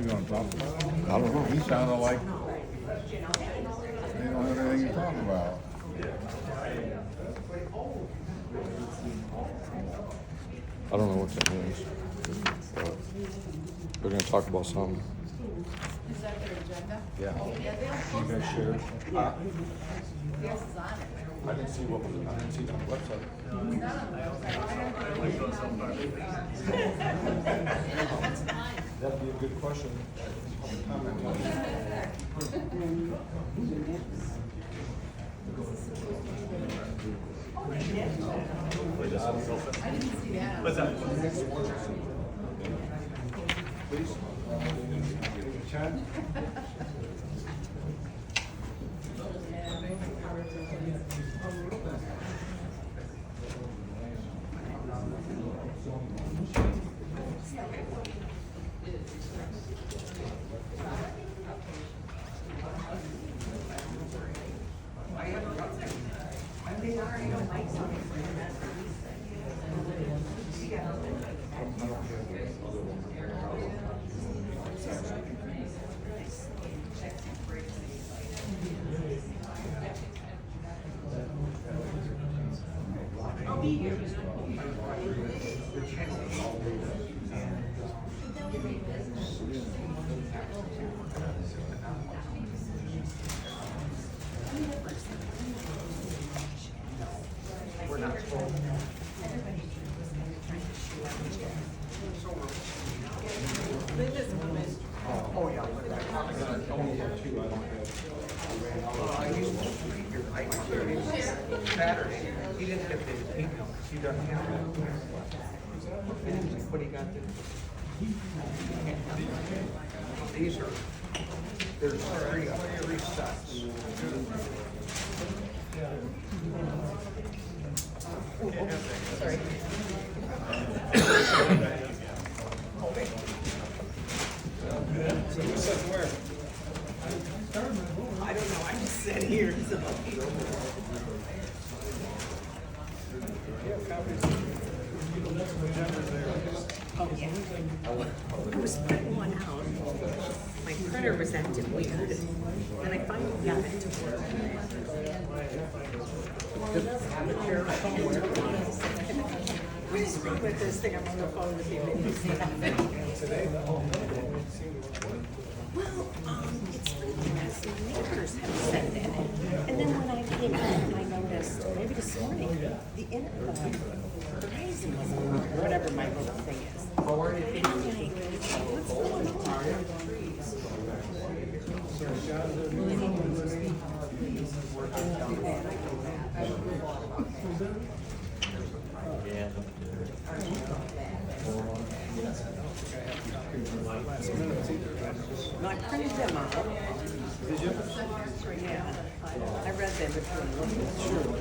You gonna talk about it? I don't know. He sounded like they don't have anything to talk about. I don't know what that means. But they're gonna talk about something. Is that their agenda? Yeah. Yeah, they don't You post guys that. shared? Yes, it's on it. I didn't see what was, I didn't see it on the website. It's not on the website. That's fine. That'd be a good question. Comment on it. I didn't see that. What's that? Please. Chad? Saturday, he didn't get the email, he doesn't have it. What he got there? These are, there's three sets. Sorry. So who says where? I don't know, I just sat here, so. Oh, yeah. I was printing one out. My printer was acting weird. And I finally got it to work. I just read with this thing, I'm on the phone with you. Well, it's funny because the neighbors have sent in it. And then when I came home, I noticed, maybe this morning, the Verizon was on, or whatever my little thing is. And I'm like, what's going No, I printed them out. Did you? Yeah, I read them before. Sure.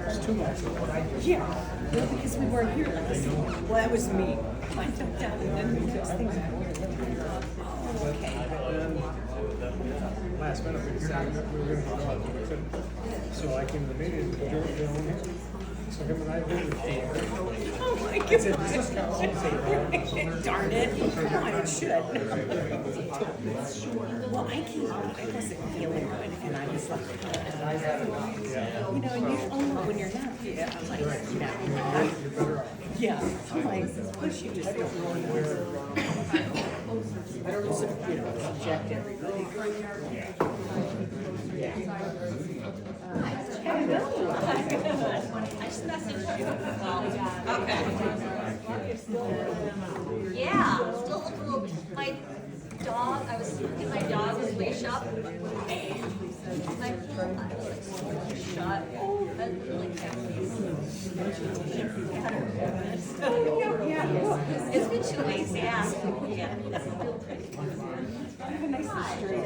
It's 2 months. Yeah, well, because we weren't here last week. Well, that was me. I jumped down and then the next thing. Oh, okay. Last minute, we were gonna go out, but we couldn't. So I came to the meeting, so him and I did it. Oh my It's a goodness. discount. Darn it. No, it should. Well, I wasn't feeling good and I was like, you know, and you when you're not, yeah, I'm like, no. Yeah, I'm like, push you just don't want I don't subject everybody. I just messaged you. Okay. Yeah, still a little, my dog, I was getting my dog's leash up. My phone, I was like, shut. I really can't. It's been 2 weeks, yeah. I have a nice history.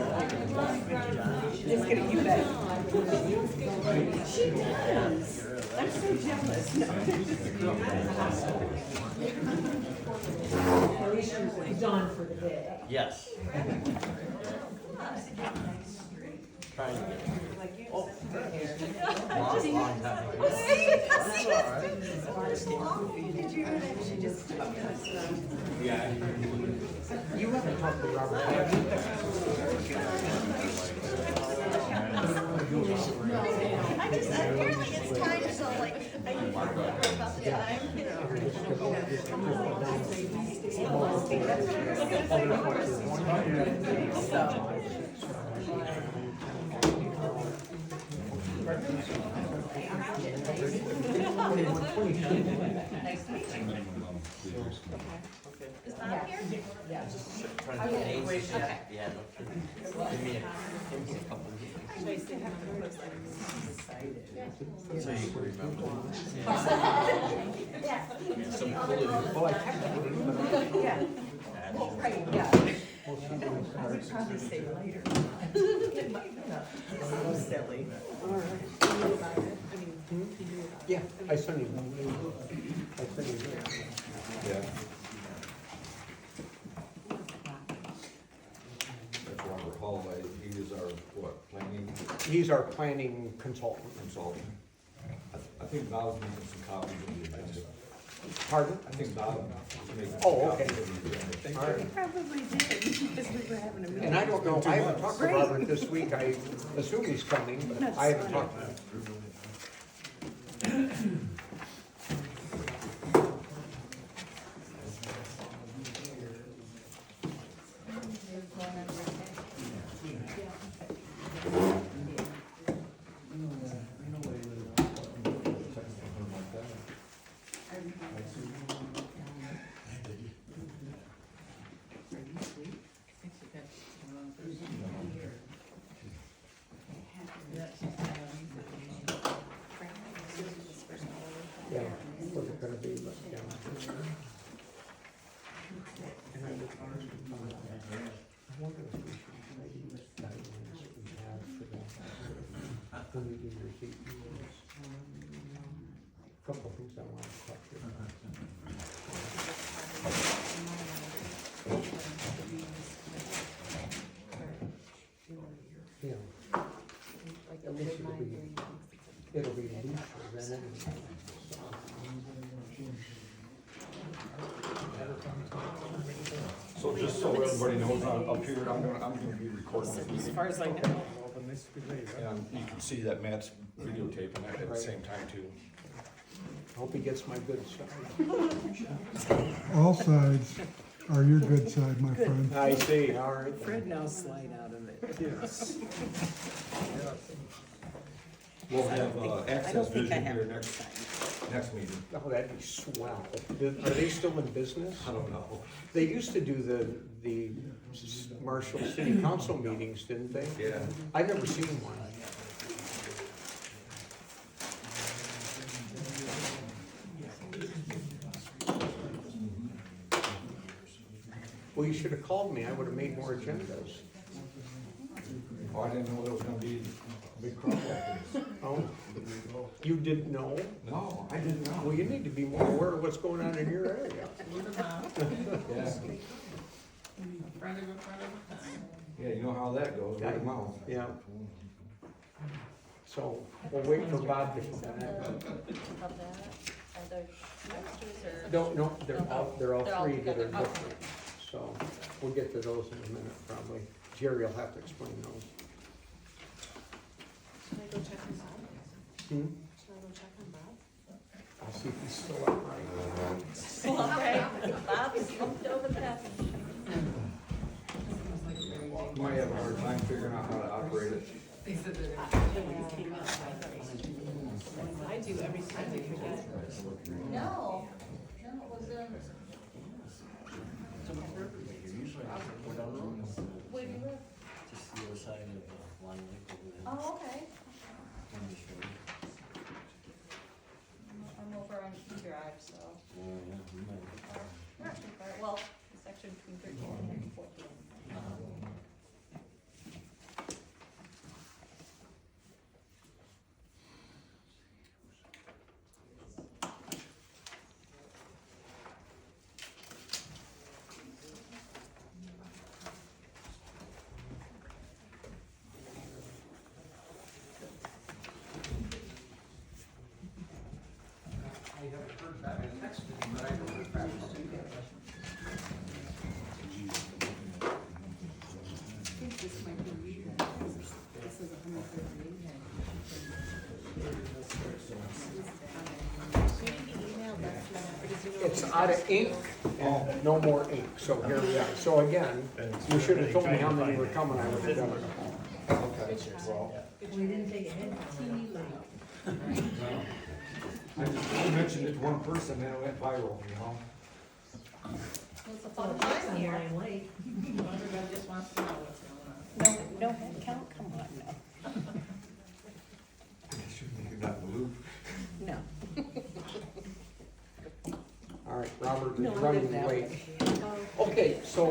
Just gonna keep that. She does. I'm so jealous. Done for the day. Yes. Trying to get. Oh. Long time. You haven't talked to Robert, have you? Apparently it's time, so like, I need to worry about the time. Is Bob here? Yeah, I sent him. I sent him. Yeah. That's Robert Hall, he is our, what, planning He's our planning consultant. consultant? I think Bob's making some copies of the agenda. Pardon? I think Bob is making some Oh, okay. copies of the agenda. All right. Probably did, because we were having a meeting. And I don't know, I haven't talked to Robert this week, I assume he's coming, but I haven't talked to him. Yeah, what's it gonna be, but, yeah. And I wonder if we should maybe use the guidelines that we have for that. When we do your CPUs. Couple of things I want to talk to you about. Yeah. It'll be looser than anything. So just so everybody knows, up here, I'm gonna be recording this As meeting. far as I know. Well, then this could be later. And you can see that Matt's videotaping that at the same time too. Hope he gets my good side. All sides are your good side, my friend. I see, all right. Fred now slide out of it. Yes. We'll have I don't access think I vision have here it next meeting. Oh, that'd be swell. Are they still in business? I don't know. They used to do the Marshall City Council meetings, didn't they? Yeah. I've never seen one. Well, you should have called me. I would have made more agendas. Oh, I didn't know there was gonna be a big crowd like this. Oh, you didn't know? No, I didn't know. Well, you need to be more aware of what's going on in your area. Yeah. Yeah, you know how that goes, word of mouth. Yeah. So we'll wait for Bob to come back. Of that, are there extras or? No, they're all They're all three that are together. Okay. different. So we'll get to those in a minute probably. Jerry will have to explain those. Should I go check on Bob? Hmm? Should I go check on Bob? I'll see if he's still upright. Well, right, Bob slumped over the bathroom. You might have a hard time figuring out how to operate it. I do every time I forget. No, it was, where do you live? Just the other side of Lyon Lake over there. Oh, okay. On the shore. I'm over on Key Drive, so, Oh, yeah, you might. not too far, well, it's actually between 13 and 14. It's out of ink and no more ink, so here we are. So again, you should have told me how many were coming, I would have done it. Okay, well, We didn't take a hit. Teeny little. I mentioned it to one person, and it went viral, you know? Well, it's a fun time here. Everybody just wants to know what's going on. No head count, come on now. You're not in the loop. No. All right, Robert No, is I running live that late. way. Okay, so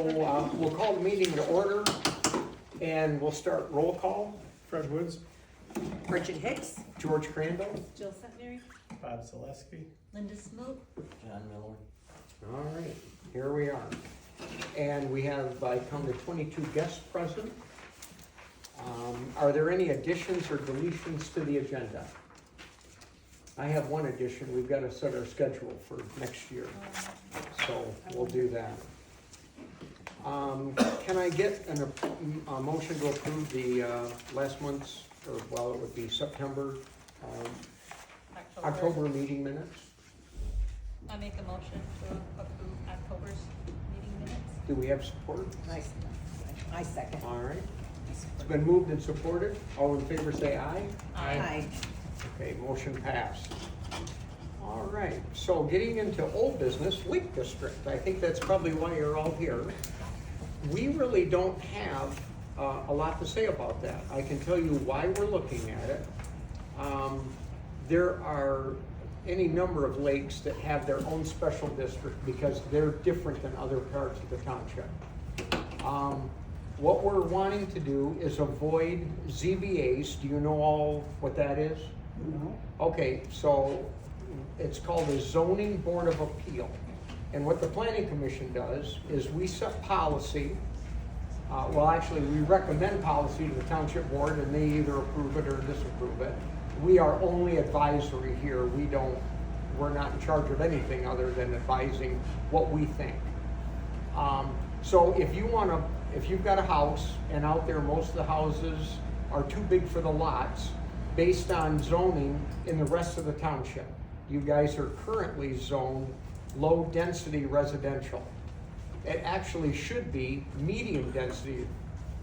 we'll call the meeting to order and we'll start roll call. Fred Woods. Bridget Hicks? George Crandall. Jill Centenary? Bob Zaleski. Linda Smoot? John Miller. All right, here we are. And we have, I counted 22 guests present. Are there any additions or deletions to the agenda? I have one addition. We've got to set our schedule for next year. So we'll do that. Can I get a motion to approve the last month's, or well, it would be September, October meeting minutes? I make a motion to approve October's meeting minutes. Do we have support? I second. All right. It's been moved and supported. All in favor say aye. Aye. Okay, motion passed. All right, so getting into old business, Lake District. I think that's probably why you're all here. We really don't have a lot to say about that. I can tell you why we're looking at it. There are any number of lakes that have their own special district because they're different than other parts of the township. What we're wanting to do is avoid ZBAs. Do you know all what that is? No. Okay, so it's called a zoning board of appeal. And what the planning commission does is we set policy. Well, actually, we recommend policy to the township board and they either approve it or disapprove it. We are only advisory here. We're not in charge of anything other than advising what we think. So if you've got a house and out there most of the houses are too big for the lots, based on zoning in the rest of the township, you guys are currently zoned low density residential. It actually should be medium density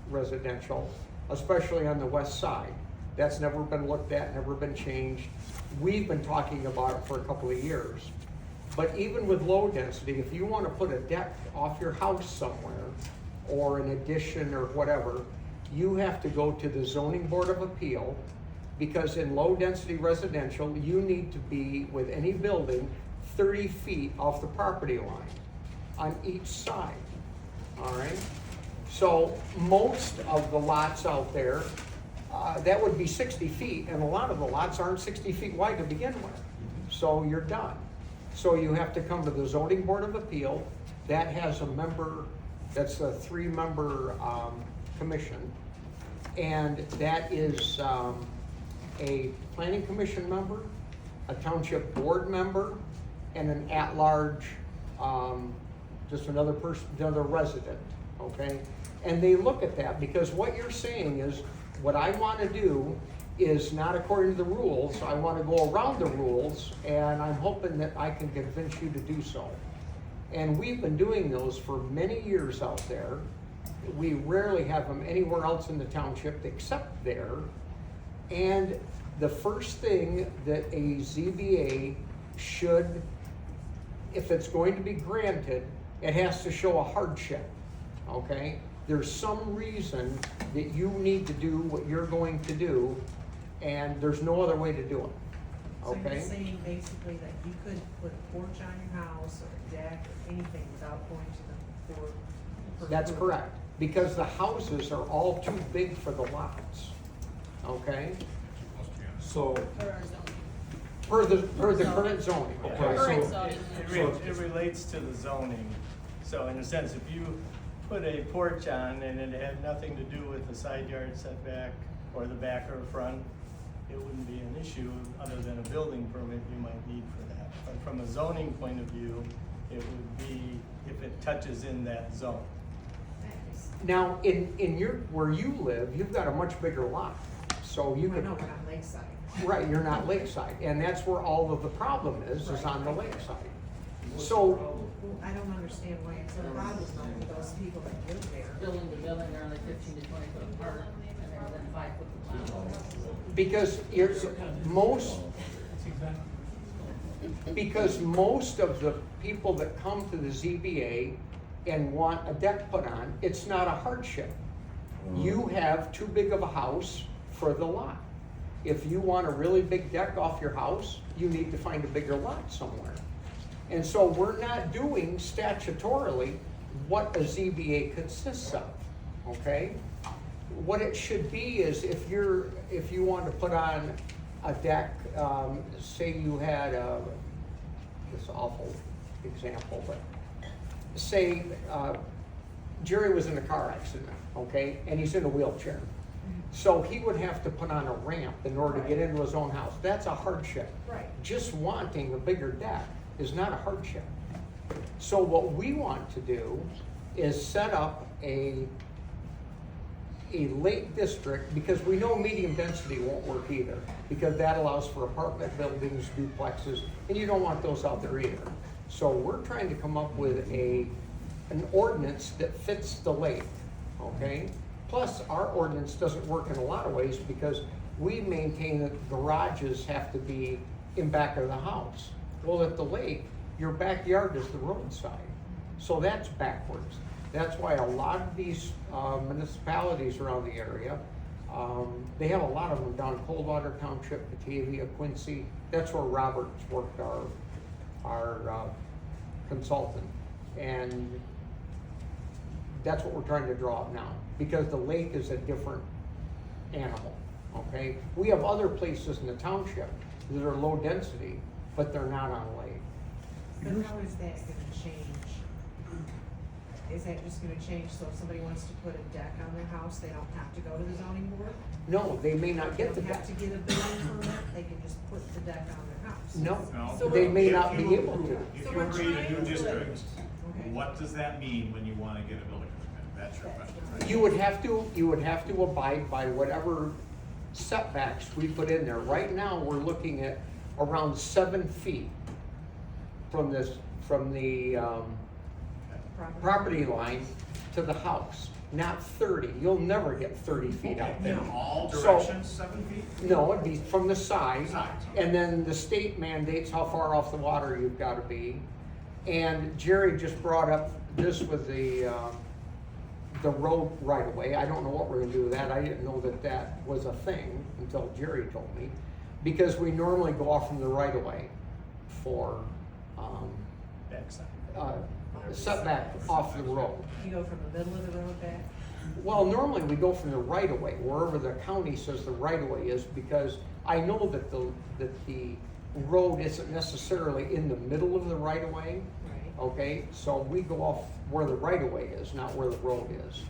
residential, especially on the west side. That's never been looked at, never been changed. We've been talking about it for a couple of years. But even with low density, if you want to put a deck off your house somewhere, or an addition or whatever, you have to go to the zoning board of appeal, because in low density residential, you need to be with any building 30 feet off the property line on each side, all right? So most of the lots out there, that would be 60 feet, and a lot of the lots aren't 60 feet wide to begin with. So you're done. So you have to come to the zoning board of appeal. That has a member, that's a 3-member commission, and that is a planning commission member, a township board member, and an at-large, just another person, another resident, okay? And they look at that because what you're saying is, what I want to do is not according to the rules. I want to go around the rules, and I'm hoping that I can convince you to do so. And we've been doing those for many years out there. We rarely have them anywhere else in the township except there. And the first thing that a ZBA should, if it's going to be granted, it has to show a hardship, okay? There's some reason that you need to do what you're going to do, and there's no other way to do it, okay? So you're saying basically that you could put a porch on your house or a deck or anything without going to the board? for That's approval? correct, because the houses are all too big for the lots, okay? So, For our zoning. Per the current zoning, okay? Current so- zoning. It relates to the zoning. So in a sense, if you put a porch on and it had nothing to do with the side yard setback or the back or front, it wouldn't be an issue other than a building permit you might need for that. But from a zoning point of view, it would be if it touches in that zone. Now, in your, where you live, you've got a much bigger lot, so you I could. know, we're not lakeside. Right, you're not lakeside, and that's where all of the problem is on the lakeside. So, Well, I don't understand why it's a problem for those people that live there. Building to building, they're only 15 to 20 foot apart, and they're within 5 foot of the line. because most of the people that come to the ZBA and want a deck put on, it's not a hardship. You have too big of a house for the lot. If you want a really big deck off your house, you need to find a bigger lot somewhere. And so we're not doing statutorily what a ZBA consists of, okay? What it should be is if you want to put on a deck, say you had this awful example, but say Jerry was in a car accident, okay, and he's in a wheelchair. So he would have to put on a ramp in order to get into his own house. That's a hardship. Right. Just wanting a bigger deck is not a hardship. So what we want to do is set up a lake district, because we know medium density won't work either, because that allows for apartment buildings, duplexes, and you don't want those out there either. So we're trying to come up with an ordinance that fits the lake, okay? Plus, our ordinance doesn't work in a lot of ways because we maintain that garages have to be in back of the house. Well, at the lake, your backyard is the roadside, so that's backwards. That's why a lot of these municipalities around the area, they have a lot of them down Coldwater Township, Batavia, Quincy. That's where Robert's worked, our consultant. And that's what we're trying to draw up now, because the lake is a different animal, okay? We have other places in the township that are low density, but they're not on a lake. But how is that gonna change? Is that just gonna change, so if somebody wants to put a deck on their house, they don't have to go to the zoning board? No, they may not They get the don't have deck. to get a building permit, they can just put the deck on their house? No, No. they may If not be you- able to. If So you we're create a trying new to- district, Okay. what does that mean when you wanna get a building permit? That's your question, right? You would have to abide by whatever setbacks we put in there. Right now, we're looking at around 7 feet from the property line to the house, not 30. You'll never get 30 feet out there. In all So- directions, 7 feet? No, it'd be from the side, Sides. and then the state mandates how far off the water you've gotta be. And Jerry just brought up this with the road right away. I don't know what we're gonna do with that. I didn't know that that was a thing until Jerry told me. Because we normally go off from the right of way for, Backside. setback off the road. You go from the middle of the road back? Well, normally we go from the right of way, wherever the county says the right of way is, because I know that the road isn't necessarily in the middle of the right of way. Right. Okay, so we go off where the right of way is, not where the road is.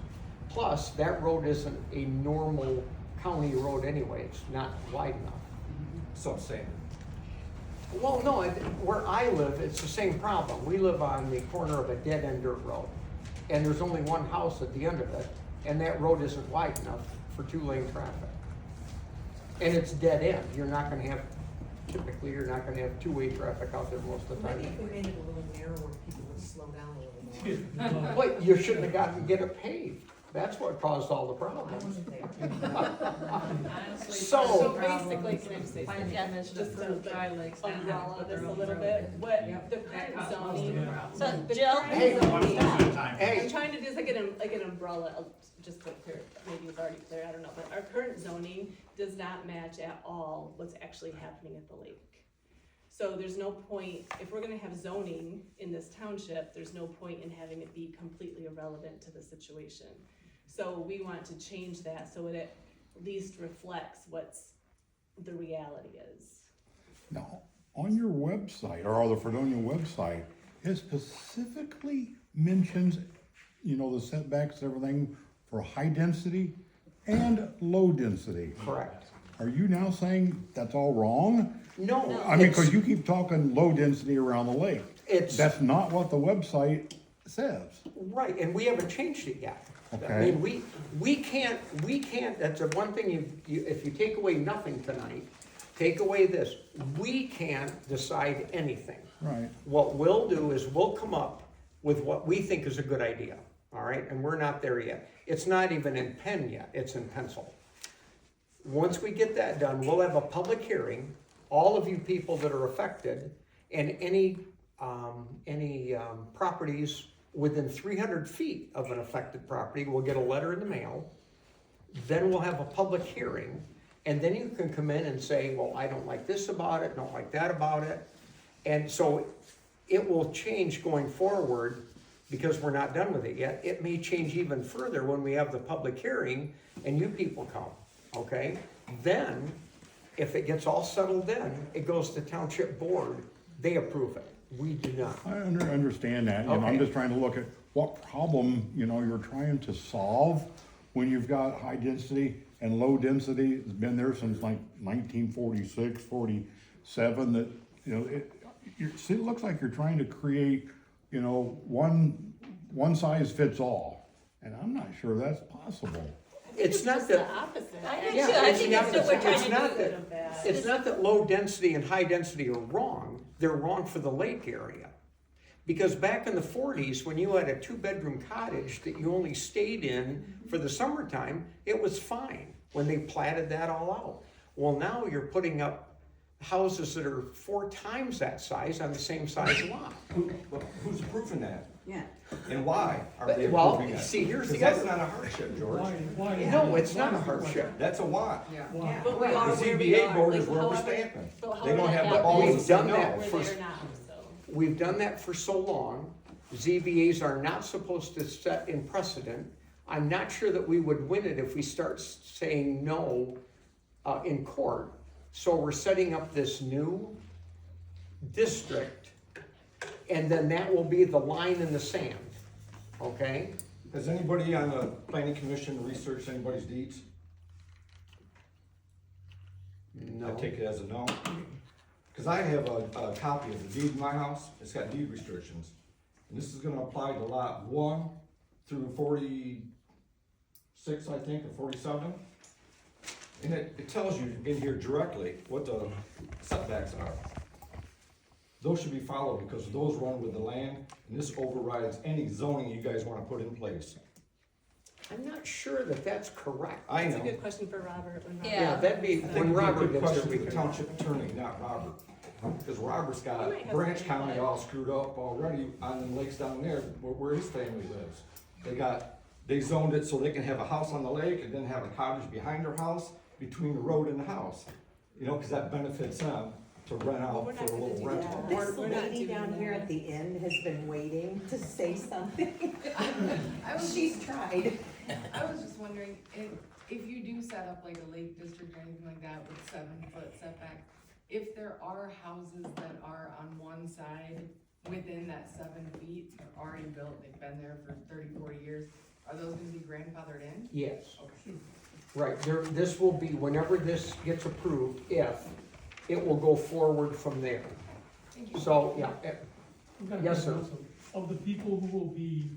Plus, that road isn't a normal county road anyway, it's not wide enough. Substandard. Well, no, where I live, it's the same problem. We live on the corner of a dead-end dirt road, and there's only one house at the end of it, and that road isn't wide enough for two-lane traffic. And it's dead end. Typically, you're not gonna have two-way traffic out there most of the time. Maybe if we made it a little narrower, people would slow down a little more. But you shouldn't have get it paved. That's what caused all the I problems. wasn't there. Honestly, So- basically, can I just say something? Yeah, Just just to Dry Lakes. not have to umbrella put this their a own little road bit, in. what Yep. the That current costs most of zoning. the- So The Jill, current Hey. zoning- One percent of the time. Hey. I'm trying to do like an umbrella, just to clear, maybe it's already clear, I don't know, but our current zoning does not match at all what's actually happening at the lake. So there's no point, if we're gonna have zoning in this township, there's no point in having it be completely irrelevant to the situation. So we want to change that so it at least reflects what's the reality is. Now, on your website, or the Fredonia website, it specifically mentions, the setbacks and everything for high density and low density. Correct. are you now saying that's all wrong? No. I mean, it's- cause you keep talking low density around the lake. It's- That's not what the website says. Right, and we haven't changed it yet. I Okay. mean, we can't, that's the one thing if you take away nothing tonight, take away this, we can't decide anything. Right. What we'll do is we'll come up with what we think is a good idea, all right? And we're not there yet. It's not even in pen yet, it's in pencil. Once we get that done, we'll have a public hearing, all of you people that are affected, and any properties within 300 feet of an affected property will get a letter in the mail. Then we'll have a public hearing, and then you can come in and say, well, I don't like this about it, don't like that about it. And so it will change going forward because we're not done with it yet. It may change even further when we have the public hearing and you people come, okay? Then, if it gets all settled in, it goes to Township Board, they approve it. We do not. I understand that, I'm Okay. just trying to look at what problem, you're trying to solve when you've got high density and low density. It's been there since like 1946, 47, that, it looks like you're trying to create, one size fits all. And I'm not sure that's possible. It's not just the that, opposite. yeah, I it's think not that's what we're that, trying it's to not do. that, it's not that low density and high density are wrong. They're wrong for the lake area. Because back in the 40s, when you had a 2-bedroom cottage that you only stayed in for the summertime, it was fine when they platted that all out. Well, now you're putting up houses that are 4 times that size on the same size lot. Who's approving that? Yeah. And why are they Well, approving that? see, here's the Because other- that's not a hardship, George. No, it's not a hardship. That's a want. But we are The where we ZBA are. board Like, is where we're however- stamping. so They don't however have the that balls to We've say done no. that We're for, there now, so. we've done that for so long. ZBAs are not supposed to set in precedent. I'm not sure that we would win it if we start saying no in court. So we're setting up this new district, and then that will be the line in the sand, okay? Has anybody on the planning commission researched anybody's deeds? No. I take it as a no. Cause I have a copy of the deed in my house, it's got deed restrictions. And this is gonna apply to lot 1 through 46, I think, or 47. And it tells you in here directly what the setbacks are. Those should be followed because those run with the land, and this overrides any zoning you guys wanna put in place. I'm not sure that that's correct. I It's a know. good question for Robert. when Robert- Yeah, that'd be, I think when it'd be a Robert good gets question there, for we the can. township attorney, not Robert. Because Robert's He got might have Branch some County input. all screwed up already on the lakes down there where his family lives. They zoned it so they can have a house on the lake and then have a cottage behind their house, between the road and the house. Cause that benefits them to rent out we're for not a little gonna do rental. that. This We're not lady doing down here that. at the end has been waiting to say something. She's tried. I was just wondering, if you do set up like a lake district or anything like that with 7-foot setback, if there are houses that are on one side within that 7 feet, they're already built, they've been there for 30, 40 years, are those gonna be grandfathered in? Yes. Okay. Right, this will be, whenever this gets approved, if, it will go forward from there. Thank you. So, yeah, yes, sir. Of the people who will be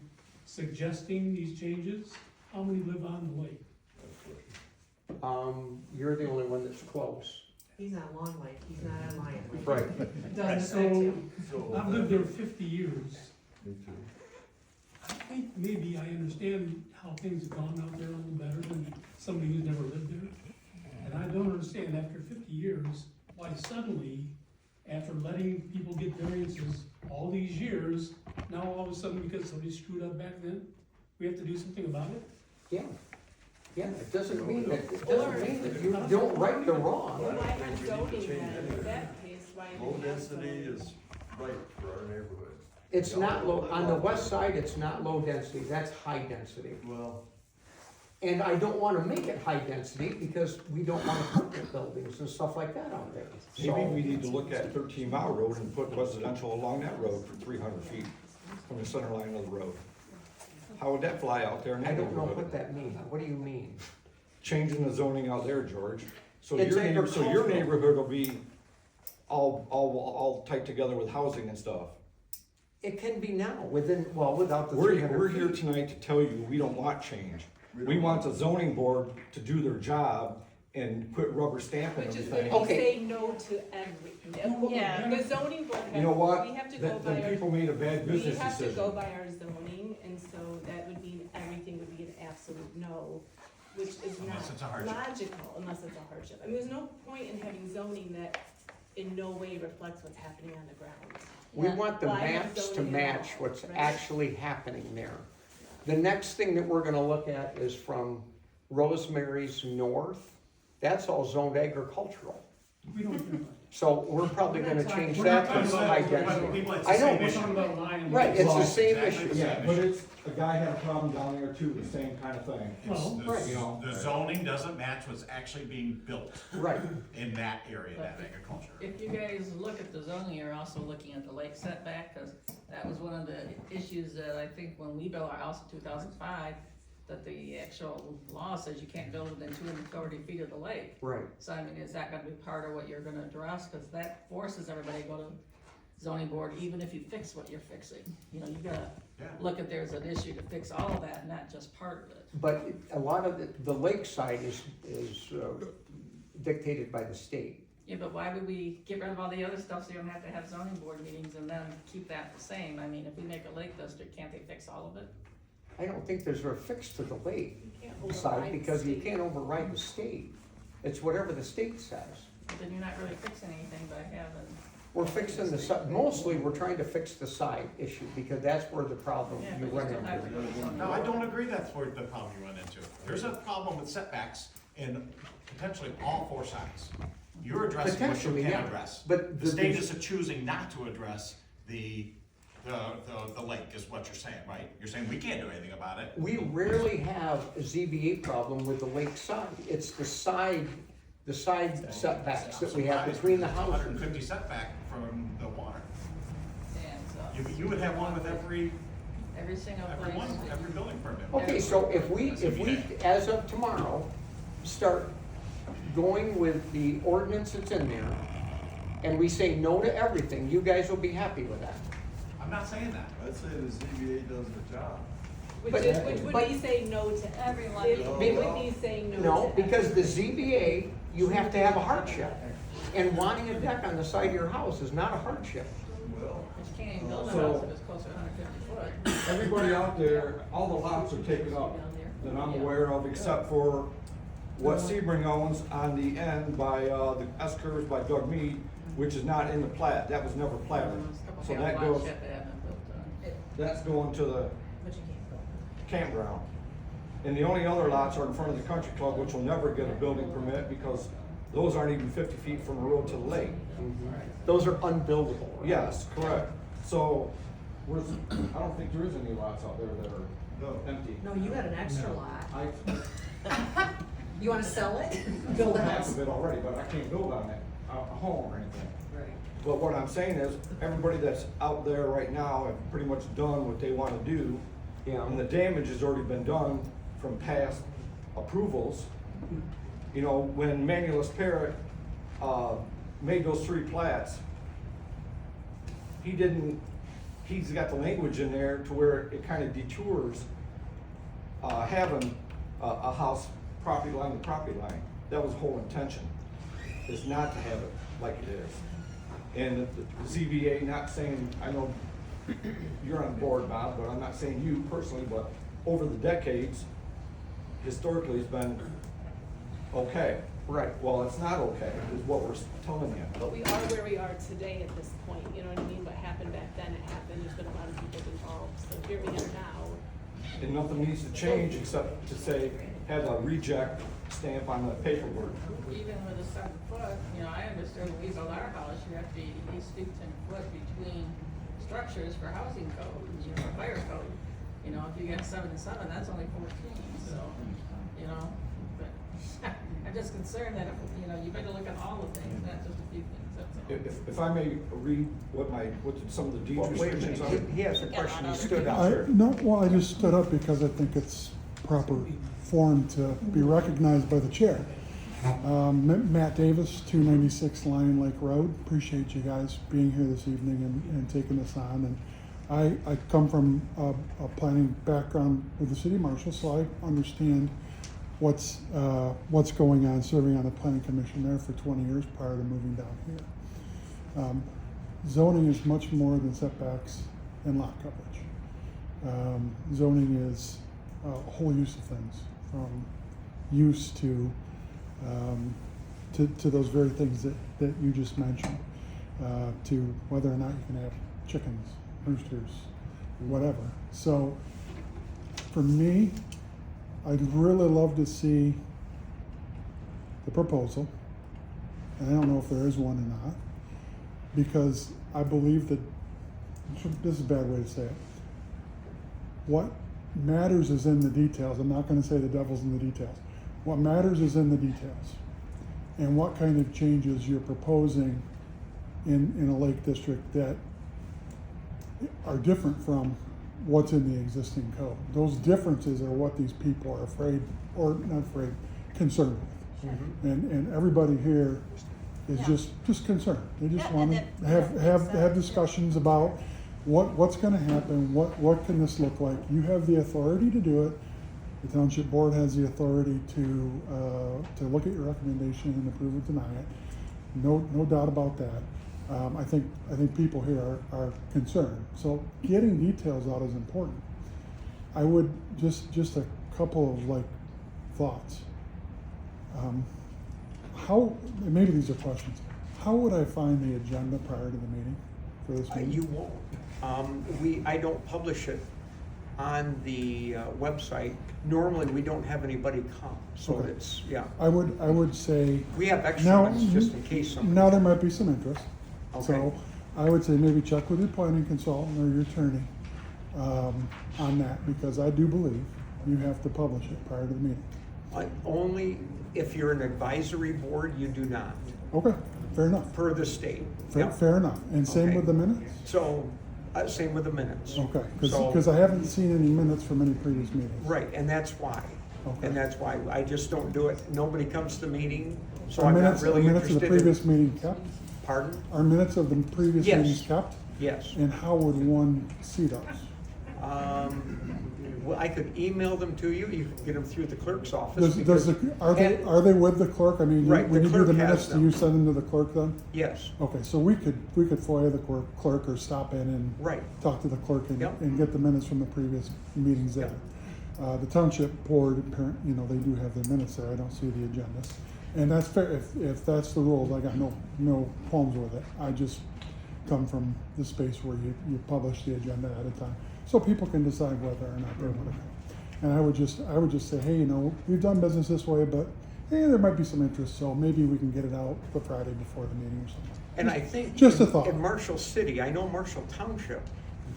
suggesting these changes, how many live on the lake? You're the only one that's close. He's on Long Lake, he's not on Lyon Lake. Right. It doesn't affect him. I've lived there 50 years. I think maybe I understand how things have gone out there a little better than somebody who's never lived there. And I don't understand after 50 years, why suddenly, after letting people get variances all these years, now all of a sudden, because somebody screwed up back then, we have to do something about it? Yeah. Yeah, it doesn't mean that you don't right the wrong. Why not zoning then, in that case, why? Low didn't you have density zoning? is right for our neighborhood. It's not low, on the west side, it's not low density, that's high density. Well, And I don't wanna make it high density because we don't want apartment buildings and stuff like that out there. Maybe So, we need to look at 13 Mile Road and put residential along that road for 300 feet from the center line of the road. How would that fly out there in I that don't know neighborhood? what that means. What do you mean? Changing the zoning out there, George. So It's your agricultural. neighborhood will be all tight together with housing and stuff. It can be now, without the We're 300 here feet. tonight to tell you, we don't want change. We want the zoning board to do their job and quit rubber stamping Which is everything. when we Okay. say no to everything. Yeah, the zoning board You know what? we have to go by Then our, people made a bad we business have to decision. go by our zoning, and so that would mean everything would be an absolute no, which is not Unless it's a hardship. logical, unless it's a hardship. I mean, there's no point in having zoning that in no way reflects what's happening on the ground. We want the Why have maps to zoning at match all, what's right? actually happening there. The next thing that we're gonna look at is from Rosemary's North. That's all zoned agricultural. We don't care about So we're probably gonna change We're not that talking to about- high But density. people, it's I the know. same that. We're issue. talking about Lyon. Right, it's the Well, same exactly issue. the Yeah, but it's, a guy had a problem down there too, the same kind of thing. Well, Right. You know? The zoning doesn't match what's actually being built Right, in that area, that agriculture. If you guys look at the zoning, you're also looking at the lake setback, cause that was one of the issues that I think when we built our house in 2005, that the actual law says you can't build within 240 feet of the lake. right. So I mean, is that gonna be part of what you're gonna address? Cause that forces everybody to go to zoning board, even if you fix what you're fixing. You know, you gotta Yeah. look at there's an issue to fix all of that, not just part of it. But a lot of the lakeside is dictated by the state. Yeah, but why would we get rid of all the other stuff so you don't have to have zoning board meetings and then keep that the same? I mean, if we make a lake district, can't they fix all of it? I don't think there's a fix to the lake You can't side override the because you state. can't override the state. It's whatever the state says. But then you're not really fixing anything by having, We're fixing the side, mostly we're trying to fix the side issue because that's where the problem yeah, you but you run still have to into. go to zoning No, I board. don't agree that's where the problem you run into. There's a problem with setbacks in potentially all four sides. You're addressing what you Potentially, can yeah. address. But The state is choosing not to address the lake, is what you're saying, right? You're saying we can't do anything about it. We rarely have a ZBA problem with the lake side. It's the side setbacks that we have between the houses. 150 setback from the water. And so, You would have one with every every single place. one, every building permit. Okay, so if we, as of tomorrow, start going with the ordinance that's in there, and we say no to everything, you guys will be happy with that. I'm not saying that. I'd say the ZBA does the job. Which But- is, which would but- be saying no to everyone. It would be saying no to No, because the everything. ZBA, you have to have a hardship. And wanting a deck on the side of your house is not a hardship. Well, But you can't even build a So- house if it's closer to 150 foot. Everybody out there, all the lots are taken up that I'm aware of, except for what Sebring owns on the end by, the S-curves by Doug Mead, which is not in the plat, that was never platted. There's a couple So family that lots goes, yet that haven't built on. that's going to the But you can't build. campground. And the only other lots are in front of the country club, which will never get a building permit because those aren't even 50 feet from the road to the lake. Those are unbuildable. Yes, correct. So, I don't think there is any lots out there that are empty. No, you got an extra lot. I You wanna sell it? Build a half house. of it already, but I can't build on it, a home or anything. Right. But what I'm saying is, everybody that's out there right now have pretty much done what they wanna do. Yeah. And the damage has already been done from past approvals. You know, when Manulus Parrott, made those three plats, he's got the language in there to where it kind of detours, having a house property line to property line. That was the whole intention, is not to have it like it is. And the ZBA, not saying, I know you're on board, Bob, but I'm not saying you personally, but over the decades, historically, it's been okay. Right. Well, it's not okay, is what we're telling you. But we are where we are today at this point, you know what I mean? What happened back then, it happened, there's been a lot of people involved, so here we are now. And nothing needs to change except to say, have a reject stamp on the paperwork. Even with a 7 foot, you know, I understood when we built our house, you have to be at least 15 foot between structures for housing code, you know, fire code. You know, if you get 7 and 7, that's only 14, so, you know, but I'm just concerned that, you know, you better look at all the things, not just a few things, that's all. If I may read what some of the deed Well, wait a restrictions are. minute, he has a question, he stood out I, there. no, well, I just stood up because I think it's proper form to be recognized by the chair. Matt Davis, 296 Lyon Lake Road. Appreciate you guys being here this evening and taking this on. And I come from a planning background with the city marshal, so I understand what's going on, serving on the planning commission there for 20 years prior to moving down here. Zoning is much more than setbacks and lot coverage. Zoning is a whole use of things, from use to those very things that you just mentioned, to whether or not you can have chickens, roosters, whatever. So for me, I'd really love to see the proposal, and I don't know if there is one or not, because I believe that, this is a bad way to say it, what matters is in the details. I'm not going to say the devil's in the details. What matters is in the details, and what kind of changes you're proposing in a lake district that are different from what's in the existing code. Those differences are what these people are afraid, or not afraid, concerned with. And everybody here is just concerned. They just want to have discussions about what's going to happen, what can this look like. You have the authority to do it. The township board has the authority to look at your recommendation and approve or deny it. No doubt about that. I think people here are concerned. So getting details out is important. I would just a couple of thoughts. How, maybe these are questions. How would I find the agenda prior to the meeting for this meeting? You won't. I don't publish it on the website. Normally, we don't have anybody come, so Okay. it's, yeah. I would say. We have extra ones just in case somebody. Now there might be some interest. Okay. So I would say maybe check with your planning consultant or your attorney on that, because I do believe you have to publish it prior to the meeting. Only if you're an advisory board, you do not, Okay, fair enough. per the state. Fair, Yep. fair enough. And same Okay. with the minutes? So, same with the minutes. Okay, So- because I haven't seen any minutes from any previous meetings. Right, and that's why. Okay. And that's why I just don't do it. Nobody comes to the meeting, so Are I'm not minutes really of the interested previous in. meeting kept? Pardon? Are minutes of the previous Yes. meetings kept? Yes. And how would one see those? Well, I could email them to you. You can get them through the clerk's office. Are they with the clerk? I mean, Right, when the you do the clerk has minutes, do them. you send them to the clerk then? Yes, Okay, so we could FOIA the clerk or stop in and right. talk to the clerk Yep. and get the minutes from the previous meetings there. The township board, they do have their minutes there. I don't see the agendas. And that's fair. If that's the rules, I got no qualms with it. I just come from the space where you publish the agenda at a time, so people can decide whether or not they want to come. And I would just say, hey, we've done business this way, but hey, there might be some interest, so maybe we can get it out the Friday before the meeting or something. And I think Just a thought. in Marshall City, I know Marshall Township,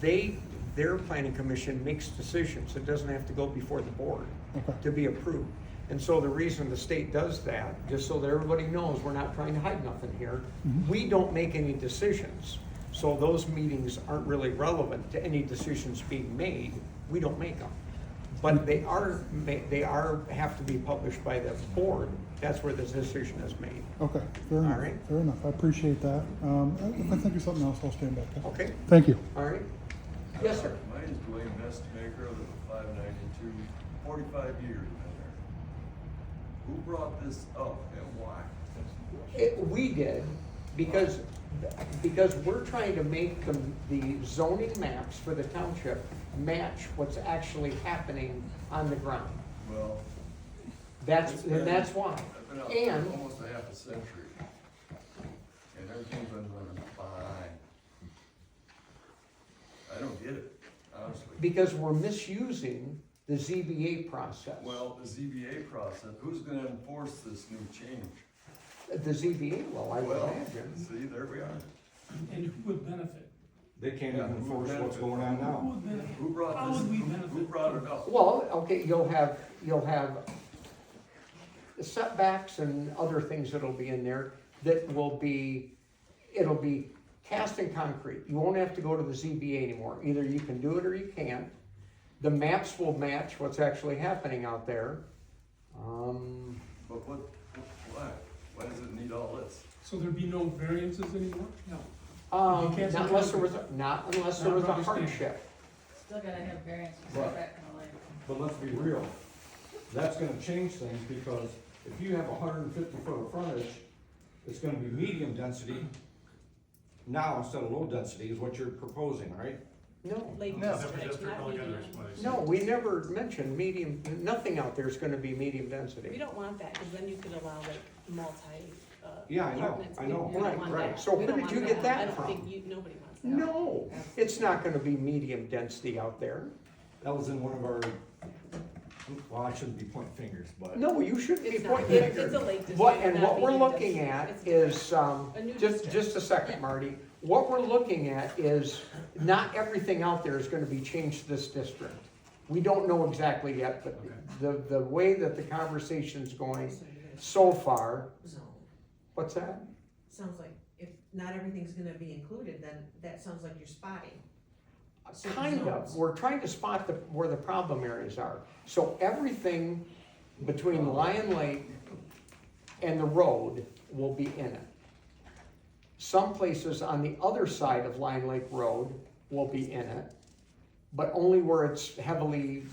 their planning commission makes decisions. It doesn't have to go before the board Okay. to be approved. And so the reason the state does that, just so that everybody knows, we're not trying to hide nothing here. Mhm. We don't make any decisions. So those meetings aren't really relevant to any decisions being made. We don't make them. But they have to be published by the board. That's where the decision is made. Okay, fair enough. All right. Fair enough. I appreciate that. If I think of something else, I'll stand back up. Okay? Thank you. All right? Yes, sir. My name's Dwayne Bestmaker, I live at 592, 45 years been there. Who brought this up and why? We did, because we're trying to make the zoning maps for the township match what's actually happening on the ground. Well. That's it's been- why. I've been out And- for almost a half a century. And everything's been running fine. I don't get it, honestly. Because we're misusing the ZBA process. Well, the ZBA process, who's gonna enforce this new change? The ZBA, well, I would Well, imagine. see, there we are. And who would benefit? They can't Yeah, even who enforce what's benefit? going on Who now. would benefit? Who brought How this, would we who benefit? brought it up? Well, okay, you'll have setbacks and other things that'll be in there that it'll be cast in concrete. You won't have to go to the ZBA anymore. Either you can do it or you can't. The maps will match what's actually happening out there. But Why? Why does it need all this? So there'd be no variances anymore? No. Not unless there was, not unless there was a Not understand. hardship. Still gotta have variance for Right. setback and the like. But let's be real, that's gonna change things, because if you have 150 foot of frontage, it's gonna be medium density now instead of low density is what you're proposing, right? No, Lake No. district, not medium. no, we never mentioned medium, nothing out there is gonna be medium We density. don't want that, cause then you could allow like multi, Yeah, I know, apartments. I know. We don't Right, want right. that. So We where don't did you want get that I don't from? think you, nobody wants that. No, it's not gonna be medium density out there. That was in one of our, well, I shouldn't be pointing fingers, but. No, you shouldn't be It's not. pointing It's fingers. a lake district, What, and not what we're medium looking density. at It's is, a new district. just a second, Marty. What we're looking at is, not everything out there is gonna be changed to this district. We don't know exactly yet, but the way that the conversation's going so far, Zone. what's that? Sounds like if not everything's gonna be included, then that sounds like you're spotting. certain Kind of, zones. we're trying to spot where the problem areas are. So everything between Lyon Lake and the road will be in it. Some places on the other side of Lyon Lake Road will be in it, but only where it's heavily,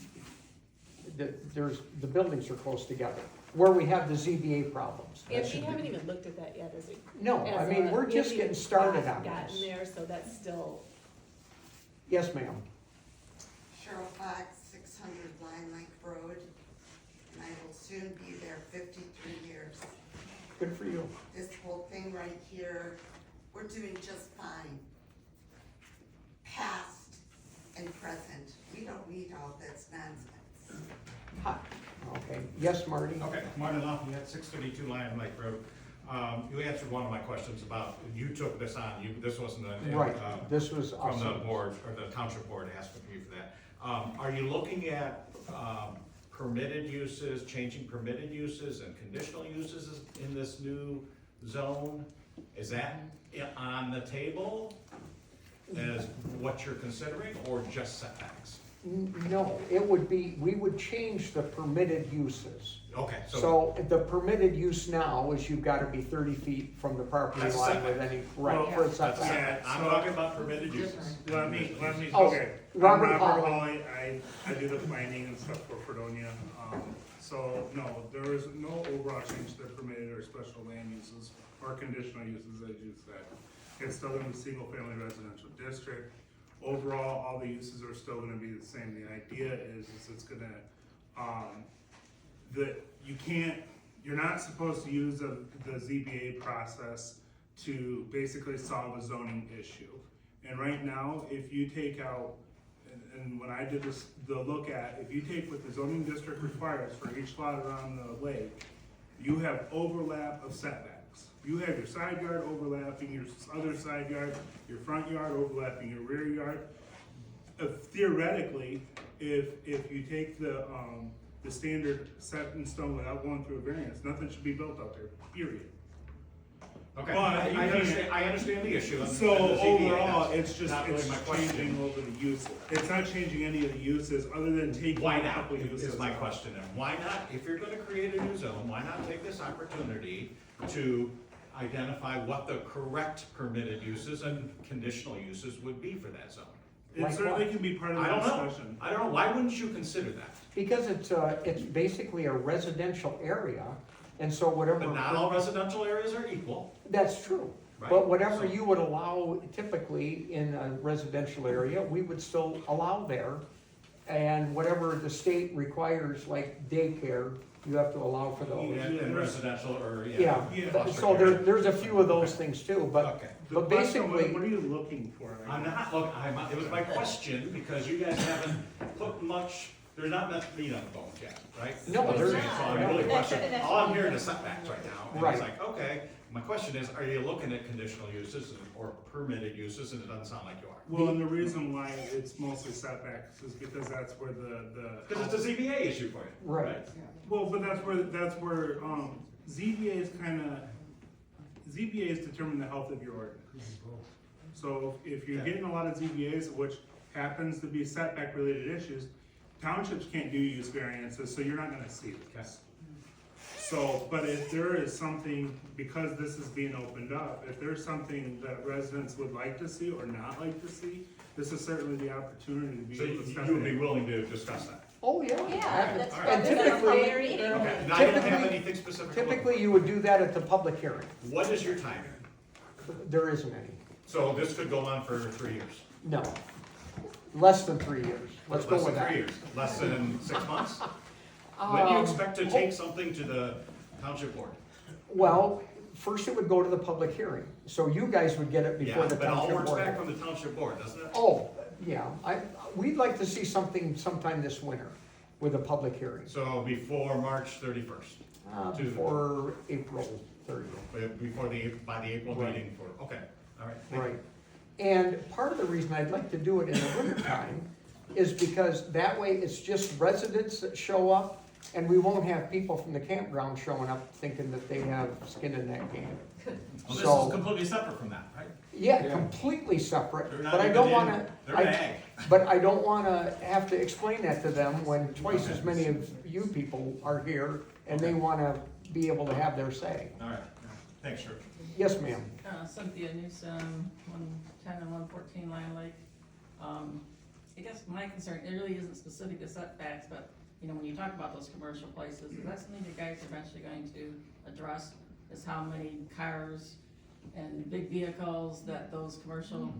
the buildings are close together, where we have the ZBA problems. And we haven't even looked at that yet, as a. No, I as mean, a- we're we just haven't getting even started on gotten this. there, so that's still, Yes, ma'am. Cheryl Fox, 600 Lime Lake Road, and I will soon be there 53 years. Good for you. This whole thing right here, we're doing just fine. Past and present, we don't need all this nonsense. Hi. Okay, yes, Marty? Okay, Martin Lafayette, 632 Lyon Lake Road. You answered one of my questions about, you took this on, this wasn't a. Right, this was From the awesome. board, or the township board asking you for that. Are you looking at permitted uses, changing permitted uses and conditional uses in this new zone? Is that on the table as what you're considering, or just setbacks? No, it would be, we would change the permitted uses. Okay, so. So the permitted use now is you've gotta be 30 feet from the property That's line with setback. any, right, Well, for a That's setback. I'm talking about permitted uses. Let me, Oh, okay. Robert I'm Hawley. Hawley. I do the planning and stuff for Fredonia. So, no, there is no overall change to the permitted or special land uses or conditional uses, as you said. It's still gonna be single-family residential district. Overall, all the uses are still gonna be the same. The idea is it's gonna, that you can't, you're not supposed to use the ZBA process to basically solve a zoning issue. And right now, if you take out, and when I did this, the look at, if you take what the zoning district requires for each lot around the lake, you have overlap of setbacks. You have your side yard overlapping your other side yard, your front yard overlapping your rear yard. Theoretically, if you take the standard set in stone without going through a variance, nothing should be built out there, period. Okay, But I understand the issue. So and the ZBA overall, has it's just, not really it's my question. changing over the uses. It's not changing any of the uses, other than taking Why a not, couple uses. is my out. question, and why not, if you're gonna create a new zone, why not take this opportunity to identify what the correct permitted uses and conditional uses would be for that zone? It certainly can be part of I the don't know, discussion. I don't know, why wouldn't you consider that? Because it's basically a residential area, and so whatever. But not all residential areas are equal. That's true. Right, But whatever so- you would allow typically in a residential area, we would still allow there. And whatever the state requires, like daycare, you have to allow for those. In residential or, Yeah, so there's a few of those things too, but, Okay. The but question, basically. what are you looking for? I'm not, look, it was my question, because you guys haven't put much, there's not much meat on the bones yet, right? No, That's what I'm there's saying. not. So I'm really That's- questioning, that's all I'm what hearing we- is setbacks right now, and Right. it's like, okay, my question is, are you looking at conditional uses or permitted uses, and it doesn't sound like you are. Well, and the reason why it's mostly setbacks is because that's where the. Because it's a ZBA issue for you. Right. Well, but that's where ZBA's ZBA's determine the health of your ordinance. So if you're getting a lot of ZBAs, which happens to be setback related issues, townships can't do use variances, so you're not gonna see this. So, but if there is something, because this is being opened up, if there's something that residents would like to see or not like to see, this is certainly the opportunity to be So able you to step you would be in. willing to discuss that? Oh, yeah. Yeah, that's All right. probably the Typically- entire meeting. Okay, now you don't have Typically- anything specific? to look Typically, you would do that at the public hearing. for. What is your timing? There isn't any. So this could go on for 3 years? No. Less than 3 years. Let's go Less with than that. 3 years? Less than 6 months? When do you expect to take something to the township board? Well, first it would go to the public hearing, so you guys would get it before Yeah, the but it all township works board. back from the township board, doesn't it? Oh, yeah, we'd like to see something sometime this winter with a public hearing, So before March 31st? before April 30th. By the April Right. meeting for, okay, all right. thank you. Right. And part of the reason I'd like to do it in the wintertime is because that way it's just residents that show up, and we won't have people from the campground showing up thinking that they have skin in that game. Well, this So- is completely separate from that, right? Yeah, completely separate, They're not but I even don't in- wanna, they're ag. but I don't wanna have to explain that to them when twice as many of you people are here and they wanna be able to have their say. All right, thanks, sir. Yes, ma'am. Cynthia Newsom, 110 and 114 Lyon Lake. I guess my concern, it really isn't specific to setbacks, but, you know, when you talk about those commercial places, is that something you guys are eventually going to address? Is how many cars and big vehicles that those commercial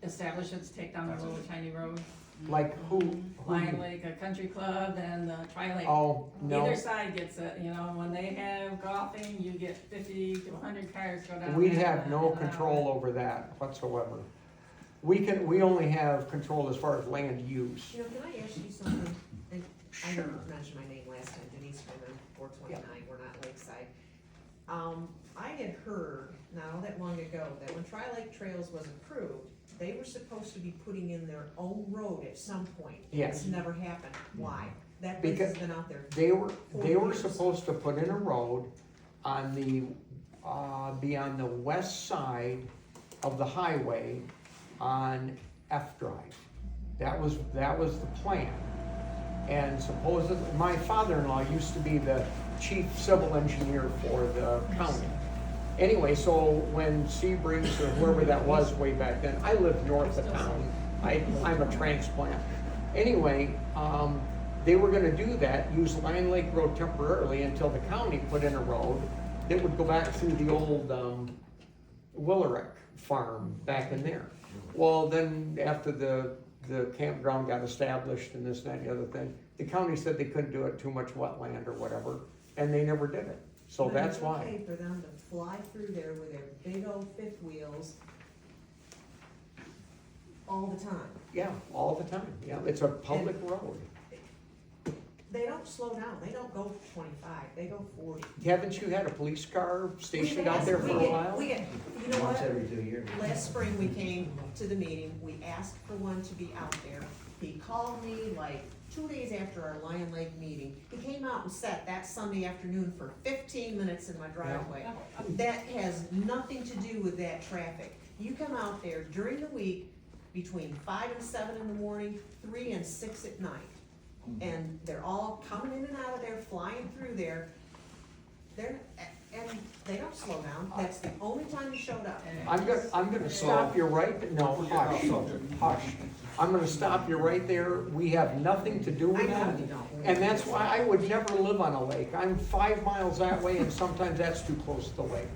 establishments take down their little tiny road? Like who? Lyon Lake, a country club, and the Tri-Lake. Oh, no. Either side gets it, you know, when they have golfing, you get 50 to 100 cars go down. We there have no in an hour. control over that whatsoever. We only have control as far as land use. You know, can I ask you something? And I Sure. didn't mention my name last time, Denise Freeman, 429, we're not Lakeside. I had heard, not all that long ago, that when Tri-Lake Trails was approved, they were supposed to be putting in their own road at some point. Yes. It's never happened. Why? That place has been out there. They were 40 years. supposed to put in a road on the, be on the west side of the highway on F Drive. That was the plan. And supposedly, my father-in-law used to be the chief civil engineer for the county. Anyway, so when Seabrings or whoever that was way back then, I lived north of town. I'm a transplant. Anyway, they were gonna do that, use Lion Lake Road temporarily until the county put in a road that would go back through the old, Willerick farm back in there. Well, then after the campground got established and this, that, and the other thing, the county said they couldn't do it, too much wetland or whatever, and they never did it. So But that's it's why. okay for them to fly through there with their big old fifth wheels all the time. Yeah, all the time, yeah, it's a public road. They don't slow down, they don't go 25, they go 40. Haven't you had a police car stationed We out there for a get- while? We get, you know Once what? every 2 years. Last spring, we came to the meeting, we asked for one to be out there. He called me like 2 days after our Lion Lake meeting. He came out and sat that Sunday afternoon for 15 minutes in my driveway. That has nothing to do with that traffic. You come out there during the week, between 5 and 7 in the morning, 3 and 6 at night. And they're all coming in and out of there, flying through there. And they don't slow down. That's the only time he showed up. I'm gonna stop you right, no, hush, hush. I'm gonna stop you right there. We have nothing to do with I know that. you don't. And that's why I would never live on a lake. I'm 5 miles that way and sometimes that's too close to the lake.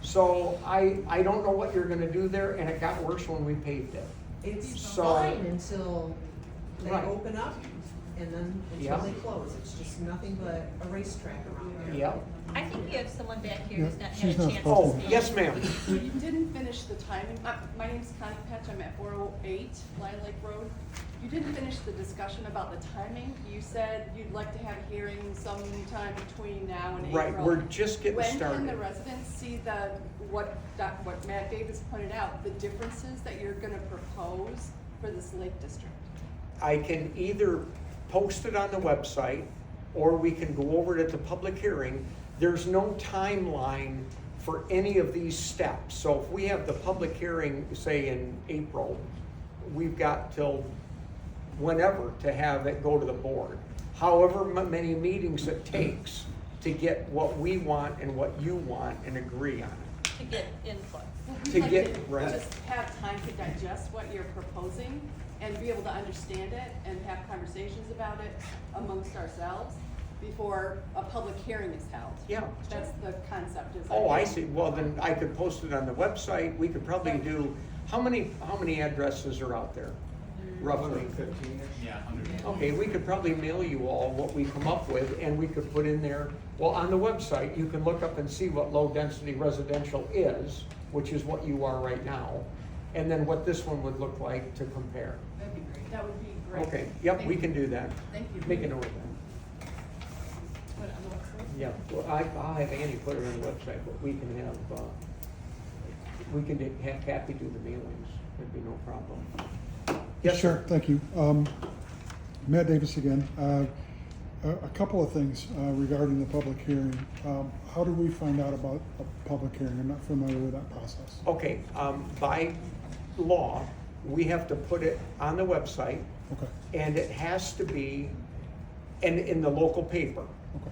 So I don't know what you're gonna do there, and it got worse when we paved it. It's So- fine until they Right. open up and then Yeah. until they close. It's just nothing but a racetrack around there. Yep. I think you have someone back here who's not had a She's not chance to Oh, speak. yes, ma'am. You didn't finish the timing. My name's Connie Petch. I'm at 408 Lion Lake Road. You didn't finish the discussion about the timing. You said you'd like to have a hearing sometime between now and April. Right, we're just getting When can the started. residents see what Matt Davis pointed out, the differences that you're gonna propose for this lake district? I can either post it on the website, or we can go over it at the public hearing. There's no timeline for any of these steps. So if we have the public hearing, say in April, we've got till whenever to have it go to the board. However many meetings it takes to get what we want and what you want and agree on it. To get input. To Like get, to right. just have time to digest what you're proposing and be able to understand it and have conversations about it amongst ourselves before a public hearing is held. Yeah. That's the concept, is. Oh, I see. Well, then I could post it on the website. We could probably do, how many addresses are out there? Roughly. 115. Yeah, 100. Okay, we could probably mail you all what we come up with, and we could put in there, well, on the website, you can look up and see what low-density residential is, which is what you are right now, and then what this one would look like to compare. That'd be great. That would be great. Okay, yep, Thank we you. can do that. Thank you. Make a note of that. What, on the website? Yeah, well, I'll have Andy put it on the website, but we can have, have Kathy do the mailings, there'd be no problem. Yes, Sure, sir. thank you. Matt Davis again. A couple of things regarding the public hearing. How do we find out about a public hearing? I'm not familiar with that process. Okay, by law, we have to put it on the website, Okay, and it has to be in the local paper,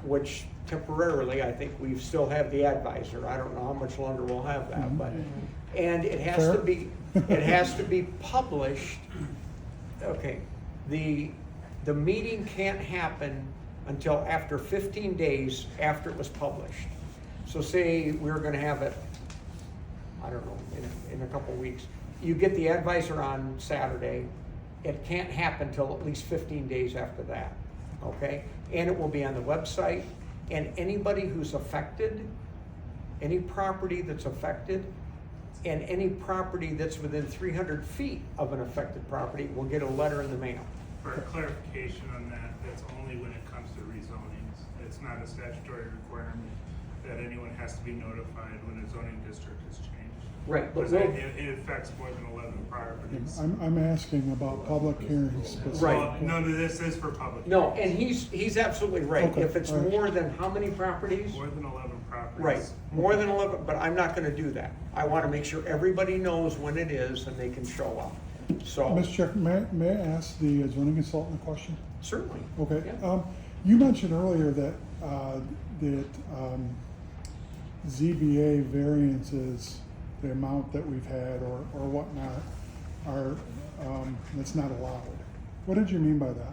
which temporarily, I think we still have the advisor. I don't know how much longer we'll have that, but, and it has to Fair. be published. Okay, the meeting can't happen until after 15 days after it was published. So say we were gonna have it, I don't know, in a couple weeks. You get the advisor on Saturday, it can't happen till at least 15 days after that, okay? And it will be on the website, and anybody who's affected, any property that's affected, and any property that's within 300 feet of an affected property will get a letter in the mail. For clarification on that, that's only when it comes to rezonings. It's not a statutory requirement that anyone has to be notified when a zoning district is changed. Right, but Because we'll- it affects more than 11 properties. I'm asking about public hearings specifically. Right. Well, no, this is for public. No, hearings. and he's absolutely right. Okay, If it's all right. more than how many properties? More than 11 properties. Right, more than 11, but I'm not gonna do that. I wanna make sure everybody knows when it is and they can show up. So, Mr. Chair, may I ask the zoning consultant a question? certainly. Okay, Yeah. you mentioned earlier that, ZBA variances, the amount that we've had or whatnot, are, that's not allowed. What did you mean by that?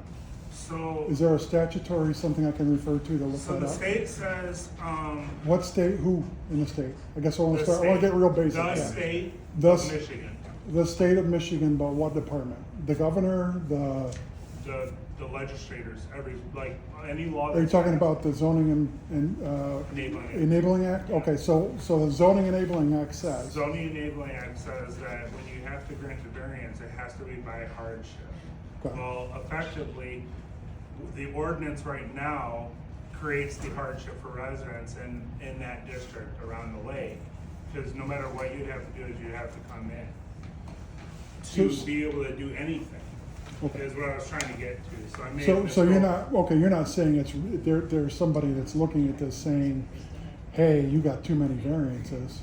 So, Is there a statutory, something I can refer to look so that the up? state says, What state, who in the state? I guess I wanna the start, I wanna state- get real basic. The yeah. state The of s- Michigan, The state of Michigan, but what department? The governor, the, the legislators, like any law. are you that's talking passed- about the zoning Enabling Act. enabling act? Okay, so the zoning enabling act says, Zoning Enabling Act says that when you have to grant a variance, it has to be by hardship. Okay. Well, effectively, the ordinance right now creates the hardship for residents in that district around the lake. Because no matter what you'd have to do is you'd have to come in to So- be able to do anything, Okay. is what I was trying to get to, so I may. so have you're misspoke. not, okay, you're not saying it's, there's somebody that's looking at this saying, hey, you got too many variances.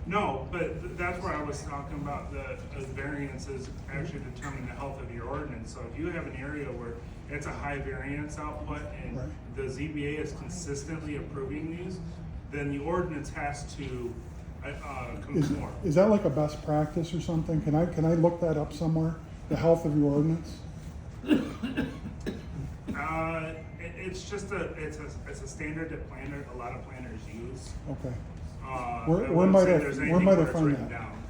No, but that's where I was talking about the variances actually determine the health of your ordinance. So if you have an area where it's a high variance output and Right. the ZBA is consistently approving these, then the ordinance has to conform. Is that like a best practice or something? Can I look that up somewhere? The health of your ordinance? It's just it's a standard that a lot of planners use. Okay. I Where wouldn't might say I, there's where anything might I it's find written that? down.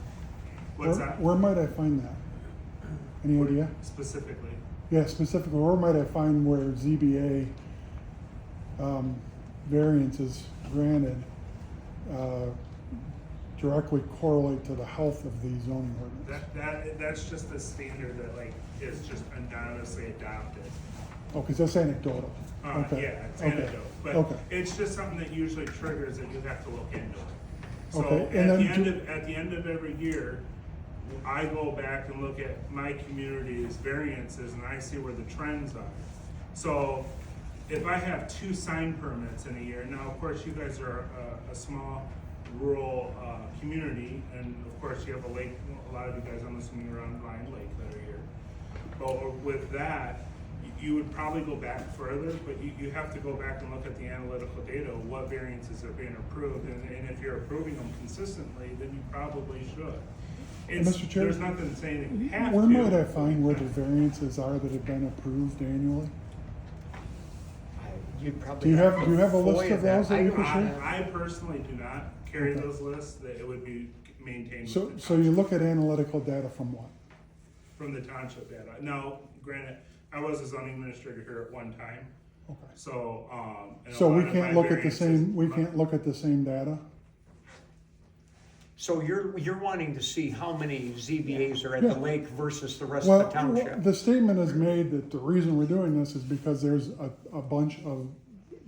What's that? Where might I find that? Any idea? Specifically. Yeah, specifically, where might I find where ZBA variances granted directly correlate to the health of the zoning ordinance? That's just a standard that like is just anonymously adopted. Oh, because that's anecdotal. Okay. Yeah, it's Okay. anecdotal, but Okay. it's just something that usually triggers that you have to look into it. So Okay, and then at the end of every year, I go back and look at my community's variances and I see where the trends are. So if I have 2 sign permits in a year, now of course you guys are a small rural community, and of course you have a lake, a lot of you guys I'm assuming are on Lyon Lake that are here. But with that, you would probably go back further, but you have to go back and look at the analytical data, of what variances are being approved, and if you're approving them consistently, then you probably should. Mr. Chair, There's nothing saying that you have to. where might I find where the variances are that have been approved annually? You'd probably. Do you have a list of those that you can share? I personally do not carry those lists, that it would be maintained. So, with the so you look at analytical data from what? From the township data. Now, granted, I was a zoning administrator here at one time, Okay. so, and a So we lot of can't my look at the same, we variances- can't look at the same data? So you're wanting to see how many ZBAs are at the Yeah. lake versus the rest Well, of the township? the statement is made that the reason we're doing this is because there's a bunch of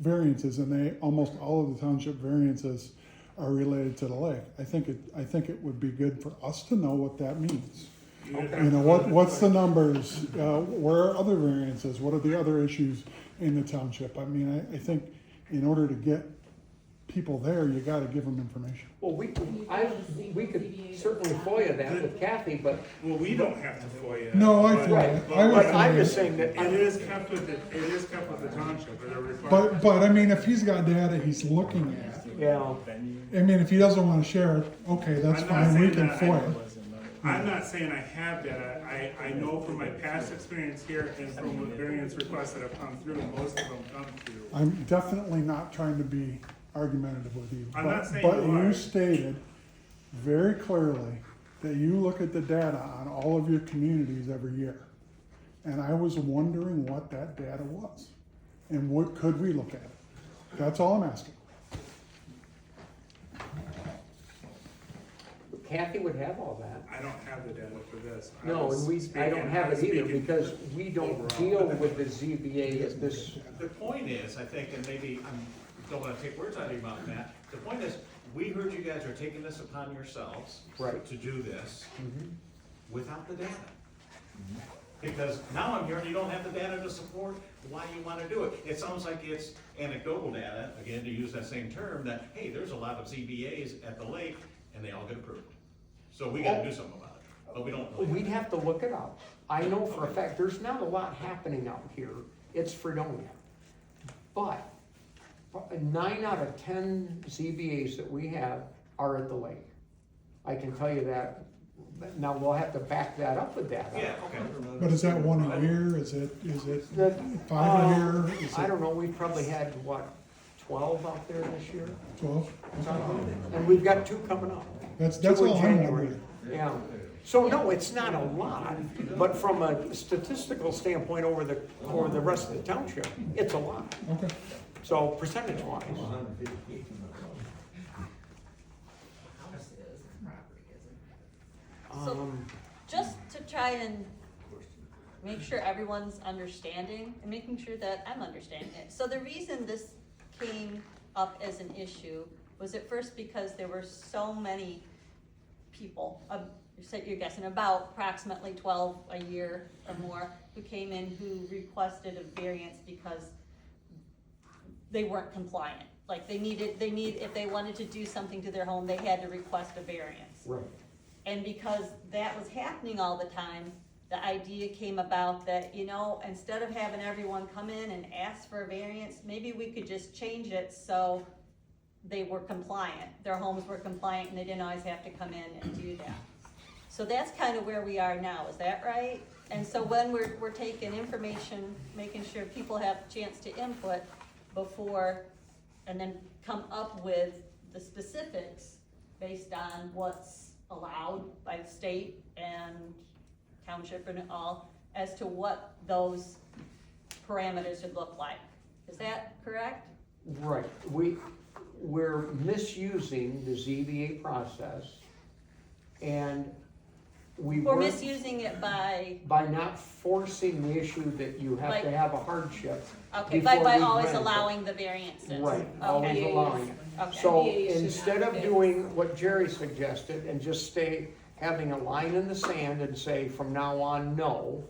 variances, and almost all of the township variances are related to the lake. I think it would be good for us to know what that means. Okay. You know, what's the numbers, where are other variances, what are the other issues in the township? I mean, I think in order to get people there, you gotta give them information. Well, we could certainly FOIA that with Kathy, but. Well, we don't have to FOIA. No, I but- FOIA it. but- I would But FOIA I'm it. just saying that. It is kept with the township, or they're required. But I mean, if he's got data he's looking at, Yeah. I mean, if he doesn't wanna share it, okay, that's I'm not fine, we saying can that FOIA. I'm not saying I have that, I know from my past experience here and from the variance requests that have come through, most of them come through. I'm definitely not trying to be argumentative with you. I'm not saying But you are. you stated very clearly that you look at the data on all of your communities every year. And I was wondering what that data was, and what could we look at it? That's all I'm asking. Kathy would have all that. I don't have the data for this. I No, was and I don't speaking- have I was it either, speaking because we don't overall. deal with the ZBA at this. The point is, I think, and maybe don't wanna take words out of your mouth, Matt, the point is, we heard you guys are taking this upon yourselves. Right. To do this Mhm. without the data. Because now I'm hearing you don't have the data to support why you wanna do it. It sounds like it's anecdotal data, again, to use that same term, that, hey, there's a lot of ZBAs at the lake, and they all get approved. So we gotta do something about it, but we don't. really We'd have to look it up. I know for a fact, there's not a lot happening out here. It's Fredonia. But 9 out of 10 ZBAs that we have are at the lake. I can tell you that. Now, we'll have to back that up with data. Yeah, okay. But is that one a year, is it That- 5 a year, is I it don't know, we've probably had, what, 12 out there this year? 12? And we've got 2 coming up. That's 2 in all I'm January. wondering. Yeah. So no, it's not a lot, but from a statistical standpoint over the rest of the township, it's a lot. Okay. So percentage wise. So, just to try and make sure everyone's understanding and making sure that I'm understanding it. So the reason this came up as an issue was at first because there were so many people, you're guessing about approximately 12 a year or more, who came in who requested a variance because they weren't compliant. Like if they wanted to do something to their home, they had to request a variance. Right. And because that was happening all the time, the idea came about that, instead of having everyone come in and ask for a variance, maybe we could just change it so they were compliant, their homes were compliant, and they didn't always have to come in and do that. So that's kind of where we are now, is that right? And so when we're taking information, making sure people have a chance to input before, and then come up with the specifics based on what's allowed by the state and township and all, as to what those parameters should look like. Is that correct? Right. We're misusing the ZBA process, and We're misusing it by not forcing the issue that you have to have a hardship. Okay, before by we always grant it. allowing the variances. Right, always Okay. allowing it. Okay. So VA should instead not of fix. doing what Jerry suggested and just having a line in the sand and say from now on, no,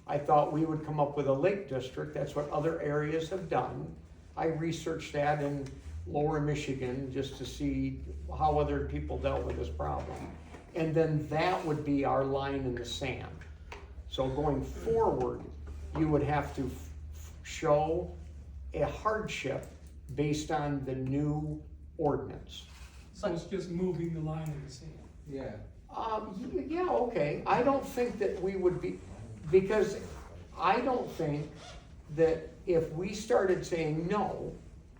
I thought we would come up with a lake district. That's what other areas have done. I researched that in lower Michigan just to see how other people dealt with this problem. And then that would be our line in the sand. So going forward, you would have to show a hardship based on the new ordinance. So it's just moving the line in the sand. Yeah. Yeah, okay, I don't think that we would be, because I don't think that if we started saying no,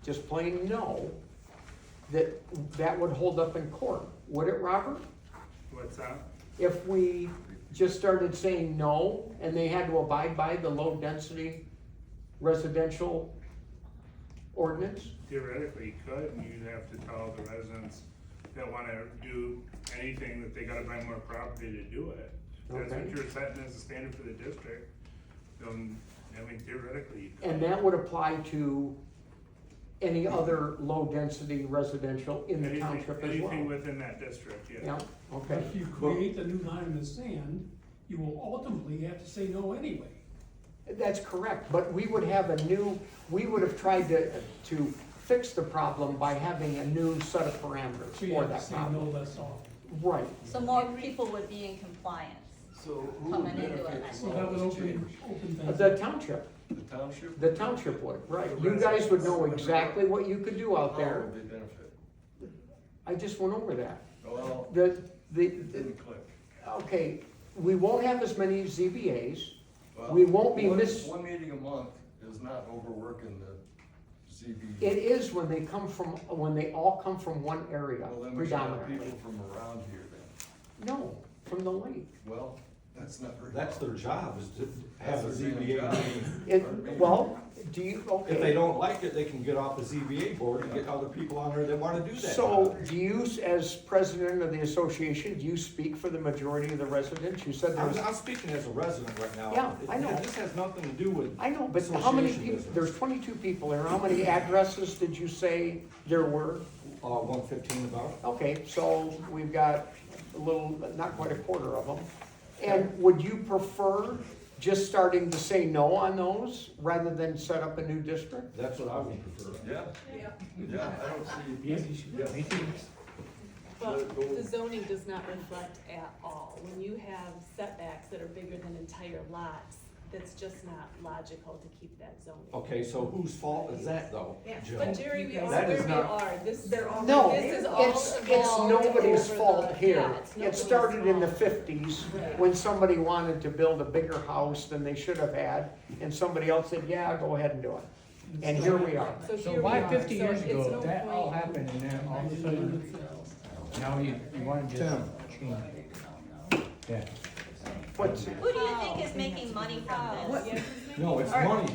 just plain no, that would hold up in court, would it, Robert? What's that? If we just started saying no, and they had to abide by the low-density residential ordinance? Theoretically, you could, and you'd have to tell the residents that wanna do anything that they gotta buy more property to do it. If that's Okay. what you're setting as a standard for the district, then, I mean, theoretically, you could. And that would apply to any other low-density residential in the Anything- township as Anything well? within that district, yeah. Yeah, But okay. if you create the new line in the sand, you will ultimately have to say no anyway. That's correct, but we would have we would have tried to fix the problem by having a new set of parameters So you for have to that say no problem. less often. Right. So more people would be in compliance So who would coming into benefit it. So that would open things. The township, The township? the township would, right. You guys would know exactly what you could do out How there. would they benefit? I just went over that. Well, The, it didn't click. okay, we won't have as many ZBAs. Well, We won't be one meeting a month is not overworking the ZB. It is when they all come from one area Well, then we should have predominantly. people from around here then. No, from the lake. Well, that's not very. That's their job, is to have a That's their damn ZBA job. meeting. Well, do you, okay. If they don't like it, they can get off the ZBA board and get other people on there that wanna do that. So, do you, as president of the association, do you speak for the majority of the residents? You said there's, I'm speaking as a resident right now. Yeah, I know. This has nothing to do with. I know, but how many association people, business. there's 22 people there, how many addresses did you say there were? 115 about. Okay, so we've got a little, not quite a quarter of them. And would you prefer just starting to say no on those, rather than set up a new district? That's what I would prefer. Yeah, yeah, I don't see. But the zoning does not reflect at all. When you have setbacks that are bigger than entire lots, that's just not logical to keep that zoning. Okay, so whose fault is that though, Jill? But Jerry, we are That where is we not- are. This, No, this is all it's evolved nobody's over fault the- here. yeah, it's It nobody's started in the fault. 50s, Right. when somebody wanted to build a bigger house than they should have had, and somebody else said, yeah, go ahead and do it. And here we are. So So here we why are. 50 So years it's ago, no that all point- happened, and then all of a sudden, now you wanna just change it? Yeah. What's, Who do you think is making money from this? No, it's Or- money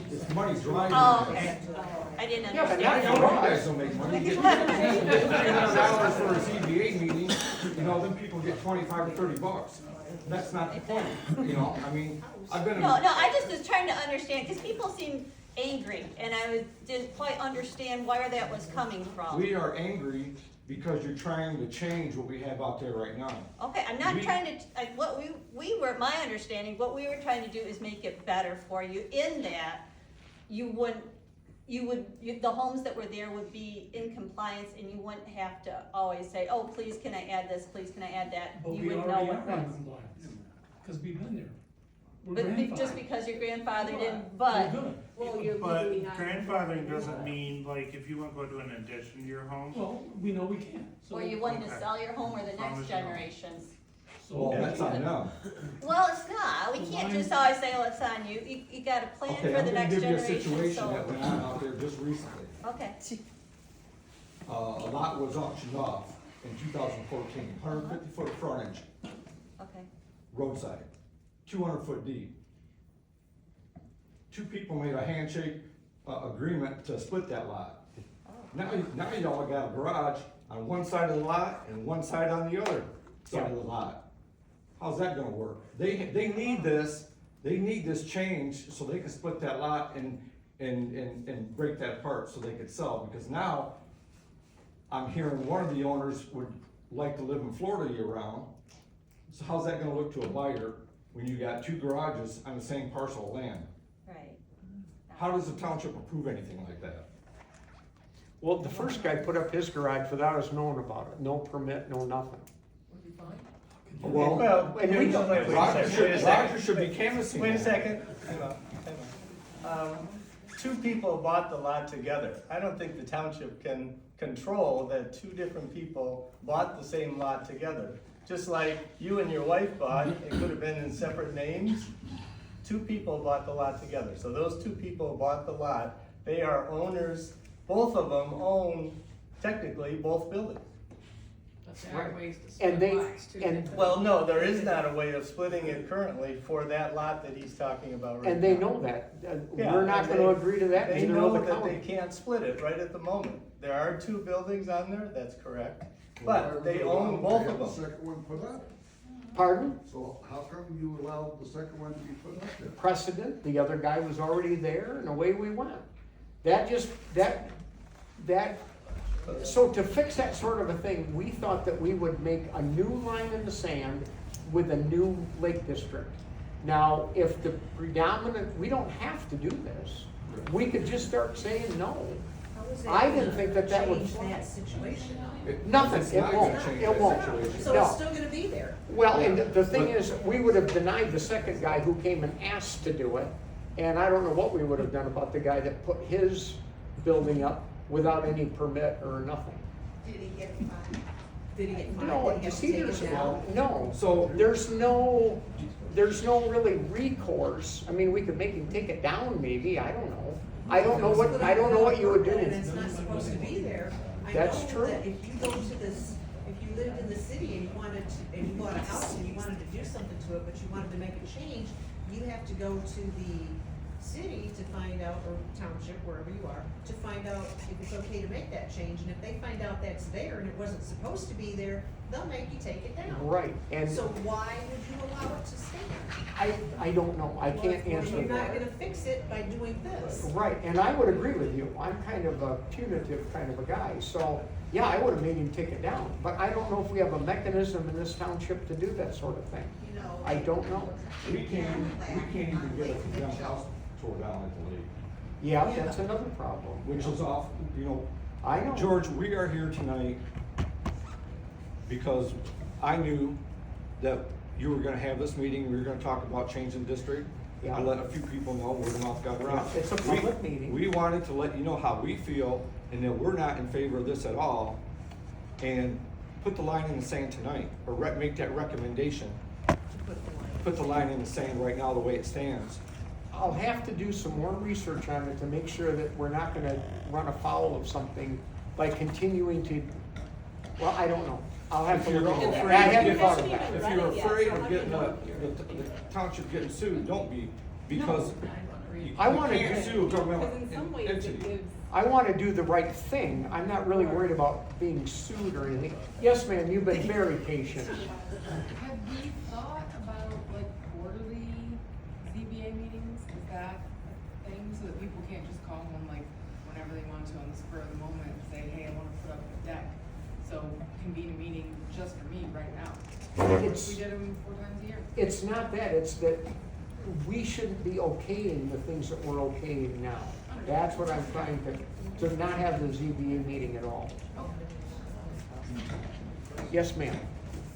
driving. Oh, this. okay. I didn't Yeah, but understand. You guys don't make money. You get $300 for a ZBA meeting, you know, then people get 25 or 30 bucks. That's not the point, you know, I mean, I've been. No, I just was trying to understand, because people seem angry, and didn't quite understand where that was coming from. We are angry because you're trying to change what we have out there right now. Okay, I'm not We- trying to, my understanding, what we were trying to do is make it better for you, in that the homes that were there would be in compliance, and you wouldn't have to always say, oh, please can I add this, please can I add that? But You we would know already what are in was. compliance, because we've been there. We're But just grandfathered. because your grandfather didn't, We're but, good. Well, you're But legally not. grandfathering doesn't mean, like, if you want to go do an addition to your home, Well, we know we can, so. or you wanted to Okay. sell your home or the As long next as you know. generations. Well, So, that's on them. Well, it's not, we can't just always say, oh, it's on you, you gotta plan Okay, for I'm the gonna next give you a generation, situation that so, went on out there just recently. okay. A lot was auctioned off in 2014, 150 foot frontage, Okay. roadside, 200 foot deep. Two people made a handshake agreement to split that lot. Now you all got a garage on one side of the lot and one side on the other side of the lot. How's that gonna work? They need this change so they can split that lot and break that apart so they could sell, because now I'm hearing one of the owners would like to live in Florida year round. So how's that gonna look to a buyer when you got two garages on the same parcel of land? Right. How does the township approve anything like that? well, the first guy put up his garage without us knowing about it, no permit, no nothing. Well, Well, and we don't. Roger should be canvassing. Wait a that. second. Hang on, hang on. two people bought the lot together. I don't think the township can control that two different people bought the same lot together. Just like you and your wife bought, it could have been in separate names. Two people bought the lot together. So those two people bought the lot. They are owners, both of them own technically both buildings. But there are ways to And split they- lots too. and- Well, no, there is not a way of splitting it currently for that lot that he's talking about right now. And they know that. Yeah, We're not and gonna they- agree to that, They neither know will the that they county. can't split it right at the moment. There are two buildings on there, that's correct, but they own both of them. Second one put up. Pardon? So how come you allowed the second one to be put up there? Precedent, the other guy was already there, and away we went. So to fix that sort of a thing, we thought that we would make a new line in the sand with a new lake district. Now, if the predominant, we don't have to do this. We could just start saying no. How is that I didn't gonna think that would. change that situation? Nothing, It's it not won't, gonna change it that won't. situation. So No. it's still gonna be there. Well, and the thing is, we would have denied the second guy who came and asked to do it. And I don't know what we would have done about the guy that put his building up without any permit or nothing. Did he get fined? Did he get fined? No, Did he you have to see, take there's it down? no, So there's no really recourse. I mean, we could make him take it down maybe, I don't know. I don't know what you would do. And it's not supposed to be there. That's I true. know that if you go to this, if you lived in the city and you wanted to, and you bought a house and you wanted to do something to it, but you wanted to make a change, you have to go to the city to find out, or township, wherever you are, to find out if it's okay to make that change. And if they find out that's there and it wasn't supposed to be there, they'll make you take it down. Right, and So why would you allow it to stand? I don't know, I can't Well, answer you're not that. gonna fix it by doing this. Right, and I would agree with you, I'm kind of a punitive kind of a guy, so, yeah, I would have made him take it down. But I don't know if we have a mechanism in this township to do that sort of thing. You know. I don't know. we can't even get a condemned house tore down at the lake, Yeah, that's another problem. which is off, I know. George, we are here tonight because I knew that you were gonna have this meeting, we were gonna talk about changing district. Yeah. I let a few people know, word of mouth got around. It's a public meeting. We wanted to let you know how we feel and that we're not in favor of this at all. And put the line in the sand tonight, or make that recommendation. Put the line in the sand right now, the way it stands. I'll have to do some more research on it to make sure that we're not gonna run afoul of something by continuing to, well, I don't know. I'll have to If you're look into that. afraid I of haven't getting- thought of that. If you're afraid of getting the township getting sued, don't be, because you I wanna can't do- sue a governmental Because in some ways entity. it gives, I wanna do the right thing. I'm not really worried about being sued or anything. Yes, ma'am, you've been very patient. have we thought about like quarterly ZBA meetings? Is that a thing so that people can't just call them like whenever they want to on the spur of the moment and say, hey, I wanna put up a deck. So convene a meeting just for me right now. It's- We did them 4 times a year. It's not that, it's that we shouldn't be okaying the things that we're okaying now. That's what I'm trying to not have the ZBA meeting at all. Yes, ma'am.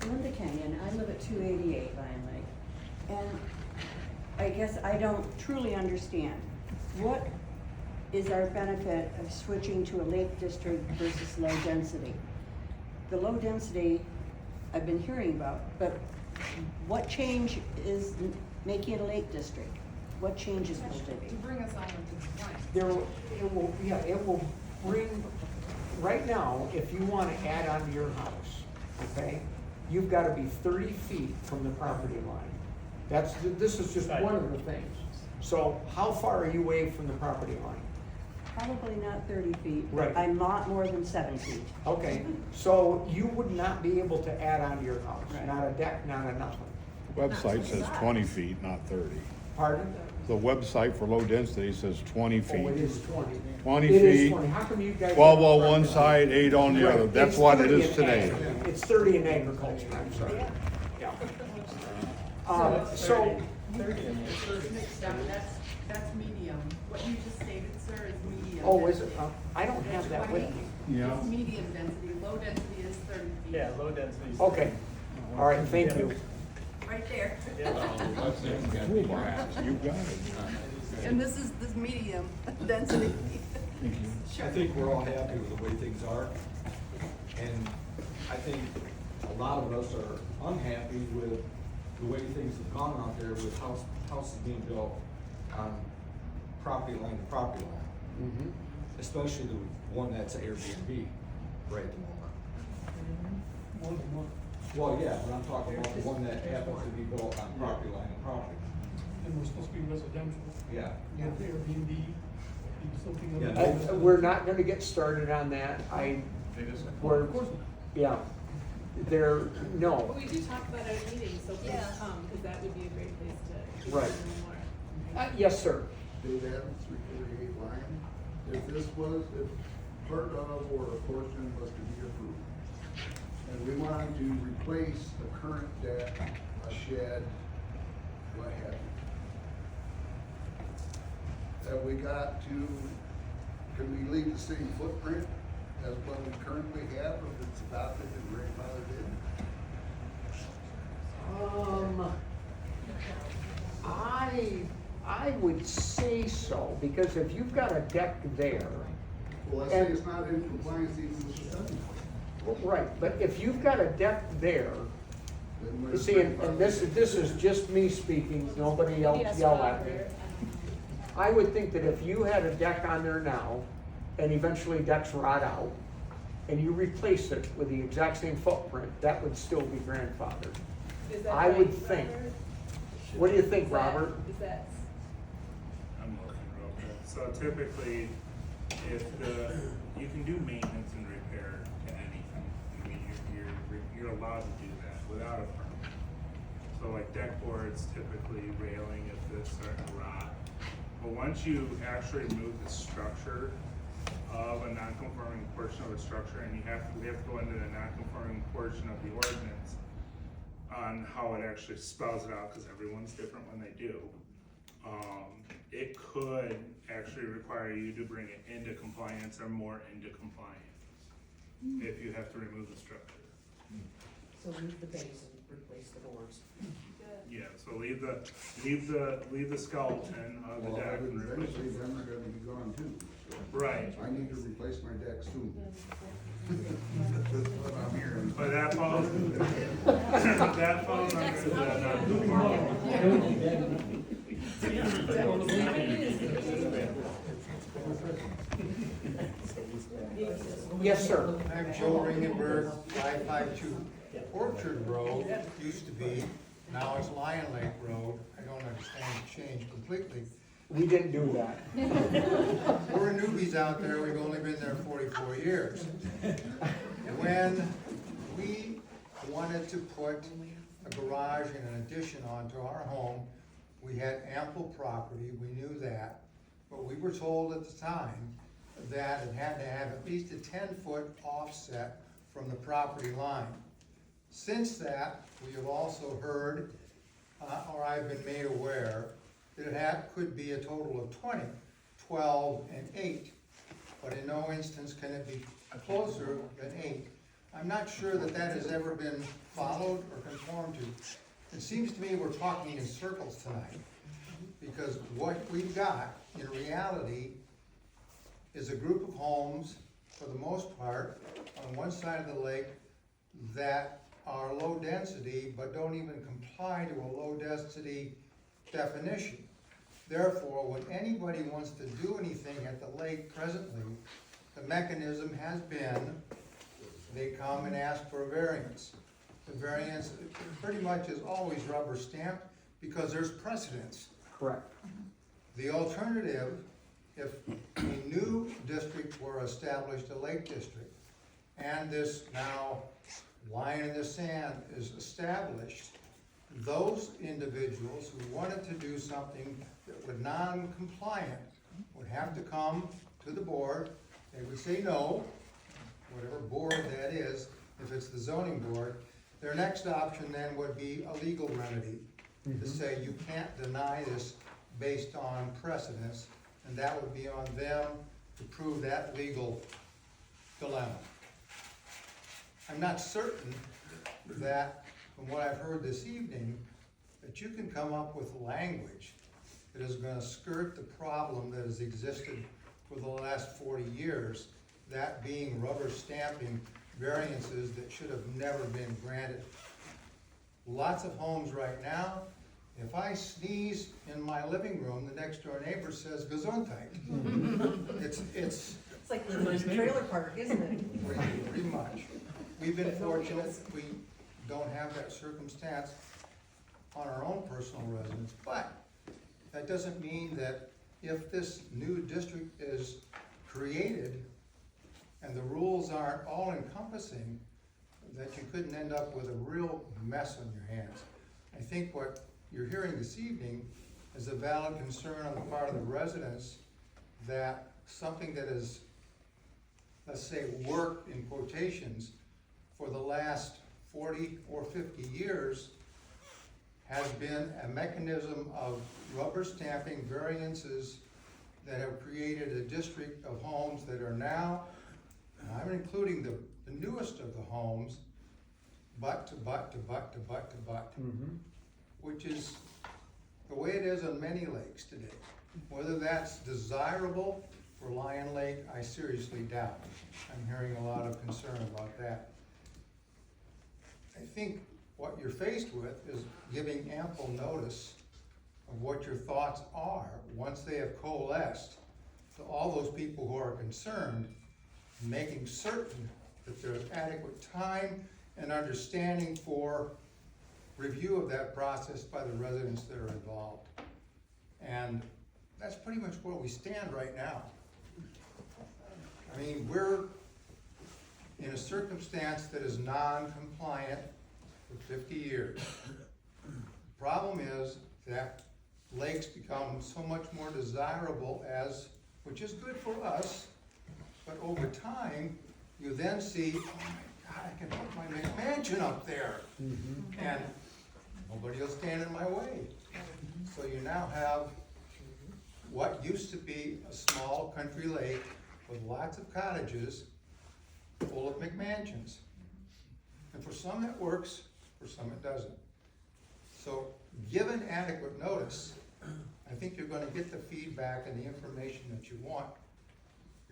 Linda Kenyon, I live at 288 Lyon Lake, and I guess I don't truly understand. What is our benefit of switching to a lake district versus low density? The low density I've been hearing about, but what change is making it a lake district? What changes will there To be? bring us all into compliance. It will bring, right now, if you wanna add on to your house, okay, you've gotta be 30 feet from the property line. This is just one of the things. So how far are you away from the property line? Probably not 30 feet. Right. I'm not more than 7 feet. Okay, so you would not be able to add on to your house, Right. not a deck, not a nothing. Website says 20 feet, not 30. Pardon? The website for low density says 20 feet. Oh, it is 20. 20 It is feet, 20. How come you guys? 12 on one side, 8 on the Right. other. That's It's what it 30 is in today. ag. It's 30 in agriculture, I'm sorry. Yeah. So, 30 and 30. That's medium. What you just stated, sir, is medium. oh, is it? I don't have that with me. Yeah. It's medium density, low density is 30 feet. Yeah, low density. Okay, all right, thank you. Right there. Yeah. You got it. And this is this medium density. I think we're all happy with the way things are. And I think a lot of us are unhappy with the way things have gone out there with houses being built on property line to property line. Mhm. Especially the one that's Airbnb right at the moment. Well, yeah, but I'm talking about the one that happens to be built on property line to property. And we're supposed to be residential. Yeah. With Airbnb, something Yeah, other than. We're not gonna get started on that. We're, yeah. There, But no, we do talk about our meetings, so please come, because that would be a great place to Right. learn more. Yes, sir. Dave Adams, 348 Lyon. If this was, if part of or a portion was to be approved, and we wanted to replace the current deck, a shed, what have you. Have we got to, can we leave the same footprint as what we currently have if it's adopted and grandfathered in? I would say so, because if you've got a deck there. Well, let's say it's not in compliance even with the zoning. Right, but if you've got a deck there, Then you where's see, and this is just me speaking, nobody else yell at me. I would think that if you had a deck on there now, and eventually decks rot out, and you replace it with the exact same footprint, that would still be grandfathered. Is that I right, would think. Robert? What do you think, Is that- Robert? Is that, I'm looking real quick. So typically, if you can do maintenance and repair to anything. I mean, you're allowed to do that without a permit. So like deck boards, typically railing, if it's starting to rot. But once you actually remove the structure of a non-conforming portion of a structure, and we have to go into the non-conforming portion of the ordinance on how it actually spells it out, because everyone's different when they do. It could actually require you to bring it into compliance or more into compliance if you have to remove the structure. So leave the base and replace the boards. Yeah, so leave the skeleton of the Well, deck and replace eventually it. them are gonna be gone too. So Right. I need to replace my deck soon. That's what I'm hearing. But that falls under Yes, sir. I'm Joe Ringenberg, 552 Orchard Road used to be, now it's Lion Lake Road. I don't understand the change completely. We didn't do that. We're newbies out there, we've only been there 44 years. When we wanted to put a garage and an addition onto our home, we had ample property, we knew that, but we were told at the time that it had to have at least a 10-foot offset from the property line. Since that, we have also heard, or I've been made aware, that it could be a total of 20, 12 and 8, but in no instance can it be closer than 8. I'm not sure that that has ever been followed or conformed to. It seems to me we're talking in circles tonight, because what we've got in reality is a group of homes, for the most part, on one side of the lake that are low density, but don't even comply to a low density definition. Therefore, when anybody wants to do anything at the lake presently, the mechanism has been, they come and ask for a variance. The variance pretty much is always rubber stamped because there's precedence. Correct. The alternative, if a new district were established, a lake district, and this now line in the sand is established, those individuals who wanted to do something that was non-compliant would have to come to the board. They would say no, whatever board that is. If it's the zoning board, their next option then would be a legal remedy to say you can't deny this based on precedence, and that would be on them to prove that legal dilemma. I'm not certain that, from what I've heard this evening, that you can come up with language that is gonna skirt the problem that has existed for the last 40 years, that being rubber stamping variances that should have never been granted. Lots of homes right now, if I sneeze in my living room, the next door neighbor says gesundheit. It's It's like living in a trailer park, isn't it? pretty much. We've been fortunate, we don't have that circumstance on our own personal residence, but that doesn't mean that if this new district is created and the rules aren't all encompassing, that you couldn't end up with a real mess on your hands. I think what you're hearing this evening is a valid concern on the part of the residents that something that is, let's say, worked in quotations for the last 40 or 50 years has been a mechanism of rubber stamping variances that have created a district of homes that are now, and I'm including the newest of the homes, but, which is the way it is on many lakes today. Whether that's desirable for Lyon Lake, I seriously doubt. I'm hearing a lot of concern about that. I think what you're faced with is giving ample notice of what your thoughts are once they have coalesced to all those people who are concerned, making certain that there's adequate time and understanding for review of that process by the residents that are involved. And that's pretty much where we stand right now. I mean, we're in a circumstance that is non-compliant for 50 years. The problem is that lakes become so much more desirable which is good for us, but over time, you then see, oh my God, I can put my McMansion up there. And nobody will stand in my way. So you now have what used to be a small country lake with lots of cottages full of McMansions. And for some it works, for some it doesn't. So given adequate notice, I think you're gonna get the feedback and the information that you want.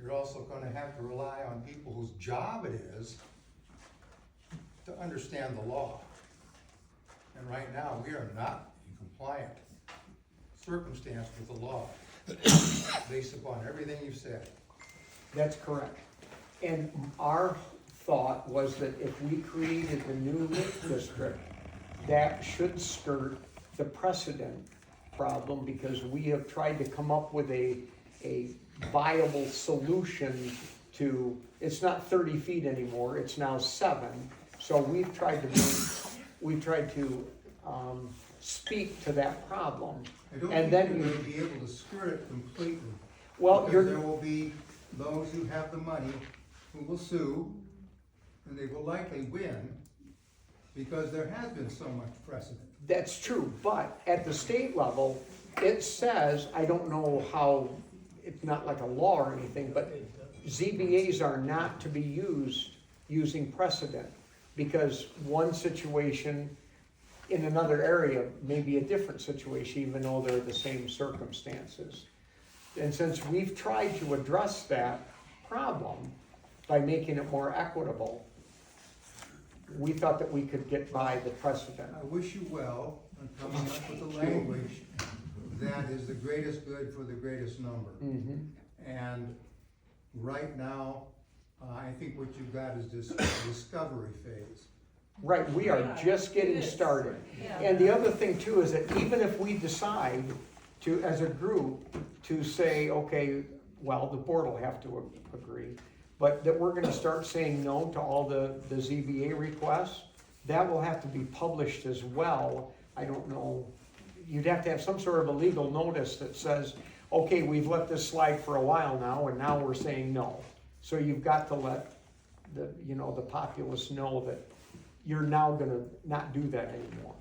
You're also gonna have to rely on people whose job it is to understand the law. And right now, we are not in compliant circumstance with the law, based upon everything you've said. That's correct. And our thought was that if we created the new lake district, that should skirt the precedent problem, because we have tried to come up with a viable solution to, it's not 30 feet anymore, it's now 7. So we've tried to speak to that problem. I don't And think then you're gonna be able to skirt it completely. Well, Because there will be those who have the money who will sue, and they will likely win, because there has been so much precedent. That's true, but at the state level, it says, I don't know how, it's not like a law or anything, but ZBAs are not to be used using precedent, because one situation in another area may be a different situation, even though they're the same circumstances. And since we've tried to address that problem by making it more equitable, we thought that we could get by the precedent. I wish you well on coming up with a language that is the greatest good for the greatest number. And right now, I think what you've got is this discovery phase. Right, we are just getting started. And the other thing too is that even if we decide to, as a group, to say, okay, well, the board will have to agree, but that we're gonna start saying no to all the ZBA requests, that will have to be published as well. I don't know, you'd have to have some sort of a legal notice that says, okay, we've let this slide for a while now, and now we're saying no. So you've got to let the populace know that you're now gonna not do that anymore.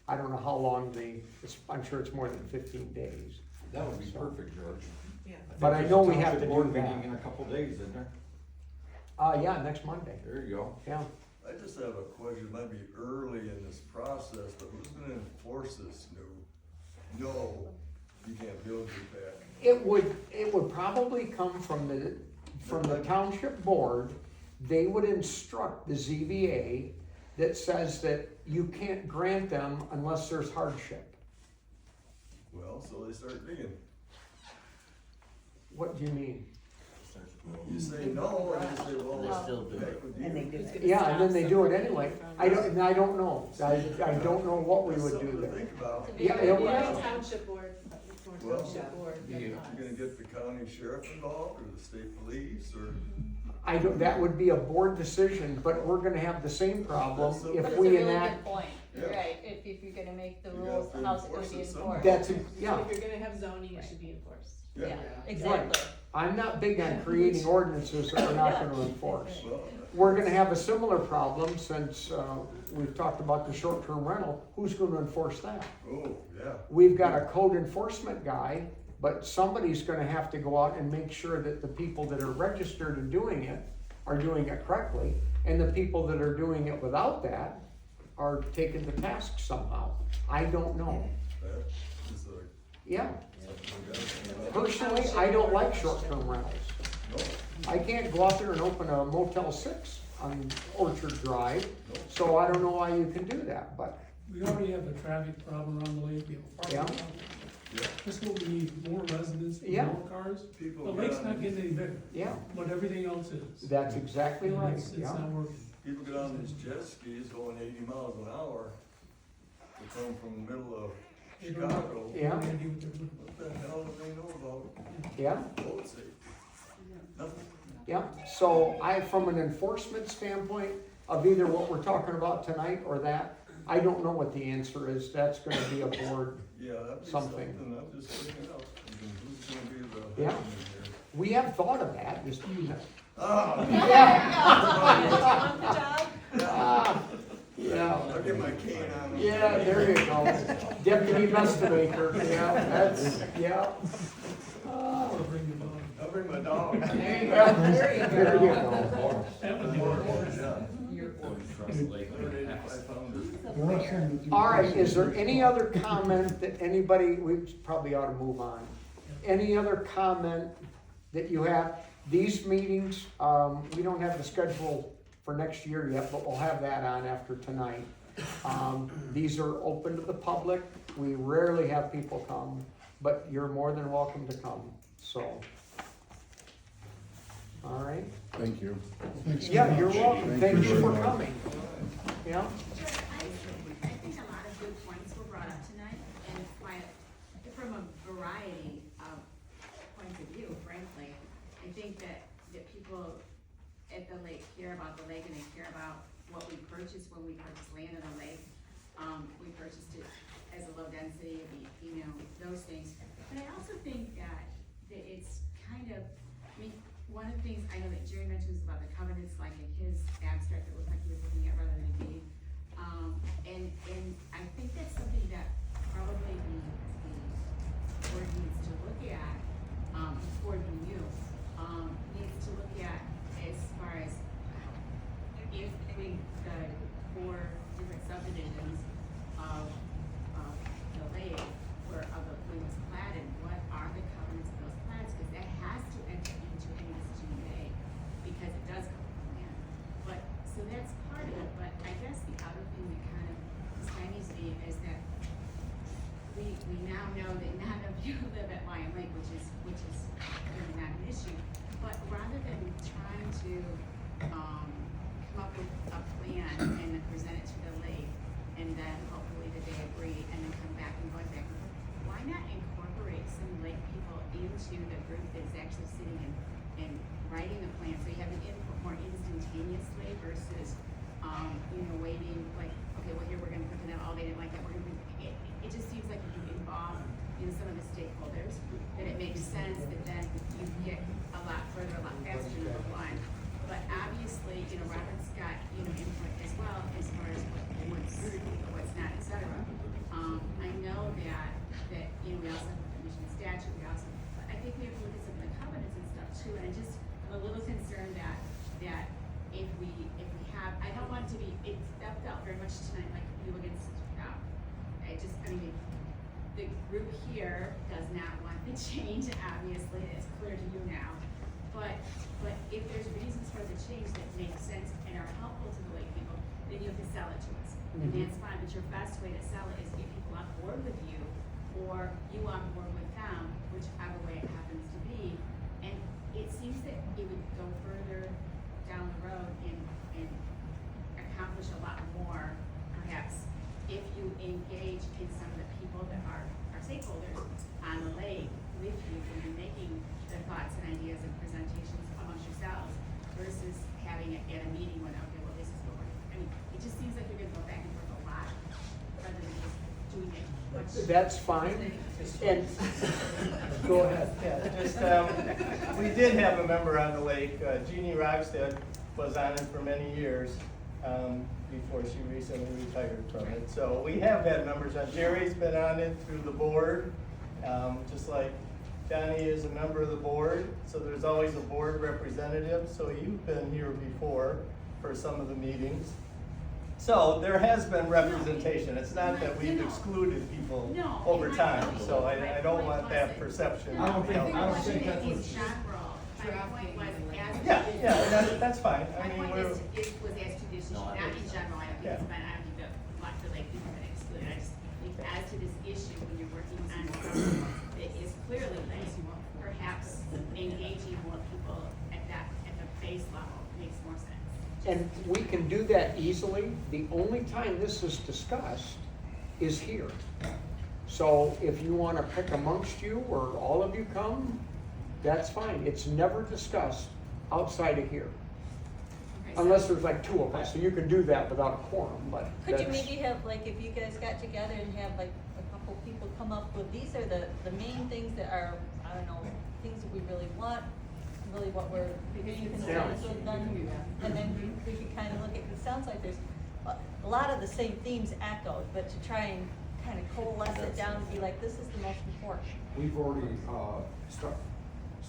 I don't know how long I'm sure it's more than 15 days. That would be perfect, George. Yeah. But I know we have to do Board that. meeting in a couple days, isn't there? Yeah, next Monday. There you go. Yeah. I just have a question, it might be early in this process, but who's gonna enforce this no you can't build with that. It would probably come from the township board. They would instruct the ZBA that says that you can't grant them unless there's hardship. Well, so they start digging. What do you mean? You say no, and they say, well, They still do heck it. with you. And they do it. Yeah, and then they do it anyway. I don't know. I don't know what we That's would do something to there. think about. Yeah, Maybe yeah. township board, more Well, township board than You're us. gonna get the county sheriff involved, or the state police, or? That would be a board decision, but we're gonna have the same problem But if But it's a we really enact. good point, you're Yeah. right, if you're gonna make the You rules, have to how's it gonna enforce be it somehow. enforced? That's, So yeah, if you're gonna have zoning, it should be enforced. Yeah, exactly. I'm not big on creating ordinances that we're not gonna enforce. Well, We're gonna have a similar problem since, we've talked about the short-term rental, who's gonna enforce that? oh, yeah. We've got a code enforcement guy, but somebody's gonna have to go out and make sure that the people that are registered and doing it are doing it correctly, and the people that are doing it without that are taken to task somehow. I don't know. That is a, Yeah, something we gotta- personally, I don't like short-term rentals. no, I can't go out there and open a Motel 6 on Orchard Drive, so I don't know why you can do that, but, We already have a traffic problem around the lake, we have a parking Yeah. problem. yeah. That's what we need, more residents, Yeah. more cars. People The get lake's on- not getting any bigger, yeah, but everything else is. that's exactly And right, It's yeah. not working. People get on these jet skis going 80 miles an hour to come from the middle of They don't know- Chicago. they don't know what they're doing. What the hell do they know about Yeah, road safety? Nothing. yeah, so from an enforcement standpoint of either what we're talking about tonight or that, I don't know what the answer is, that's gonna be a board. Yeah, that'd be Something. something, I'm just thinking out, who's gonna be the Yeah. head in here? We have thought of that, just, Oh, yeah, I'll get my cane on. yeah, there you go. Deputy estimator, yeah, that's, yeah. Or bring your dog. I'll bring my dog. There you go. That would be worse. All right, is there any other comment that anybody, we probably ought to move on. Any other comment that you have? These meetings, we don't have the schedule for next year yet, but we'll have that on after tonight. These are open to the public. We rarely have people come, but you're more than welcome to come, so. All right, Thank you. Thanks so yeah, you're much. welcome. Thank you for coming. Yeah? I think a lot of good points were brought up tonight, and from a variety of points of view, frankly. I think that people at the lake care about the lake, and they care about what we purchased when we purchased land in the lake. We purchased it as a low density, those things. But I also think that it's kind of, one of the things I know that Jerry mentioned was about the covenants, like in his abstract, it looked like he was looking at rather than a deed. And I think that's something that probably the board needs to look at, before the new, needs to look at as far as if the 4 different subdivisions of the lake or of the when it's platted, what are the covenants of those plats? Because that has to enter into any decision you make, because it does come from land. But, so that's part of it, but I guess the other thing that kind of stymies me is that we now know that none of you live at Lyon Lake, which is really not an issue. But rather than trying to come up with a plan and then present it to the lake, and then hopefully that they agree, and then come back and going back and forth, why not incorporate some lake people into the group that's actually sitting and writing the plan, so you have an input more instantaneously versus, waiting, like, okay, well, here, we're gonna put to them, oh, they didn't like that, we're gonna, it just seems like if you involve, some of the stakeholders, that it makes sense that then you get a lot further, a lot faster in the line. But obviously, Robert's got, input as well as far as what's not, et cetera. I know that, we also have the commission statute, but I think we have to look at some of the covenants and stuff too, and I'm a little concerned that if we have, I don't want it to be, it felt very much tonight like you against, the group here does not obviously, it's clear to you now. But if there's reasons for the change that make sense and are helpful to the lake people, then you have to sell it to us. And that's fine, but your best way to sell it is get people on board with you, or you on board with them, whichever way it happens to be. And it seems that it would go further down the road and accomplish a lot more, perhaps, if you engage in some of the people that are stakeholders on the lake with you and you're making the thoughts and ideas and presentations amongst yourselves versus having it at a meeting when, okay, well, this is what we're, I mean, it just seems like you're gonna go back and forth a lot rather than just doing it much. That's fine. And, go ahead, Just, we did have a member on the lake, Jeannie Rockstead was on it for many years, before she recently retired from it. So we have had members on, Jerry's been on it through the board, just like Johnny is a member of the board, so there's always a board representative, so you've been here before for some of the meetings. So there has been representation, it's not that we've excluded people over time, so I don't want that perception. I don't think that's what. Yeah, that's fine, I My mean, point we're. was as to this issue, not in general, I don't think it's been, I don't think that lots of like people have been excluded, I just think as to this issue, when you're working on something that is clearly late, perhaps engaging more people at the base level makes more sense. and we can do that easily. The only time this is discussed is here. So if you wanna pick amongst you or all of you come, that's fine. It's never discussed outside of here. Unless there's like two of us, so you can do that without a quorum, but Could you that's- maybe have, like, if you guys got together and have like a couple people come up with, these are the main things that are, I don't know, things that we really want, really what we're being concerned with them, and then we could kind of look at, it sounds like there's a lot of the same themes echoed, but to try and kind of coalesce it down and be like, this is the most important. We've already,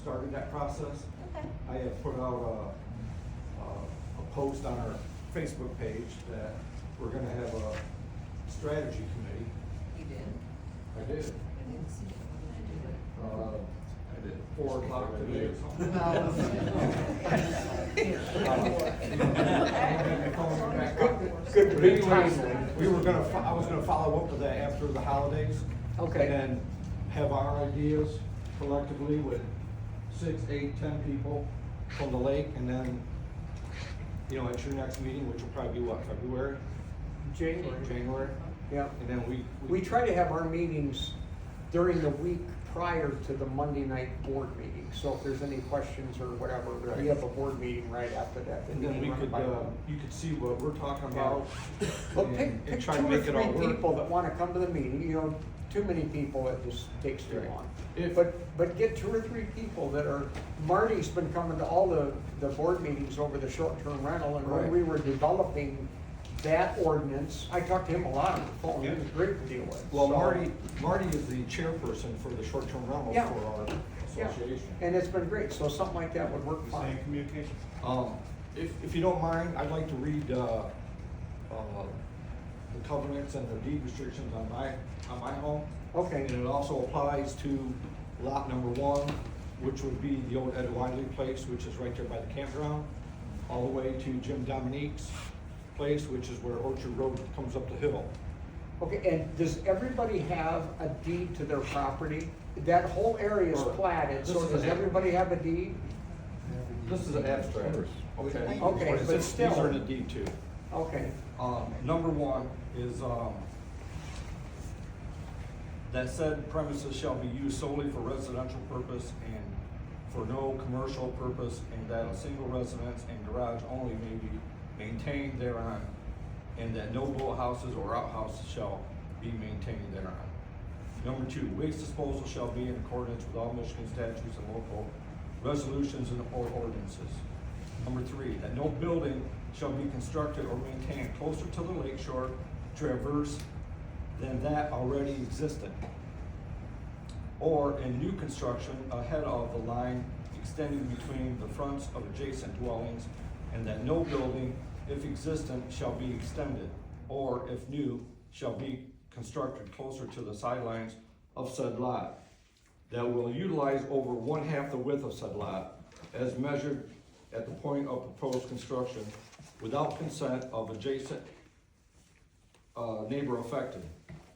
started that process. Okay. I have put out a post on our Facebook page that we're gonna have a strategy committee. You did? I did. I didn't see it. I did. 4 o'clock today or something. Good, good timely. We were gonna, I was gonna follow up with that after the holidays. Okay. And then have our ideas collectively with 6, 8, 10 people from the lake, and then, you know, at your next meeting, which will probably be what, February? January? Yeah. And then We try to have our meetings during the week prior to the Monday night board meeting. So if there's any questions or whatever, we have a board meeting right after that. And then we could, you could see what we're talking about. But and pick try two to or make it all three work. people that wanna come to the meeting, you know, too many people, it just takes too Right. long. If- But get 2 or 3 people that are, Marty's been coming to all the board meetings over the short-term rental, and when Right. we were developing that ordinance, I talked to him a lot on the phone, he was great to deal with. Well, So- Marty is the chairperson for the short-term rental Yeah. for our Yeah. association. And it's been great, so something like that would work fine. Communications. If you don't mind, I'd like to read, the covenants and the deed restrictions on my home. Okay. And it also applies to lot number 1, which would be the old Ed Wiley place, which is right there by the campground, all the way to Jim Dominique's place, which is where Orchard Road comes up the hill. Okay, and does everybody have a deed to their property? That whole area is platted, so This is does an- everybody have a deed? This is an abstract. Okay. Okay, but still. These are in the deed too. Okay. Number 1 is, that said premises shall be used solely for residential purpose and for no commercial purpose, and that a single residence and garage only may be maintained thereon, and that no boathouses or outhouses shall be maintained thereon. Number 2, waste disposal shall be in accordance with all Michigan statutes and local resolutions and or ordinances. Number 3, that no building shall be constructed or maintained closer to the lake shore traverse than that already existed, or in new construction ahead of the line extending between the fronts of adjacent dwellings, and that no building, if existent, shall be extended, or if new, shall be constructed closer to the sidelines of said lot. that will utilize over 1/2 the width of said lot as measured at the point of proposed construction without consent of adjacent neighbor affected,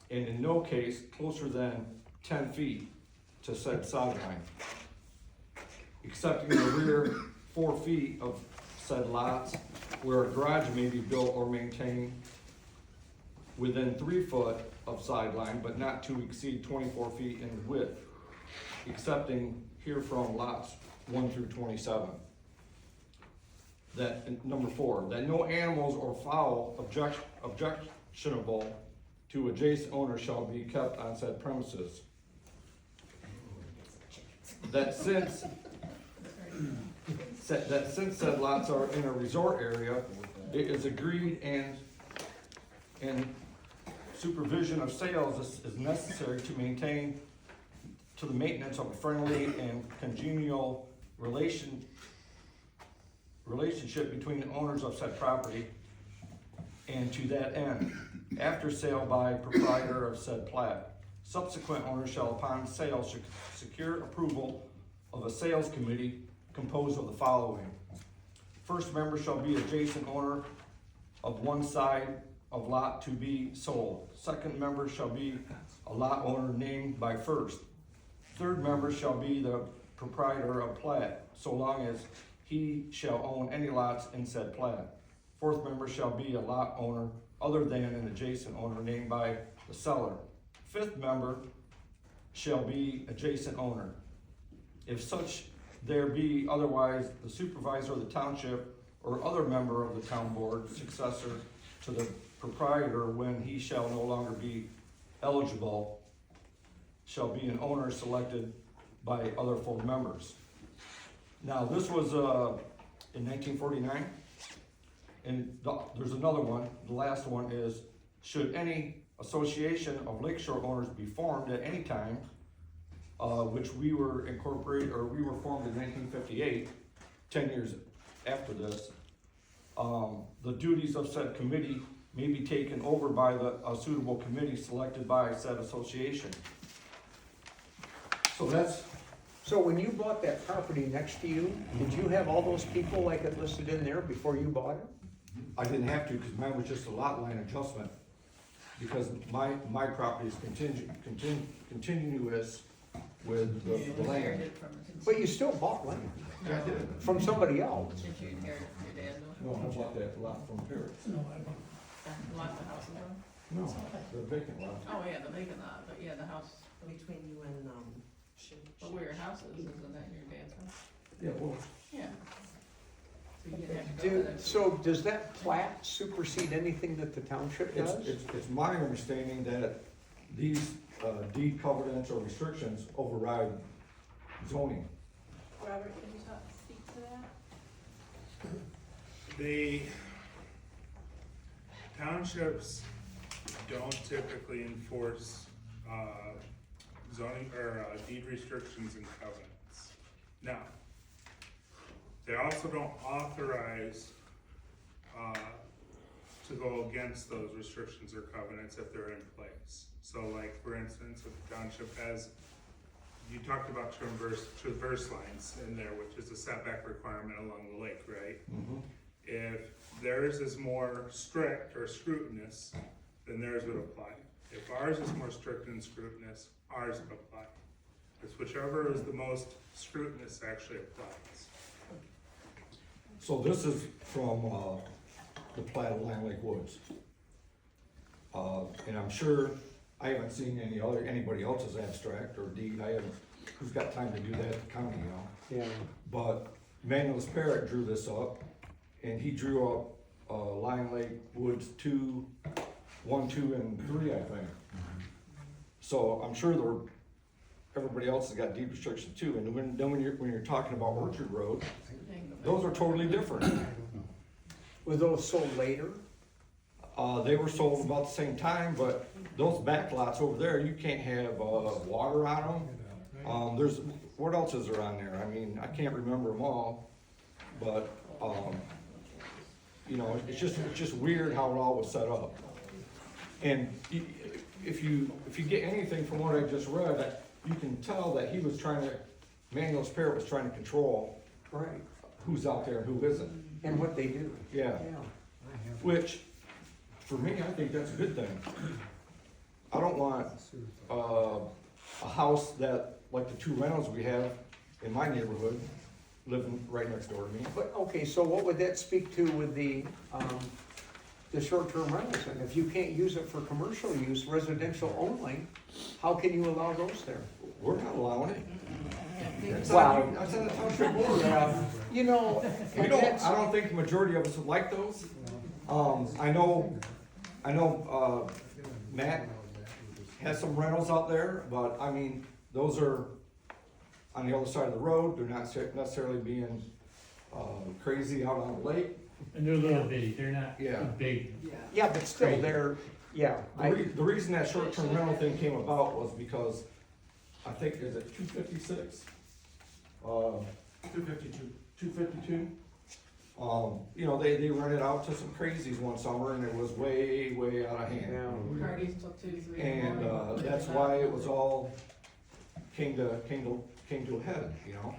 and in no case closer than 10 feet to said sideline, except in the rear 4 feet of said lots where a garage may be built or maintained within 3 foot of sideline, but not to exceed 24 feet in width, excepting herefrom lots 1 through 27. That, number 4, that no animals or fowl objectionable to adjacent owners shall be kept on said premises. That since said lots are in a resort area, it is agreed and supervision of sales is necessary to maintain to the maintenance of a friendly and congenial relationship between the owners of said property, and to that end, after sale by proprietor of said plat, subsequent owners shall upon sale secure approval of a sales committee composed of the following. First member shall be adjacent owner of one side of lot to be sold. Second member shall be a lot owner named by first. Third member shall be the proprietor of plat, so long as he shall own any lots in said plat. Fourth member shall be a lot owner other than an adjacent owner named by the seller. Fifth member shall be adjacent owner. If such there be, otherwise the supervisor of the township or other member of the town board, successor to the proprietor when he shall no longer be eligible, shall be an owner selected by other full members. Now, this was in 1949, and there's another one. The last one is, should any association of lakeshore owners be formed at any time, which we were incorporated, or we were formed in 1958, 10 years after this, the duties of said committee may be taken over by a suitable committee selected by said association. So that's. So when you bought that property next to you, did you have all those people like it listed in there before you bought it? I didn't have to, because mine was just a lot line adjustment, because my property is continuous with the land. But you still bought land. Yeah, I did. From somebody else. Did you inherit your dad though? No, I bought that lot from Paris. No, I don't. Lots of houses on? No, the vacant lot. Oh, yeah, the vacant lot, but yeah, the house, Between you and, but where your house is, isn't that your dad's house? Yeah, well, Yeah. So you didn't have to go to that. So does that plat supersede anything that the township does? it's my understanding that these deed covenants or restrictions override zoning. Robert, can you speak to that? They, townships don't typically enforce, zoning or deed restrictions and covenants. Now, they also don't authorize, to go against those restrictions or covenants if they're in place. So like, for instance, if the township has, you talked about traverse lines in there, which is a setback requirement along the lake, right? Mm-hmm. If theirs is more strict or scrutinous, then theirs would apply. If ours is more strict and scrutinous, ours would apply. It's whichever is the most scrutinous actually applies. So this is from the plat of Lyon Lake Woods. And I'm sure, I haven't seen anybody else's abstract or deed. I haven't, who's got time to do that at the county, you know? Yeah. But Manuel's Parrott drew this up, and he drew up Lyon Lake Woods 2, 1, 2, and 3, I think. So I'm sure everybody else has got deed restrictions too. And when you're talking about Orchard Road, those are totally different. Were those sold later? They were sold about the same time, but those back lots over there, you can't have water on them. What else is there on there? I mean, I can't remember them all, but you know, it's just weird how it all was set up. And if you get anything from what I just read, you can tell that he was trying to, Manuel Parrott was trying to control Right, who's out there and who isn't. and what they do. Yeah, which, for me, I think that's a good thing. I don't want, a house that, like the 2 rentals we have in my neighborhood, living right next door to me. But, okay, so what would that speak to with the short-term rentals? And if you can't use it for commercial use, residential only, how can you allow those there? We're not allowing it. Wow. That's on the township board. Yeah, you know, I don't think the majority of us would like those. I know, Matt has some rentals out there, but I mean, those are on the other side of the road, they're not necessarily being, crazy out on the lake. And they're little bitty, they're not Yeah. big. yeah, but still, Crazy. they're, yeah. The reason that short-term rental thing came about was because, I think, is it 256? 252. You know, they rented out to some crazies one summer and it was way, way out of hand. Yeah. Parties till 2, 3 in the And, morning. that's why it was all, came to a head, you know?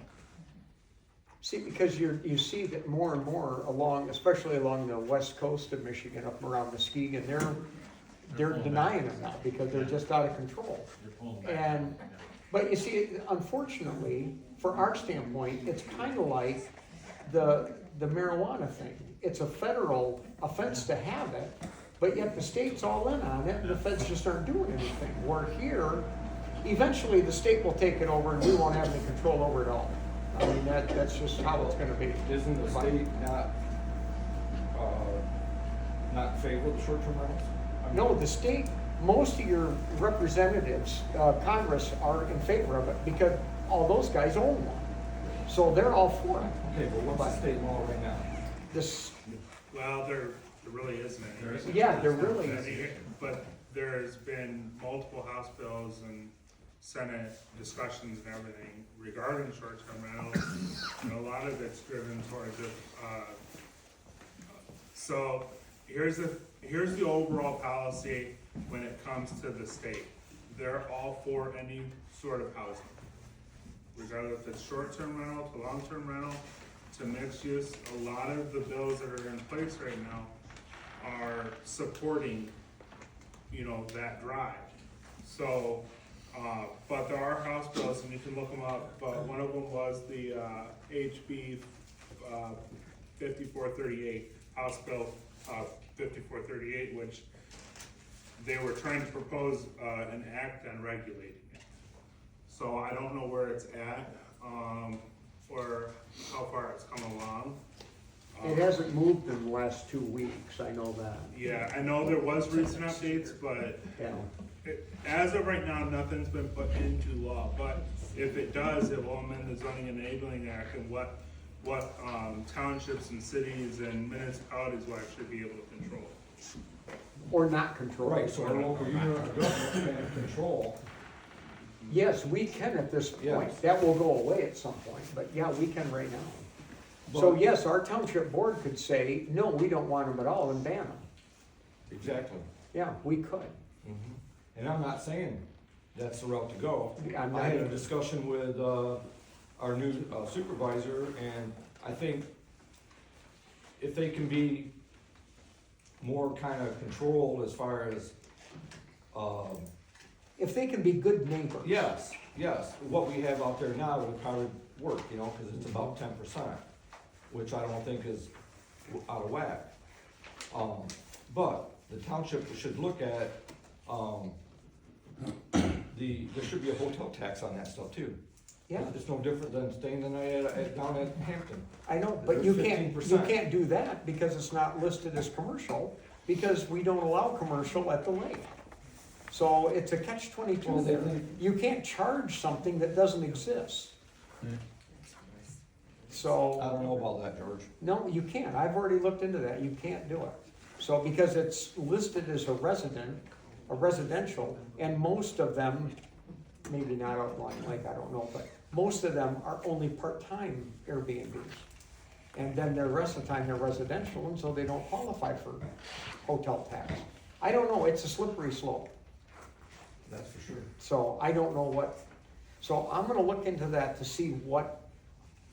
See, because you see that more and more along, especially along the west coast of Michigan, up around Muskegon, they're denying them now because they're just out of control. And, but you see, unfortunately, for our standpoint, it's kind of like the marijuana thing. It's a federal offense to have it, but yet the state's all in on it and the feds just aren't doing anything. Where here, eventually the state will take it over and we won't have any control over it all. I mean, that's just how it's gonna be. Isn't the state not in favor of the short-term rentals? I mean, No, the state, most of your representatives, Congress are in favor of it because all those guys own one. So they're all for it. Okay, but what's the state law right now? This, Well, there really isn't any. yeah, there really is. But there's been multiple House bills and Senate discussions and everything regarding short-term rentals. And a lot of it's driven towards it. So here's the overall policy when it comes to the state. They're all for any sort of housing, regardless if it's short-term rental to long-term rental to mixed use. A lot of the bills that are in place right now are supporting, that drive. So, but there are House bills, and you can look them up, but one of them was the HB 5438, House Bill 5438, which they were trying to propose an act on regulating it. So I don't know where it's at, or how far it's come along. It hasn't moved in the last 2 weeks, I know that. Yeah, I know there was recent updates, but as of right now, nothing's been put into law. But if it does, it will amend the Zoning Enabling Act and what townships and cities and municipalities will actually be able to control. Or not control. Right, so our local unit of government can control. Yes, we can at this point. Yes. That will go away at some point, but yeah, we can right now. So yes, our township board could say, no, we don't want them at all and ban them. Exactly. Yeah, we could. And I'm not saying that's the route to go. I'm not I had a either. discussion with our new supervisor, and I think if they can be more kind of controlled as far as, if they can be good neighbors. yes, what we have out there now would probably work, because it's about 10%, which I don't think is out of whack. But the township should look at, there should be a hotel tax on that stuff too. Yeah. It's no different than staying the night down at Hampton. I know, but you There's can't 15%. do that because it's not listed as commercial, because we don't allow commercial at the lake. So it's a catch-22 Well, there. then- You can't charge something that doesn't exist. So. I don't know about that, George. No, you can't. I've already looked into that. You can't do it. So because it's listed as a residential, and most of them, maybe not out Lyon Lake, I don't know, but most of them are only part-time Airbnbs. And then the rest of the time they're residential, and so they don't qualify for hotel tax. I don't know, it's a slippery slope. That's for sure. So I don't know So I'm gonna look into that to see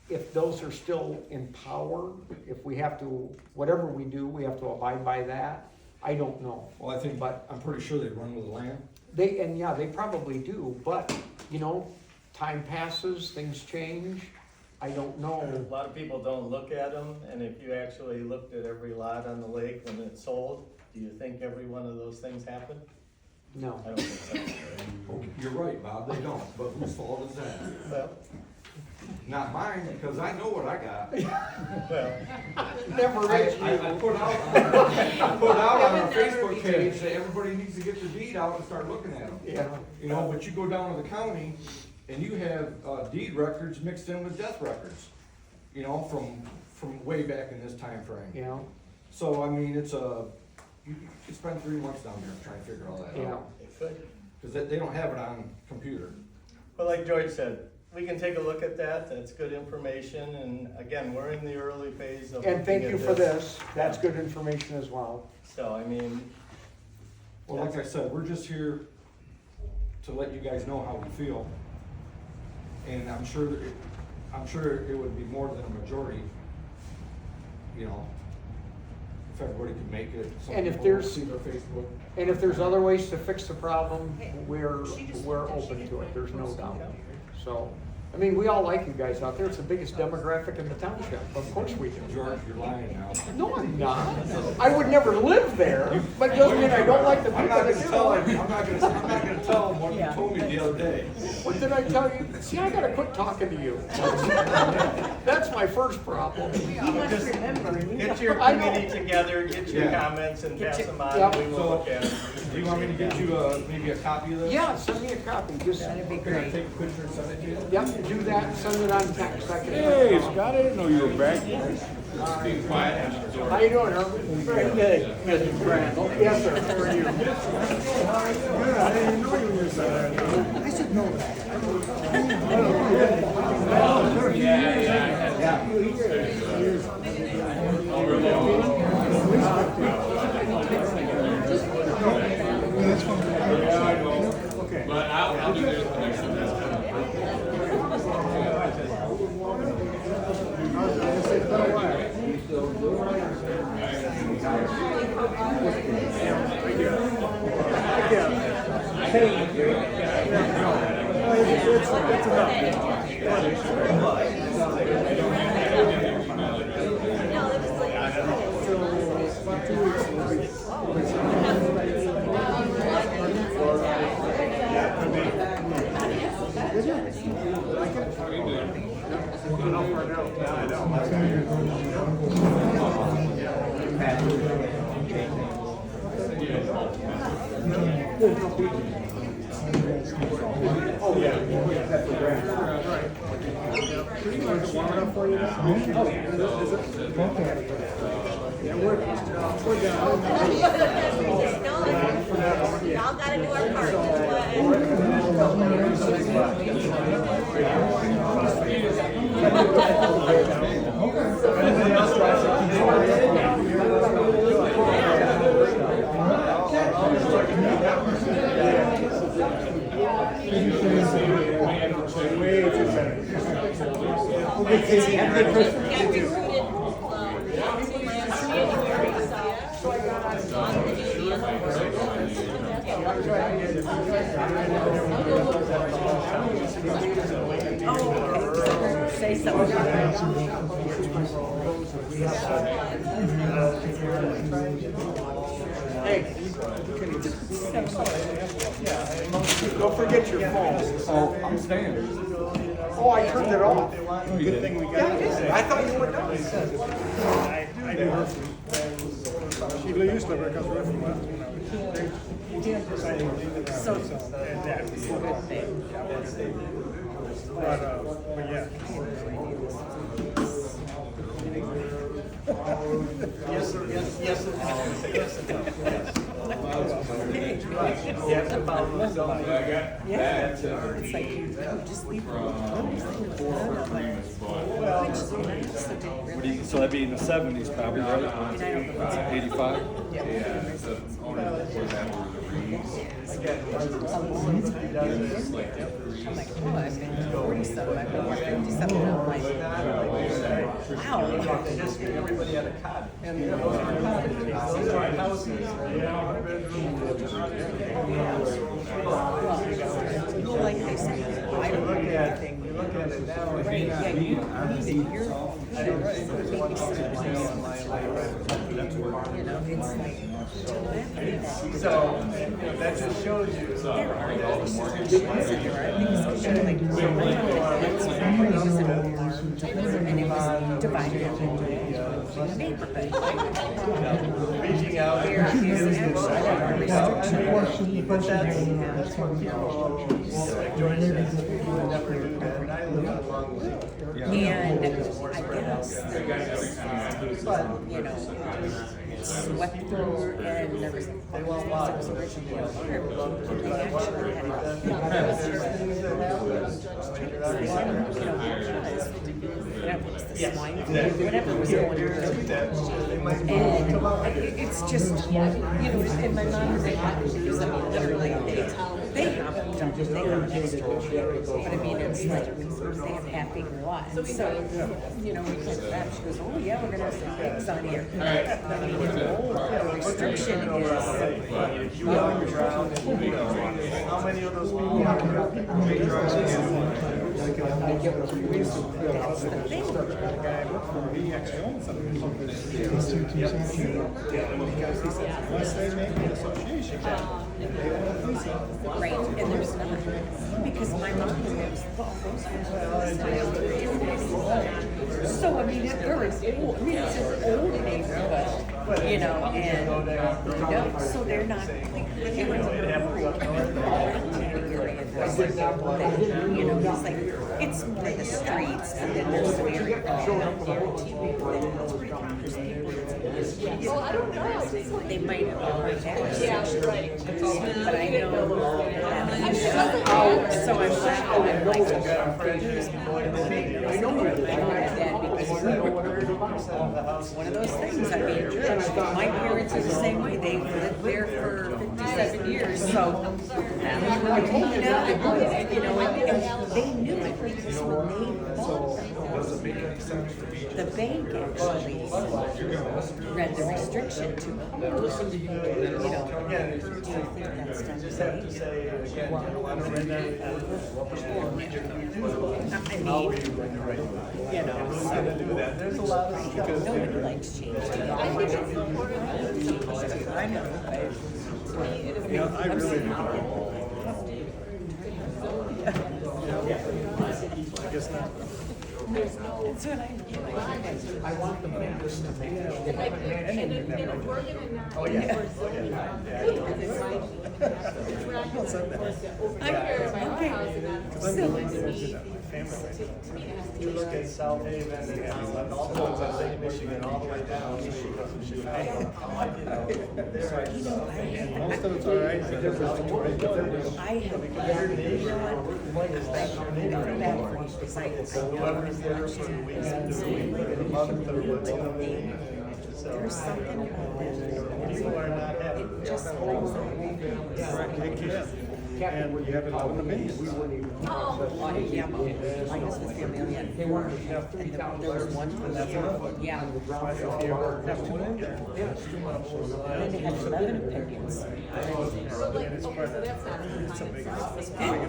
if those are still in power, if we have to, whatever we do, we have to abide by that. I don't know. Well, I think, but I'm pretty sure they run with the land. They probably do, but, time passes, things change. I don't know. A lot of people don't look at them, and if you actually looked at every lot on the lake when it's sold, do you think every one of those things happened? No. I don't think so. You're right, Bob, they don't, but whose fault is that? Well, Not mine, because I know what I got. well, Never is you. I put out on our Facebook page that everybody needs to get the deed out and start looking at them. Yeah. But you go down to the county and you have deed records mixed in with death records, from way back in this time frame. Yeah. So, I mean, you spend 3 months down there trying to figure all that Yeah. out. Because they don't have it on computer. but like George said, we can take a look at that, that's good information, and again, we're in the early phase of. And thank looking you at for this. That's good information as well. So, I mean, Well, like I said, we're just here to let you guys know how we feel. And I'm sure it would be more than a majority, if everybody could make it. Some And if people there's- see their Facebook. And if there's other ways to fix the problem, we're open to it, there's no doubt. So, I mean, we all like you guys out there, it's the biggest demographic in the township, of course we do. George, you're lying now. No, I'm not. I would never live there, but it doesn't mean I don't like the I'm people not that gonna do. tell him, I'm not gonna tell him what you told me the other day. What did I tell you? See, I gotta quit talking to you. That's my first problem. get your I know. committee together, get your Yeah. comments and pass them on, Yep. we will look at them. Do you want me to get you maybe a copy of this? Yeah, send me a copy, just, Can I take a picture and send it to you? yep, do that, send it on text, I can. Hey, Scott, I didn't know you were back. How you doing, Herbert? Very good. Mr. Crandall. Yes, sir, how are you? Good, I didn't know you were there. I should know that. Okay. But I'll do this next time. Y'all gotta do our part. Say something. Hey, don't forget your phone. Oh, I'm staying. Oh, I turned it off. Good thing we got. Yeah, I did. I thought you were done. I do her from, she used to work because we're from West, So, and that was a good thing. But yeah. Yes, sir, yes, yes. You have to follow the zoning. It's like you just leave So that'd be in the 70s probably, right? 85? Yeah. Yeah, so only before that. Again, he does it. I'm like, oh, I've been 47, I've been 57, and I'm like, wow. History, everybody had a cottage. And those are cottages, those are houses. Well, like they said, I don't know anything. You look at it now, and Yeah, you need to hear. I don't see there's one You know, it's like, so, that just shows you. there are those situations that there are things that should like, so I know that and it was divided up into a neighborhood. Reaching out. There is actually a restriction. But that's what people, like Joyce says, people would never do that, and I live along with it. And I guess, but, you know, swept through and there was, They won't lie. originally a strip. They actually had a, whatever was the swine flu, whatever was going on. And it's just, you know, and my mom was like, because I mean, literally, they have done, they have extra. But I mean, it's like, they have half acre lots. So, you know, we told her that, she goes, oh yeah, we're gonna have some pigs on here. I mean, the restriction is. You are around, how many of those people have? That's the thing. He actually owns Right, and there's not, because my mom lives, so I mean, they're as old, I mean, it's an old neighborhood, you know, and, no, so they're not, they were you know, it's like, it's more the streets, and then there's the area. Well, I don't know. They might have done like that. Yeah, right. But I know. So I'm like, I know that because one of those things. I mean, my parents are the same way. They lived there for 57 years, so you know, and they knew it because when they bought the bank actually read the restriction to them. You know, do you think that's done to say? I mean, you know, so there's a lot of stuff. Nobody likes change. I think it's important. I know. I really I guess not. That's what I want the members to make it. Like, in Oregon and not. Oh, yeah. I'm here by our house and I'm still in the meat. You look at South Haven and all the ones on Lake Michigan, all the way down to Chicago. Most of it's all right. I have Whoever's there for the weekend, the month, or what's coming. There's something about People are not happy. it just And you have it all in the base. Oh, yeah, my husband's family, and there was one, yeah. And then they had 11 opinions. So that's not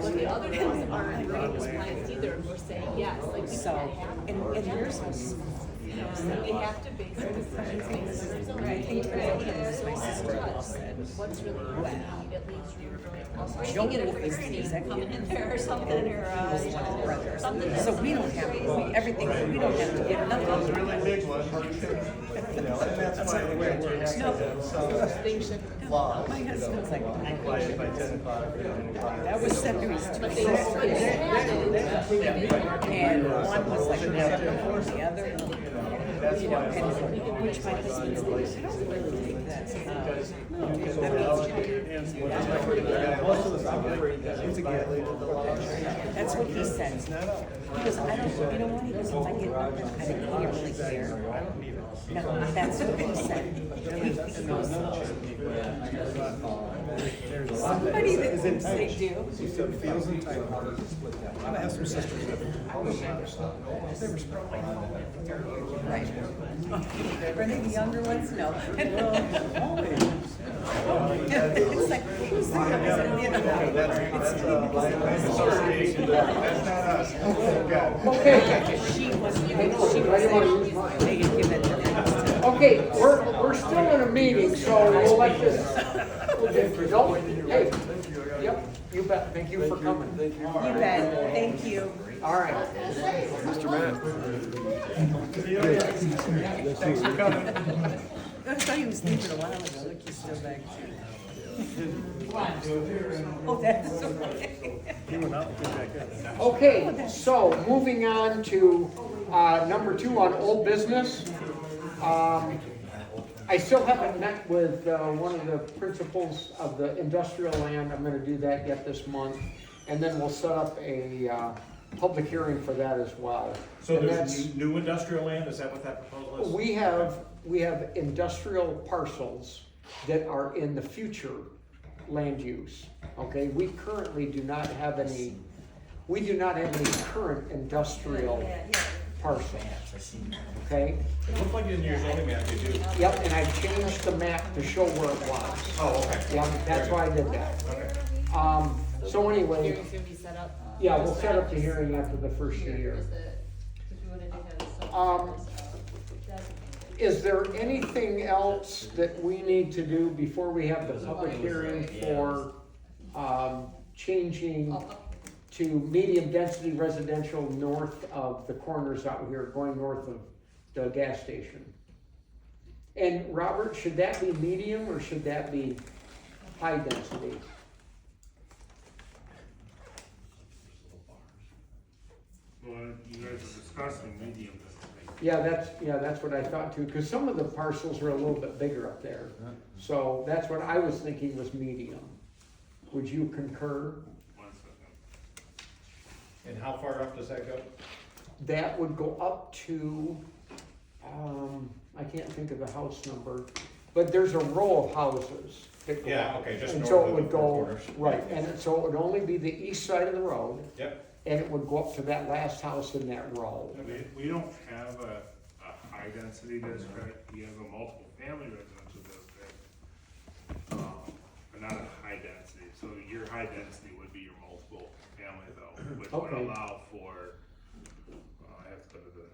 but the other ones aren't bringing those plans either, and we're saying yes, like, So, and yours was, we have to base our decisions based on our zoning. my sister said, What's really what we need, at least you're really. Joe is the executive. in there or something, or, something. So we don't have, everything, we don't have to get Those nothing. really big ones. And that's why we have some laws. My husband's like, I Quiet by 10 o'clock. that was 72. And one was like, the other. that's you why know, I'm and like, which my husband's like, I don't really like that. because No, you can I mean, allocate it, and most of the stuff it's a violated the law. that's what he said. He goes, I don't, you know what, he goes, if I get nothing, I don't really care. I don't need it. No, that's what he said. He goes, somebody that thinks they do. She said feels entitled. I have some sisters that they were struggling. Right. Are they the younger ones? No. It's like, who's the youngest? You know, That's association. That's not us. Okay. she was saying they had given her. Okay, we're still in a meeting, so we'll let this, no, hey, yep, you bet, thank you for coming. Thank you. You bet, thank you. All right. Mr. Matt. Thanks for coming. I thought he was leaving a while ago, look, he's still back. Oh, that's okay. He went out and came back in. Okay, so moving on to number 2 on old business. I still haven't met with one of the principals of the industrial land. I'm gonna do that yet this month. And then we'll set up a public hearing for that as well. So And there's that's- new industrial land, is that what that proposal is? We have industrial parcels that are in the future land use, okay? We currently do not have any current industrial parcels, okay? It looks like in your zoning map you do. Yep, and I changed the map to show where it was. Oh, okay. Yep, that's why I did that. Okay. So anyway, Hearing's gonna be set up. yeah, we'll set up the hearing after the first year. Is there anything else that we need to do before we have the public hearing for changing to medium density residential north of the corners out here, going north of the gas station? And Robert, should that be medium or should that be high density? Well, you guys are discussing medium density. Yeah, that's what I thought too, because some of the parcels are a little bit bigger up there. So that's what I was thinking was medium. Would you concur? 1 second. And how far up does that go? That would go up to, I can't think of the house number, but there's a row of houses that go Yeah, up. okay, just And north so of it the would four go, corners. right, and so it would only be the east side of the road, Yep. and it would go up to that last house in that row. We don't have a high density district, we have a multiple family residential district, but not a high density. So your high density would be your multiple family though, which would Okay. allow for, I have to go to the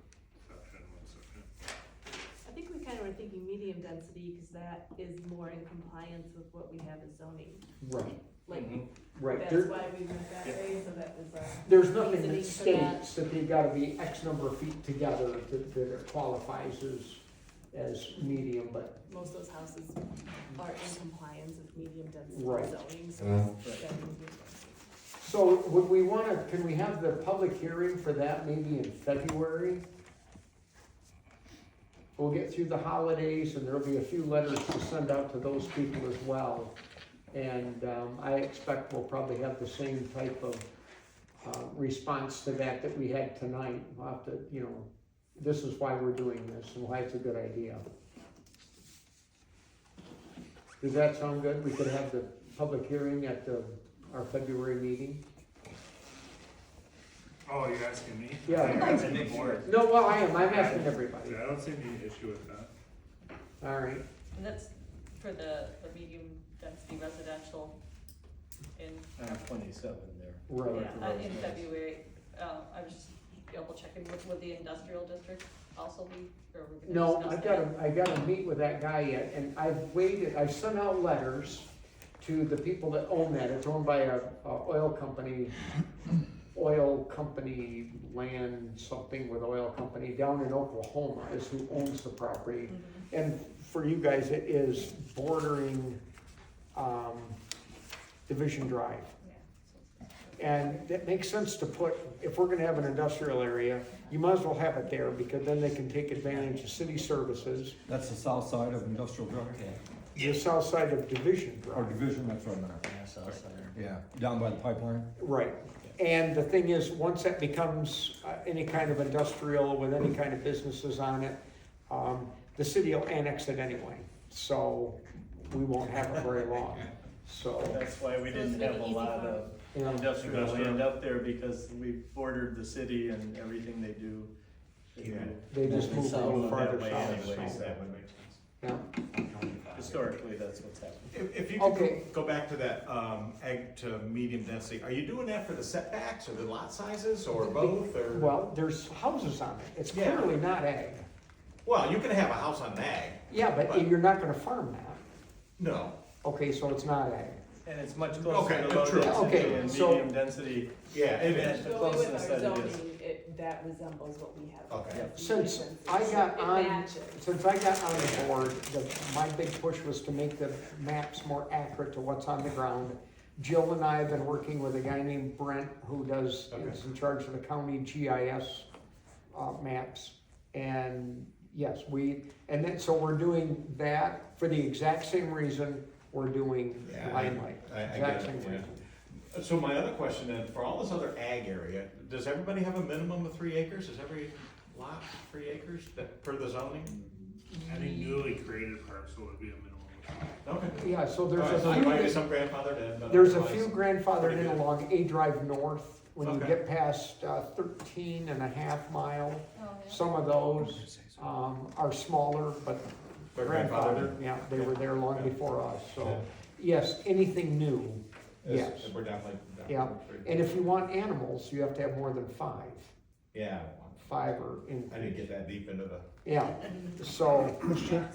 section, 1 second. I think we kind of were thinking medium density, because that is more in compliance with what we have as zoning. Right, Like, right. that's There- why we moved that way, so that was There's nothing that reasoning for that. states that they've gotta be X number of feet together that qualifies as medium, but Most of those houses are in compliance with medium density Right. zoning, so it's that medium density. so would we wanna, can we have the public hearing for that maybe in February? We'll get through the holidays and there'll be a few letters to send out to those people as well. And, I expect we'll probably have the same type of, response to that we had tonight. We'll have to, this is why we're doing this and why it's a good idea. Does that sound good? We could have the public hearing at our February meeting? Oh, you're asking me? Yeah. You're asking the board. No, well, I'm asking everybody. Yeah, I don't see any issue with that. All right, And that's for the medium density residential in, 27 there. right. yeah, in February. I was just double checking, would the industrial district also be, or we're No, gonna discuss that? I gotta meet with that guy yet, and I've sent out letters to the people that own that. It's owned by a oil company, land something with oil company down in Oklahoma is who owns the property. And for you guys, it is bordering, Division Drive. And it makes sense to put, if we're gonna have an industrial area, you might as well have it there, because then they can take advantage of city services. That's the south side of Industrial Drive? The south side of Division Or Drive. Division, that's right there. Yeah, south side. Yeah, down by the pipeline? Right. And the thing is, once that becomes any kind of industrial with any kind of businesses on it, the city will annex it anyway. So we won't have it very long, so. That's why we didn't have a lot of Yeah. industrial land up there, because we bordered the city and everything they do. They just move a little Move farther that way south. anyways, so, that would make sense. Yeah. Historically, that's what's happened. If you Okay. could go back to that, ag to medium density, are you doing that for the setbacks or the lot sizes or both or? Well, there's houses on it. It's Yeah. clearly not ag. Well, you can have a house on ag. Yeah, but you're not gonna farm that. No. Okay, so it's not ag. And it's much closer Okay, to low true. density Okay, and so- medium density. Yeah, it And is. the The way with closeness our that it is. zoning, that resembles what we have. Okay. Yep. Since I got It on, matches. since I got on the board, my big push was to make the maps more accurate to what's on the ground. Jill and I have been working with a guy named Brent, who is in charge of the county GIS, maps. And yes, so we're doing that for the exact same reason we're doing Yeah, Lyon Lake. I Exact get same it, yeah. reason. So my other question then, for all this other ag area, does everybody have a minimum of 3 acres? Is every lot 3 acres that, per the zoning? Any newly created parcel would be a minimum. Okay. Yeah, so there's All right, so a there might be few, some grandfathered in, but there's a otherwise- few grandfathered pretty in good. along A Drive North. When you Okay. get past 13 and a half mile, some of those are smaller, but They're grandfathered, grandfathered. yeah, they were there long before us, so. Yeah. Yes, anything new, Yes, yes. We're definitely. Yeah, and if you want animals, you have to have more than 5. Yeah, 5 or in. I didn't get that deep into the. Yeah, so, Mr. Chair,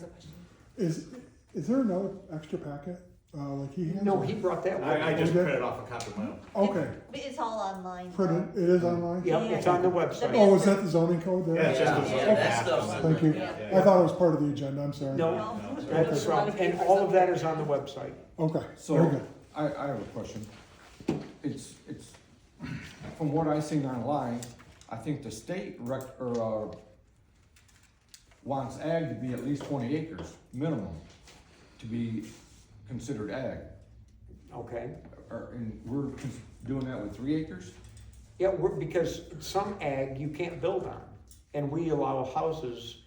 is there another extra packet, like he has? no, or- he brought that one. I just Okay. printed off a copy of my own. Okay, It's all online. printed, it is online? Yeah, it's on the website. Oh, is that the zoning code there? Yeah, it's just a- Yeah, that stuff's. Thank you. Yeah. I thought it was part of the agenda, I'm sorry. No, that's, and all of that is on the website. Okay, very So, good. I have a question. It's, from what I seen online, I think the state wants ag to be at least 20 acres minimum to be considered ag. Okay. And we're doing that with 3 acres? Yeah, because some ag you can't build on, and we allow houses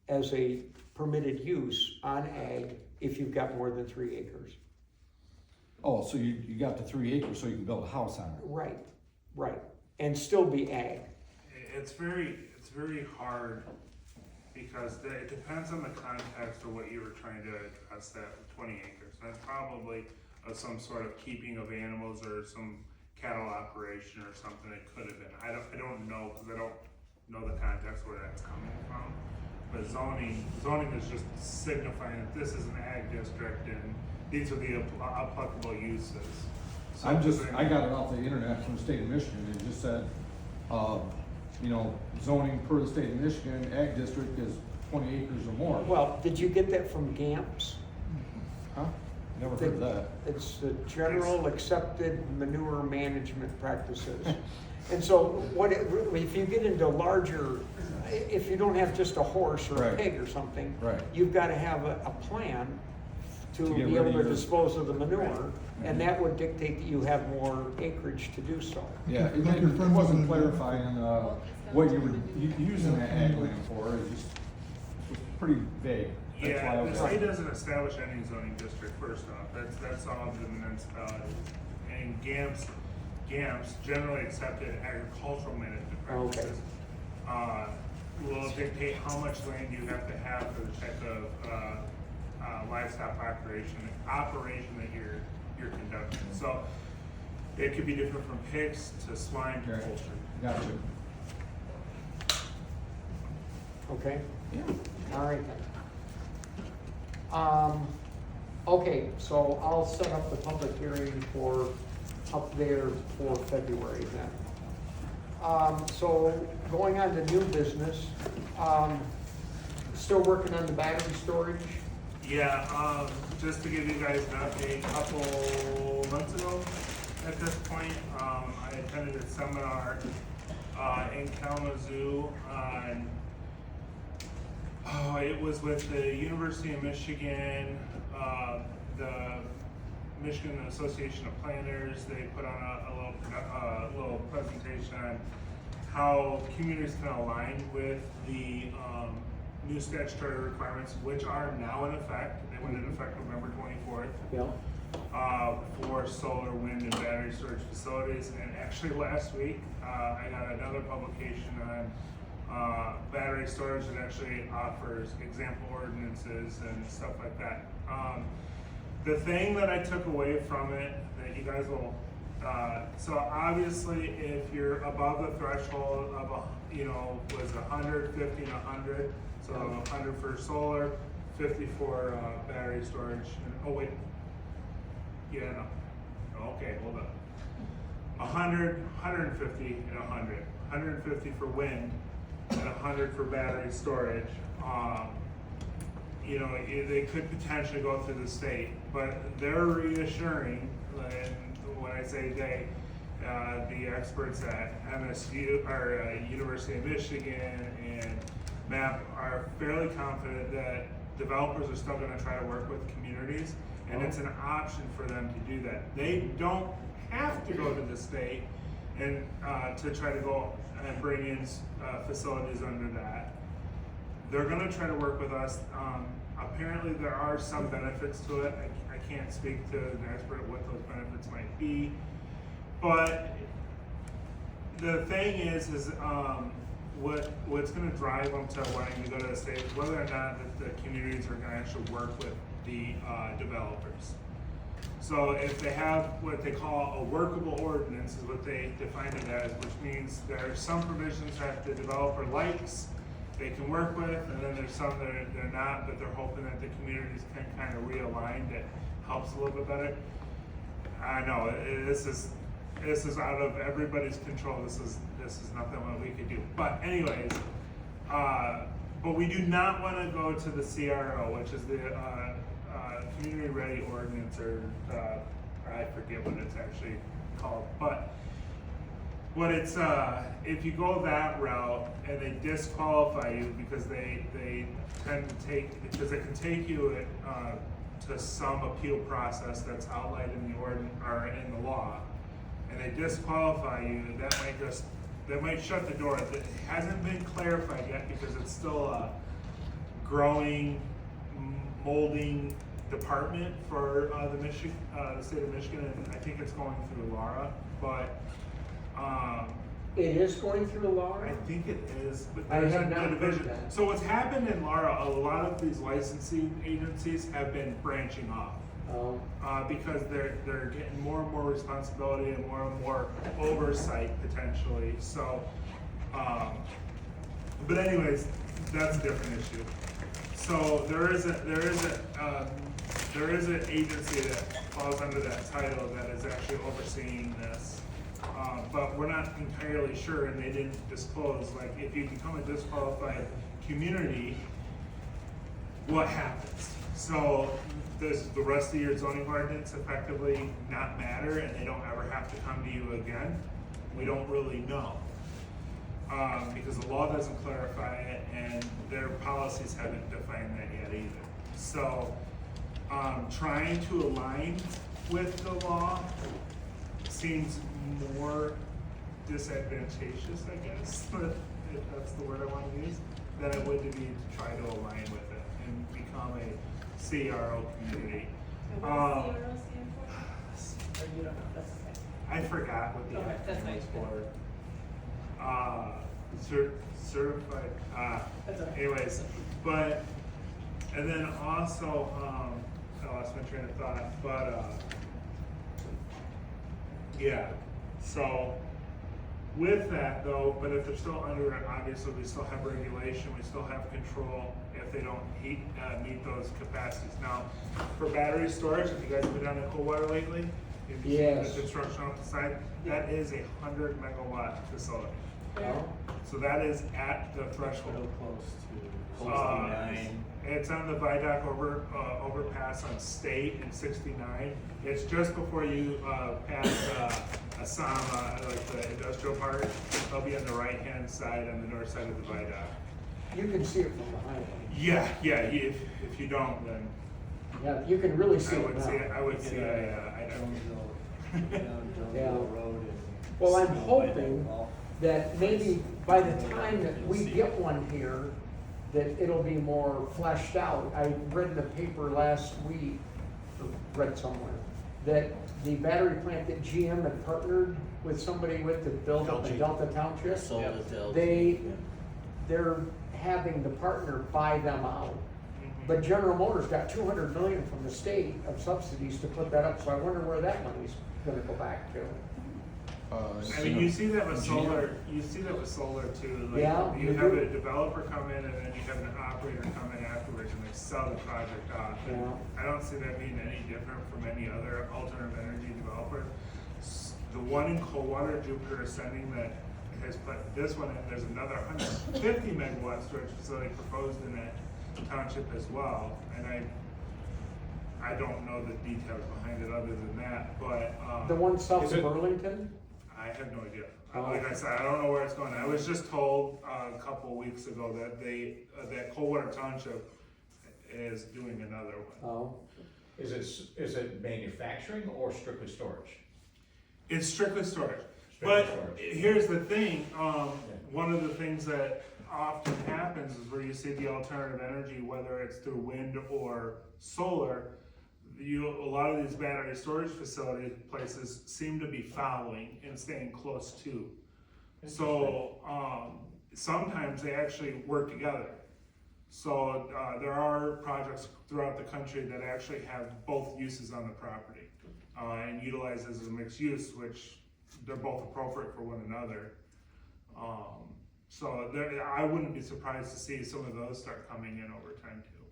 as a permitted use on ag if you've got more than 3 acres. Oh, so you got the 3 acres so you can build a house on it? Right, right, and still be ag. It's very hard, because it depends on the context of what you were trying to address, that 20 acres. That's probably some sort of keeping of animals or some cattle operation or something it could have been. I don't know, because I don't know the context where that's coming from. But zoning is just signifying that this is an ag district and these are the applicable uses. So I got it off the internet from the state of Michigan, and it just said, zoning per the state of Michigan, ag district is 20 acres or more. Well, did you get that from GAMPS? Huh? Never heard of that. It's the General Accepted Manure Management Practices. And so if you get into larger, if you don't have just a horse or a Right. pig or something, Right. you've got to have a plan to To get be rid able of to your- dispose of the manure, and that would dictate that you have more acreage to do so. Yeah, it Like your friends wasn't over there. clarifying, what you were using that ag land for, it just was pretty vague. That's why I Yeah, the was state doesn't establish any zoning district, first off, that's all of the municipalities. And GAMPS, generally accepted agricultural management practices, will dictate how much land you have to have for the type of livestock operation that you're conducting. So it could be different from pigs to swine to Right. poultry. Gotcha. Okay? Yeah. All right then. Okay, so I'll set up the public hearing for up there for February then. So going on to new business, still working on the battery storage? Yeah, just to give you guys an update, a couple months ago, at this point. I attended a seminar in Kalamazoo on, it was with the University of Michigan, the Michigan Association of Planners. They put on a little presentation on how communities can align with the new statutory requirements, which are now in effect. They went into effect November 24th. Yeah. For solar, wind, and battery storage facilities. And actually last week, I got another publication on battery storage that actually offers example ordinances and stuff like that. The thing that I took away from it that you guys will, so obviously if you're above the threshold of was 100, 50, and 100, so 100 for solar, 50 for battery storage, and, oh wait, yeah, no, okay, hold on. 100, 150, and 100. 150 for wind, and 100 for battery storage. They could potentially go through the state, but they're reassuring, and when I say they, the experts at MSU, or University of Michigan and MAP are fairly confident that developers are still gonna try to work with communities, and it's an option for them to do that. They don't have to go to the state and to try to go and bring in facilities under that. They're gonna try to work with us. Apparently there are some benefits to it. I can't speak to an expert what those benefits might be. But the thing is what's gonna drive them to wanting to go to the state is whether or not the communities are gonna actually work with the developers. So if they have what they call a workable ordinance is what they define it as, which means there are some provisions that the developer likes, they can work with, and then there's some that they're not, but they're hoping that the communities can kind of realign that helps a little bit better. I know, this is out of everybody's control. This is nothing that we could do. But anyways, but we do not want to go to the CRO, which is the Community Ready Ordinance, or I forget what it's actually called. But what it's if you go that route and they disqualify you because they tend to because it can take you to some appeal process that's outlined in the ordinance or in the law, and they disqualify you, that might shut the door. It hasn't been clarified yet because it's still a growing, molding department for the state of Michigan, and I think it's going through Laura, but it is going through Laura? I think it is, but I there's have a not heard division. that. So what's happened in Laura, a lot of these licensing agencies have been branching off. Because they're getting more and more responsibility and more oversight potentially. So, but anyways, that's a different issue. So there is an agency that falls under that title that is actually overseeing this. But we're not entirely sure, and they didn't disclose, like, if you become a disqualified community, what happens? So does the rest of your zoning ordinance effectively not matter, and they don't ever have to come to you again? We don't really know. Because the law doesn't clarify it, and their policies haven't defined that yet either. So trying to align with the law seems more disadvantageous, I guess, if that's the word I want to use, than it would to be to try to align with it and become a CRO community. And what does CRO stand for? Or you don't know, that's okay. I forgot what the Okay, that's acronym was fine. for. Certified, That's okay. anyways, but, and then also, I lost my train of thought, but, yeah, so with that though, but if they're still under it, obviously we still have regulation, we still have control if they don't meet those capacities. Now, for battery storage, have you guys been down to Coldwater lately? Have you seen the construction off the side? That is a 100 megawatt facility. Oh. So that is at the threshold. Close to 9. it's on the Viaduct overpass on State and 69. It's just before you pass Asama, like the industrial park. They'll be on the right-hand side on the north side of the Viaduct. You can see it from the highway. Yeah, if you don't, then Yeah, you can really see I it would now. see it. I would see it. Yeah. Well, I'm hoping that maybe by the time that we get one here, that it'll be more fleshed out. I read in the paper last week, or read somewhere, that the battery plant that GM had partnered with somebody with to build up in Delta Township, Sold it to LG. they're having the partner buy them out. But General Motors got $200 million from the state of subsidies to put that up, so I wonder where that money's gonna go back to. I mean, you see that with solar. You see that with solar too. Like, Yeah, you you have do. a developer come in, and then you have an operator come in afterwards, and they sell the project off. And Yeah. I don't see that being any different from any other alternative energy developer. The one in Coldwater, Jupiter Ascending, that has put this one in. There's another 150 megawatt storage facility proposed in that township as well, and I don't know the details behind it other than that, but The one south is of it- Burlington? I have no idea. Oh. Like I said, I don't know where it's going. I was just told a couple of weeks ago that that Coldwater Township is doing another one. Oh. Is it manufacturing or strictly storage? It's strictly storage. Strictly But storage. here's the thing, one of the things that often happens is where you see the alternative energy, whether it's through wind or solar, a lot of these battery storage facility places seem to be following and staying close to. So sometimes they actually work together. So there are projects throughout the country that actually have both uses on the property and utilize as a mixed use, which they're both appropriate for one another. So I wouldn't be surprised to see some of those start coming in over time too.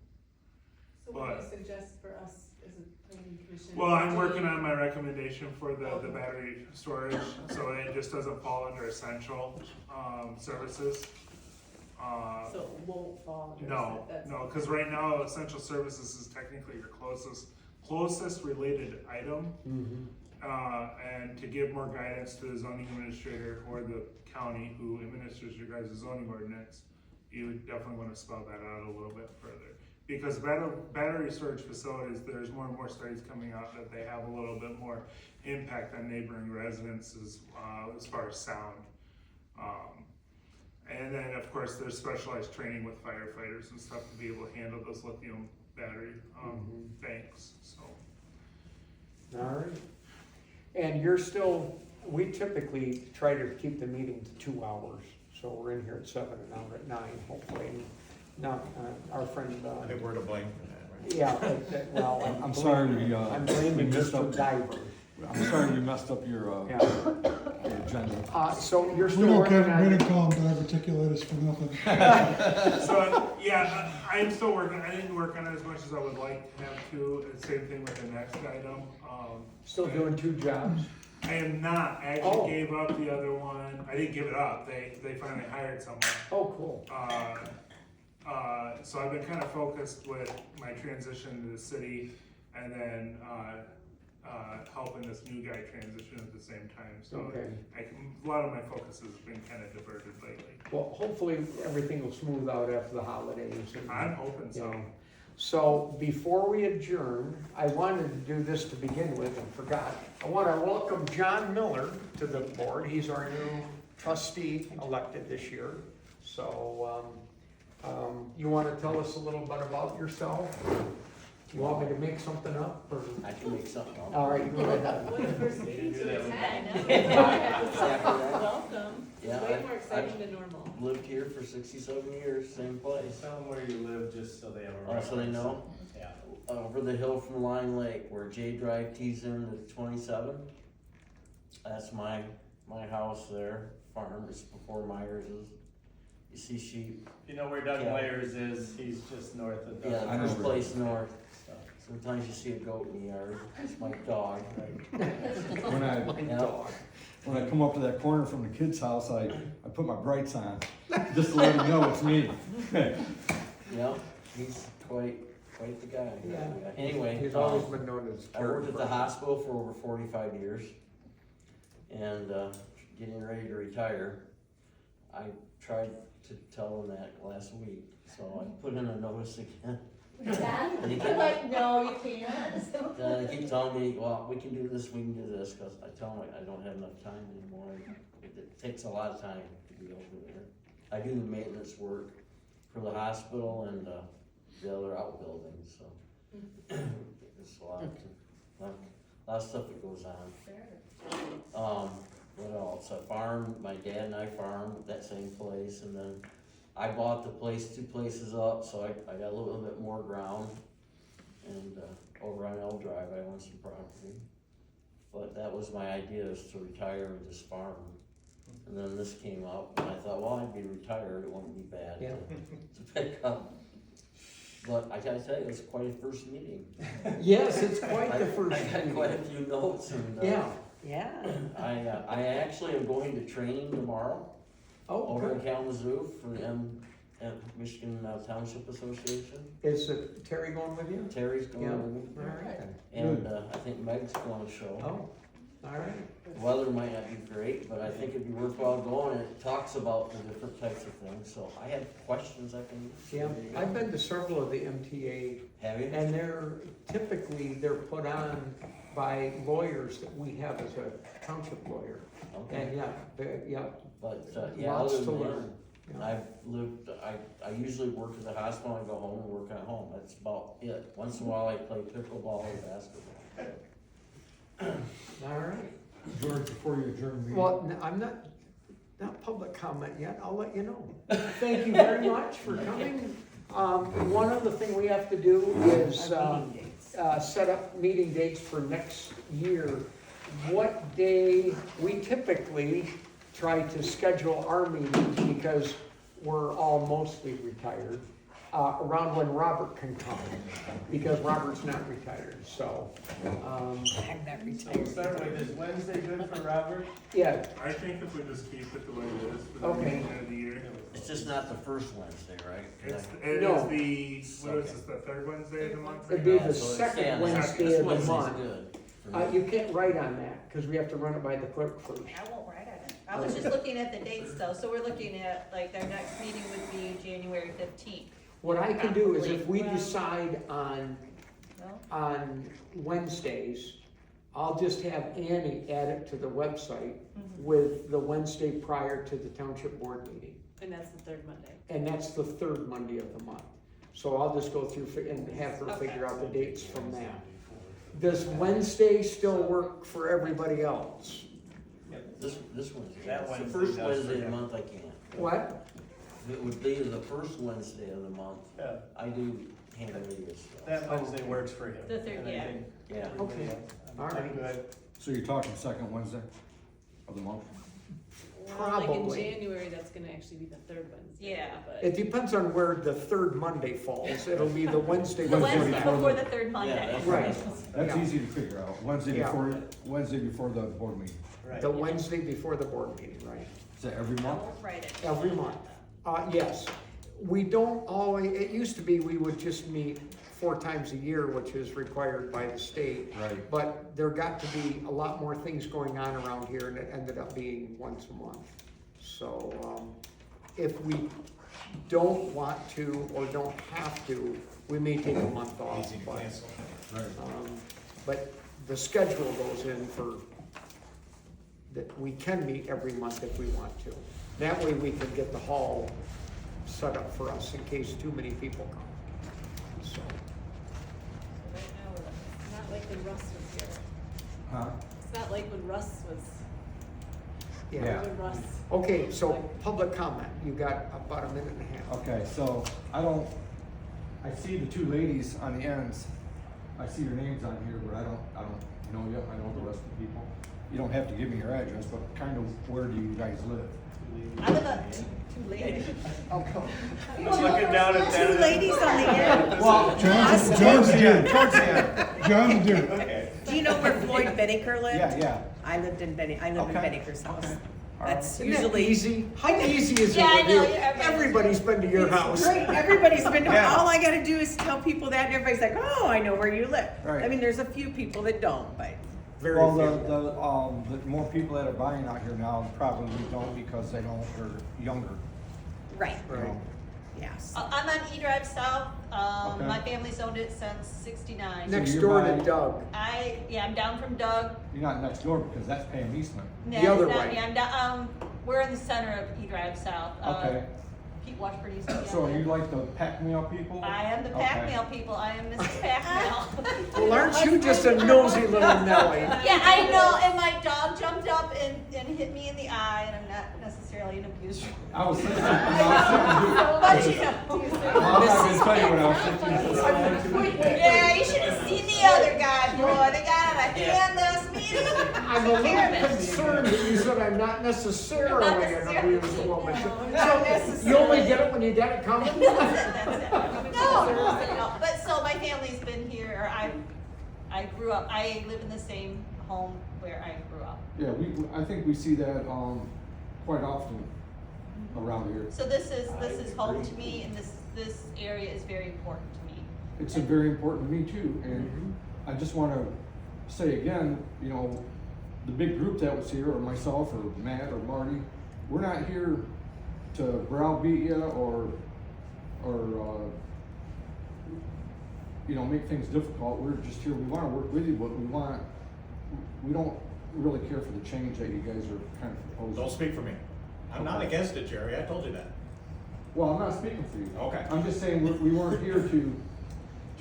So what do you suggest for us as a planning commission? Well, I'm working on my recommendation for the battery storage, so it just doesn't fall under essential services. So it won't fall under. No, that's- no, because right now, essential services is technically your closest related item. And to give more guidance to the zoning administrator or the county who administers your guys' zoning ordinance, you would definitely want to spell that out a little bit further. Because battery storage facilities, there's more and more studies coming out that they have a little bit more impact on neighboring residences as far as sound. And then, of course, there's specialized training with firefighters and stuff to be able to handle those lithium battery banks, so. All right. And you're still, we typically try to keep the meeting to 2 hours, so we're in here at 7 and out at 9, hopefully. Now, our friend, I think we're to blame for that, right? yeah, well, I'm sorry I'm blaming we missed Mr. up. Diver. I'm sorry we messed up your Yeah. agenda. So you're We still don't working get, we on, don't call them diverticulitis for nothing. So, yeah, I'm still working, I didn't work on it as much as I would like to have to, and same thing with the next item. still doing 2 jobs? I am not, I Oh. actually gave up the other one, I didn't give it up, they finally hired someone. Oh, cool. So I've been kind of focused with my transition to the city and then helping this new guy transition at the same time. So Okay. a lot of my focus has been kind of diverted lately. Well, hopefully everything will smooth out after the holidays. And, I'm hoping so. you know. So before we adjourn, I wanted to do this to begin with and forgot. I want to welcome John Miller to the board. He's our new trustee elected this year. So you want to tell us a little bit about yourself? You want me to make something up? Or? I can make something up. All right, go ahead. What a first meeting to attend. Welcome. Yeah, Way more exciting than normal. Lived here for 67 years, same place. Tell them where you live, just so they have a Oh, so they reference. know? Yeah. Over the hill from Lyon Lake, where J Drive tees into 27. That's my house there. Farm is before Myers's. You see sheep. You know where Doug Yeah. Layers is? He's just north of Doug. Yeah, I know first where it place north. Sometimes you see a goat in the yard. It's my dog. When I come up to that corner from the kid's house, I put my brights on, just to let them know it's me. Yeah, he's quite quite the guy. Yeah. Anyway. He's always been known as. I worked at the hospital for over 45 years, and getting ready to retire. I tried to tell them that last week, so I put in a notice again. And he kept, Like, no, you can't. they keep telling me, well, we can do this, we can do this, because I tell them I don't have enough time anymore. It takes a lot of time to be over there. I do the maintenance work for the hospital and the other outbuildings, so it's a lot of stuff that goes on. What else? I farm, my dad and I farm at that same place, and then I bought the place 2 places up, so I got a little bit more ground. And over on L Drive, I own some property. But that was my idea, is to retire and just farm. And then this came up, and I thought, well, I'd be retired, it wouldn't be bad to pick up. But I gotta tell you, it's quite a first meeting. Yes, it's quite the first I got quite a few notes, and yeah. I actually am going to training tomorrow. Over in Kalamazoo for the Michigan Township Association. Is Terry going with you? Terry's going with me. All right. And I think Meg's going to show. Oh, all right. The weather might not be great, but I think it'd be worthwhile going, and it talks about the different types of things, so I have questions I can. Yeah, I've been to several of the MTA. Have you? And they're put on by lawyers that we have as a township lawyer. Okay. And But, lots other to than learn. that, I usually work at the hospital and go home and work at home, that's about it. Once in a while I play pickleball or basketball. All right. George, before you adjourn the meeting. Well, I'm not public comment yet, I'll let you know. Thank you very much for coming. One other thing we have to do is set up meeting dates for next year. What day, we typically try to schedule our meetings, because we're all mostly retired, around when Robert can come, because Robert's not retired, so. I'm not retired. Start with, is Wednesday good for Robert? Yeah. I think if we just keep it the way it is for the Okay. beginning of the year. It's just not the first Wednesday, right? It No. is what is this, the third Wednesday of the month? It'd be the So it's- second yeah, Wednesday this of the Wednesday's month. good for me. You can't write on that, because we have to run it by the clerk first. I won't write on it. I was just looking at the dates though, so we're looking at, like, our next meeting would be January 15th. What I can do is if we Well- decide on Wednesdays, I'll just have Annie add it to the website with the Wednesday prior to the township board meeting. And that's the third Monday. And that's the third Monday of the month. So I'll just go through and have her figure out the dates from that. Does Wednesday still work for everybody else? This Wednesday. That It's Wednesday the first does Wednesday for of the him. month I can't. What? If it would be the first Wednesday of the month, Yeah. I do hand radio stuff. That Wednesday works for him. The third, And I yeah. think Yeah. everybody Okay. else- All I'm right. good. So you're talking second Wednesday of the month? Well, like in Probably. January, that's gonna actually be the third Wednesday. Yeah. But It depends on where the third Monday falls. It'll be the Wednesday. The Wednesday Wednesday before before the- the third Monday. that's Right. That's Yeah. easy to figure out. Wednesday Yeah. before the board meeting. Right. The Wednesday before the board meeting, right? Is that every I month? won't write it. Every month. Yes. We don't always, it used to be we would just meet 4 times a year, which is required by the state. Right. But there got to be a lot more things going on around here, and it ended up being once a month. So, if we don't want to or don't have to, we may take a month off. Easy to but, cancel. Right. But the schedule goes in for, that we can meet every month if we want to. That way we can get the hall set up for us in case too many people come. So, Right now, it's not like when Russ was here. Huh? It's not like when Russ was, yeah. when Russ. Okay, so public comment, you got about a minute and a half. Okay, so I see the 2 ladies on the ends. I see your names on here, but I don't know you. I know the rest of the people. You don't have to give me your address, but kind of where do you guys live? I live up 2 ladies. Oh, come Looking down at that. 2 ladies on the end. Well, John's a dude. John's a dude. Okay. Do you know where Floyd Benniker lived? Yeah. I lived in Okay. Benniker's house. That's Isn't that usually. easy? How easy is it? Yeah, I with know, you? yeah, Everybody's been to your house. Great, everybody's been to, Yeah. all I gotta do is tell people that, and everybody's like, oh, I know where you live. Right. I mean, there's a few people that don't, but. Very Well, few. the more people that are buying out here now probably don't because they don't, they're younger. Right. you know. Yes. I'm on E Drive South. Okay. My family's owned it since '69. Next you're door to by- Doug. I'm down from Doug. You're not next door because that's paying easement. No, The other it's not way. me. I'm down, we're in the center of E Drive South. Okay. Pete Washburn used to be So on you there. like the pack meal people? I am the pack Okay. mail people. I am Mrs. Pack Mail. Well, aren't you just a nosy little Nelly? Yeah, I know, and my dog jumped up and hit me in the eye, and I'm not necessarily an abuser. I was thinking, But you know. I'm not gonna tell you what I was thinking. Yeah, you should have seen the other guy, boy. They got on a handless meeting. I'm a little concerned that you said I'm not necessarily an abused woman. So you only get it when you get it coming? No, but so my family's been here, or I grew up, I live in the same home where I grew up. Yeah, I think we see that, quite often around here. So this is home to me, and this area is very important to me. It's very important to me too, and I just wanna say again, you know, the big group that was here, or myself, or Matt, or Marty, we're not here to browbeat you or, you know, make things difficult. We're just here, we wanna work with you, but we don't really care for the change that you guys are kind of proposing. Don't speak for me. I'm not Okay. against it, Jerry, I told you that. Well, I'm not speaking for you. Okay. I'm just saying, we weren't here to,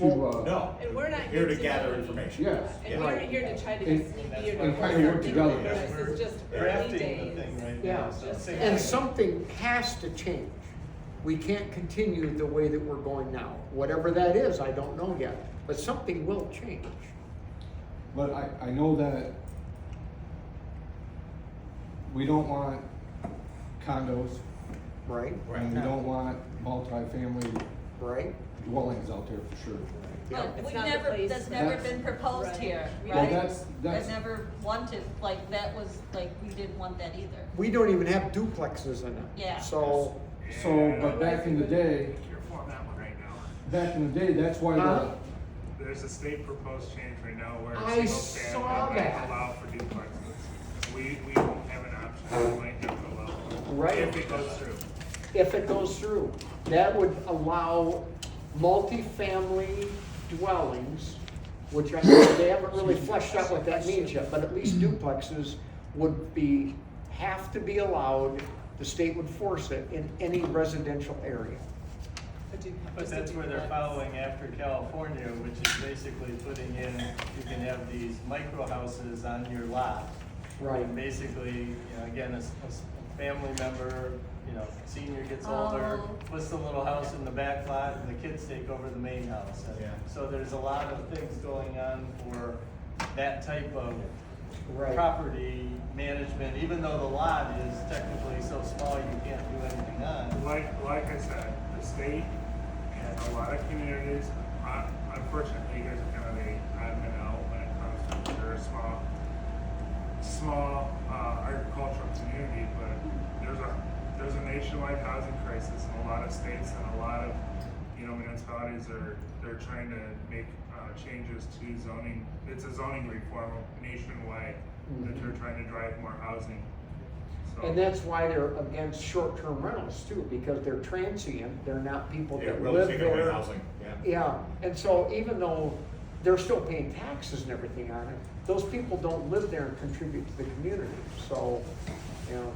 No, And we're not here to here gather to- information. yes. And we're not here to try to And- get sneaky or. and kind of work together. This is just early Drafting the days. thing right Yeah. now, so. And something has to change. We can't continue the way that we're going now. Whatever that is, I don't know yet, but something will change. But I know that we don't want condos, Right? and we don't want multifamily Right? dwellings out there for sure. Yeah. But It's we not the never, place that's for never that. been proposed Right. here, Well, right? that's- That never wanted, like, that was, like, we didn't want that either. We don't even have duplexes in it. Yeah. So, So, but back in the day, Careful on that one right now. back in the day, that's why Huh? There's a state proposed change right now where I single saw family that. might allow for duplexes. We don't have an option, we might have to allow. Right. If it goes through. if it goes through, that would allow multifamily dwellings, which I know they haven't really fleshed out what that means yet, but at least duplexes would have to be allowed, the state would force it in any residential area. But that's where they're following after California, which is basically putting in, you can have these micro houses on your lot. Right. And basically, you know, again, a family member, you know, senior gets older, Oh. puts the little house in the back lot, and the kids take over the main house. And Yeah. so there's a lot of things going on for that type of Right. property management, even though the lot is technically so small you can't do anything on. Like I said, the state and a lot of communities, unfortunately, you guys are kind of the odd man out when it comes to, they're a small agricultural community, but there's a nationwide housing crisis in a lot of states, and a lot of, you know, municipalities they're trying to make changes to zoning. It's a zoning reform nationwide that they're trying to drive more housing. So- And that's why they're against short-term rentals too, because they're transient, they're not people Yeah, that really live taking away there. housing, yeah. Yeah, and so even though they're still paying taxes and everything on it, those people don't live there and contribute to the community, so, you know.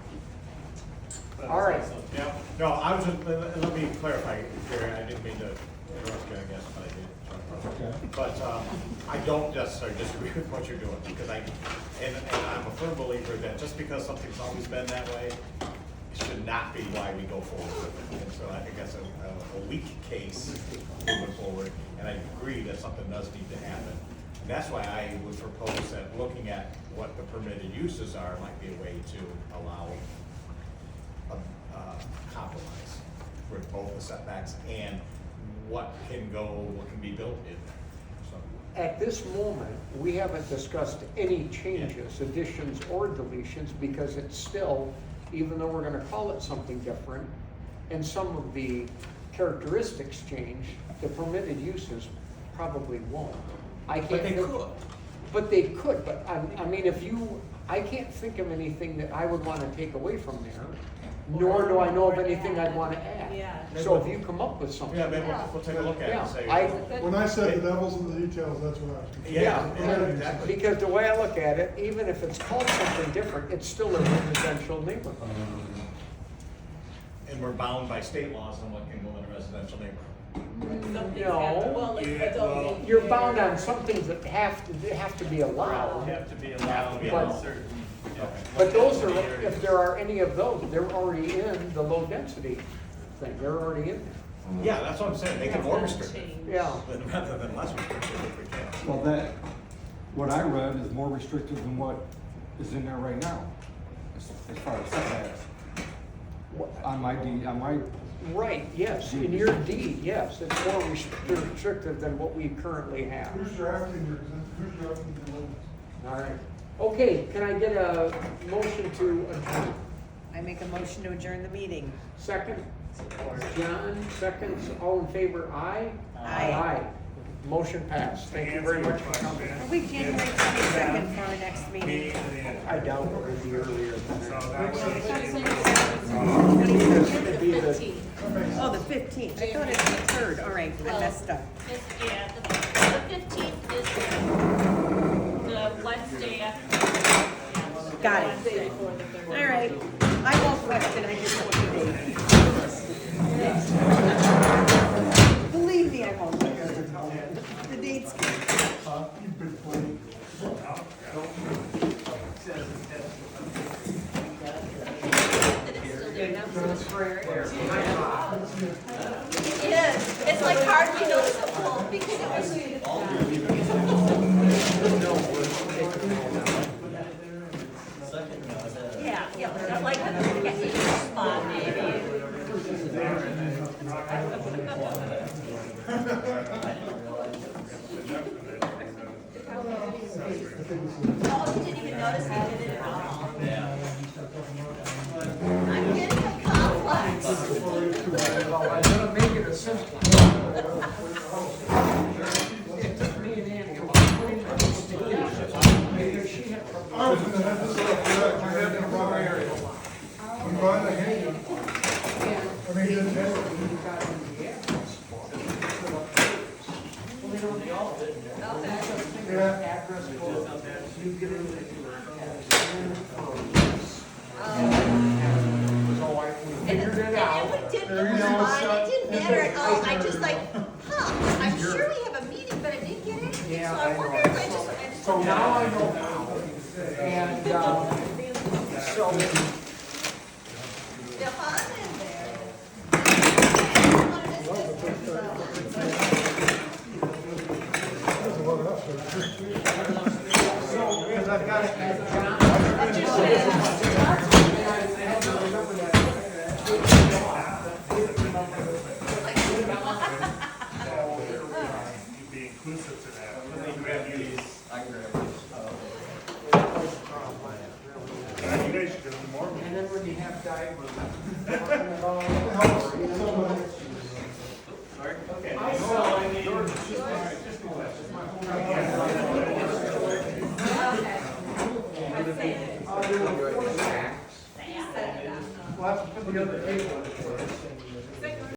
but All right. it's also- Yeah, no, I was just, let me clarify, Jerry, I didn't mean to interrupt you, I guess, but I did. Okay. But, I don't necessarily disagree with what you're doing, because and I'm a firm believer that just because something's always been that way, it should not be why we go forward with it. And so I think that's a weak case moving forward, and I agree that something does need to happen. And that's why I would propose that looking at what the permitted uses are might be a way to allow a compromise with both the setbacks and what can be built in there. So, At this moment, we haven't discussed any changes, additions or deletions, because it's still even though we're gonna call it something different, and some of the characteristics change, the permitted uses probably won't. I can't. But they think- could. But they could, but I mean, I can't think of anything that I would wanna take away from there, nor do I know of anything I'd wanna add. Yeah. So if you come up with something. Yeah, maybe we'll take a look at it and say. When I said the devil's in the details, that's what I was. Yeah, exactly. Because the way I look at it, even if it's called something different, it's still a residential neighborhood. And we're bound by state laws on what can go in a residential neighborhood. No, Yeah, well, you're bound on some things that have to be allowed. Have to be Have to be allowed, allowed. certain. But those are, if there are any of those, they're already in the low density thing, they're already in there. Yeah, that's what I'm saying, make it more restrictive, Yeah. rather than less restrictive if we can. Well, that, what I read is more restrictive than what is in there right now, as far as setbacks. On my Right, yes, in your deed, yes, it's more restrictive than what we currently have. Who's drafting your ordinance? All right, okay, can I get a motion to adjourn? I make a motion to adjourn the meeting. Second? John, seconds, all in favor, aye? Aye. Motion passed, thank you very much for coming. A week, January 22nd for our next meeting. I doubt it will be earlier than So that. that was. It'd be the- Oh, the 15th. I thought it was the 3rd. All right, I messed up. Yeah, the 15th is the Wednesday after. Got it. All right. I won't question, I just want the date. Believe me, I won't question. The date's good. It is, it's like hardly noticeable because it was. Yeah, but like a spot maybe. Oh, you didn't even notice I did it at all. I'm getting a complex. Well, I'm gonna make it a simple. It took me and Andy about 20 minutes to get it, because she had. I was gonna have this up, I had it in the wrong area. I'm glad I had you. I mean, it didn't have it. Yeah. You get into the. And it didn't respond, it didn't matter at all, I just like, I'm sure we have a meeting, but I didn't get anything, Yeah, so I I wonder know. if I just. So now I know how. And, so. Stefan in Because I've got to add John. Be inclusive to that. Let me grab these. I can grab these. You guys should go to more. And then when you have diagrams. Sorry? Okay. I saw I need. Well, I have to put the other table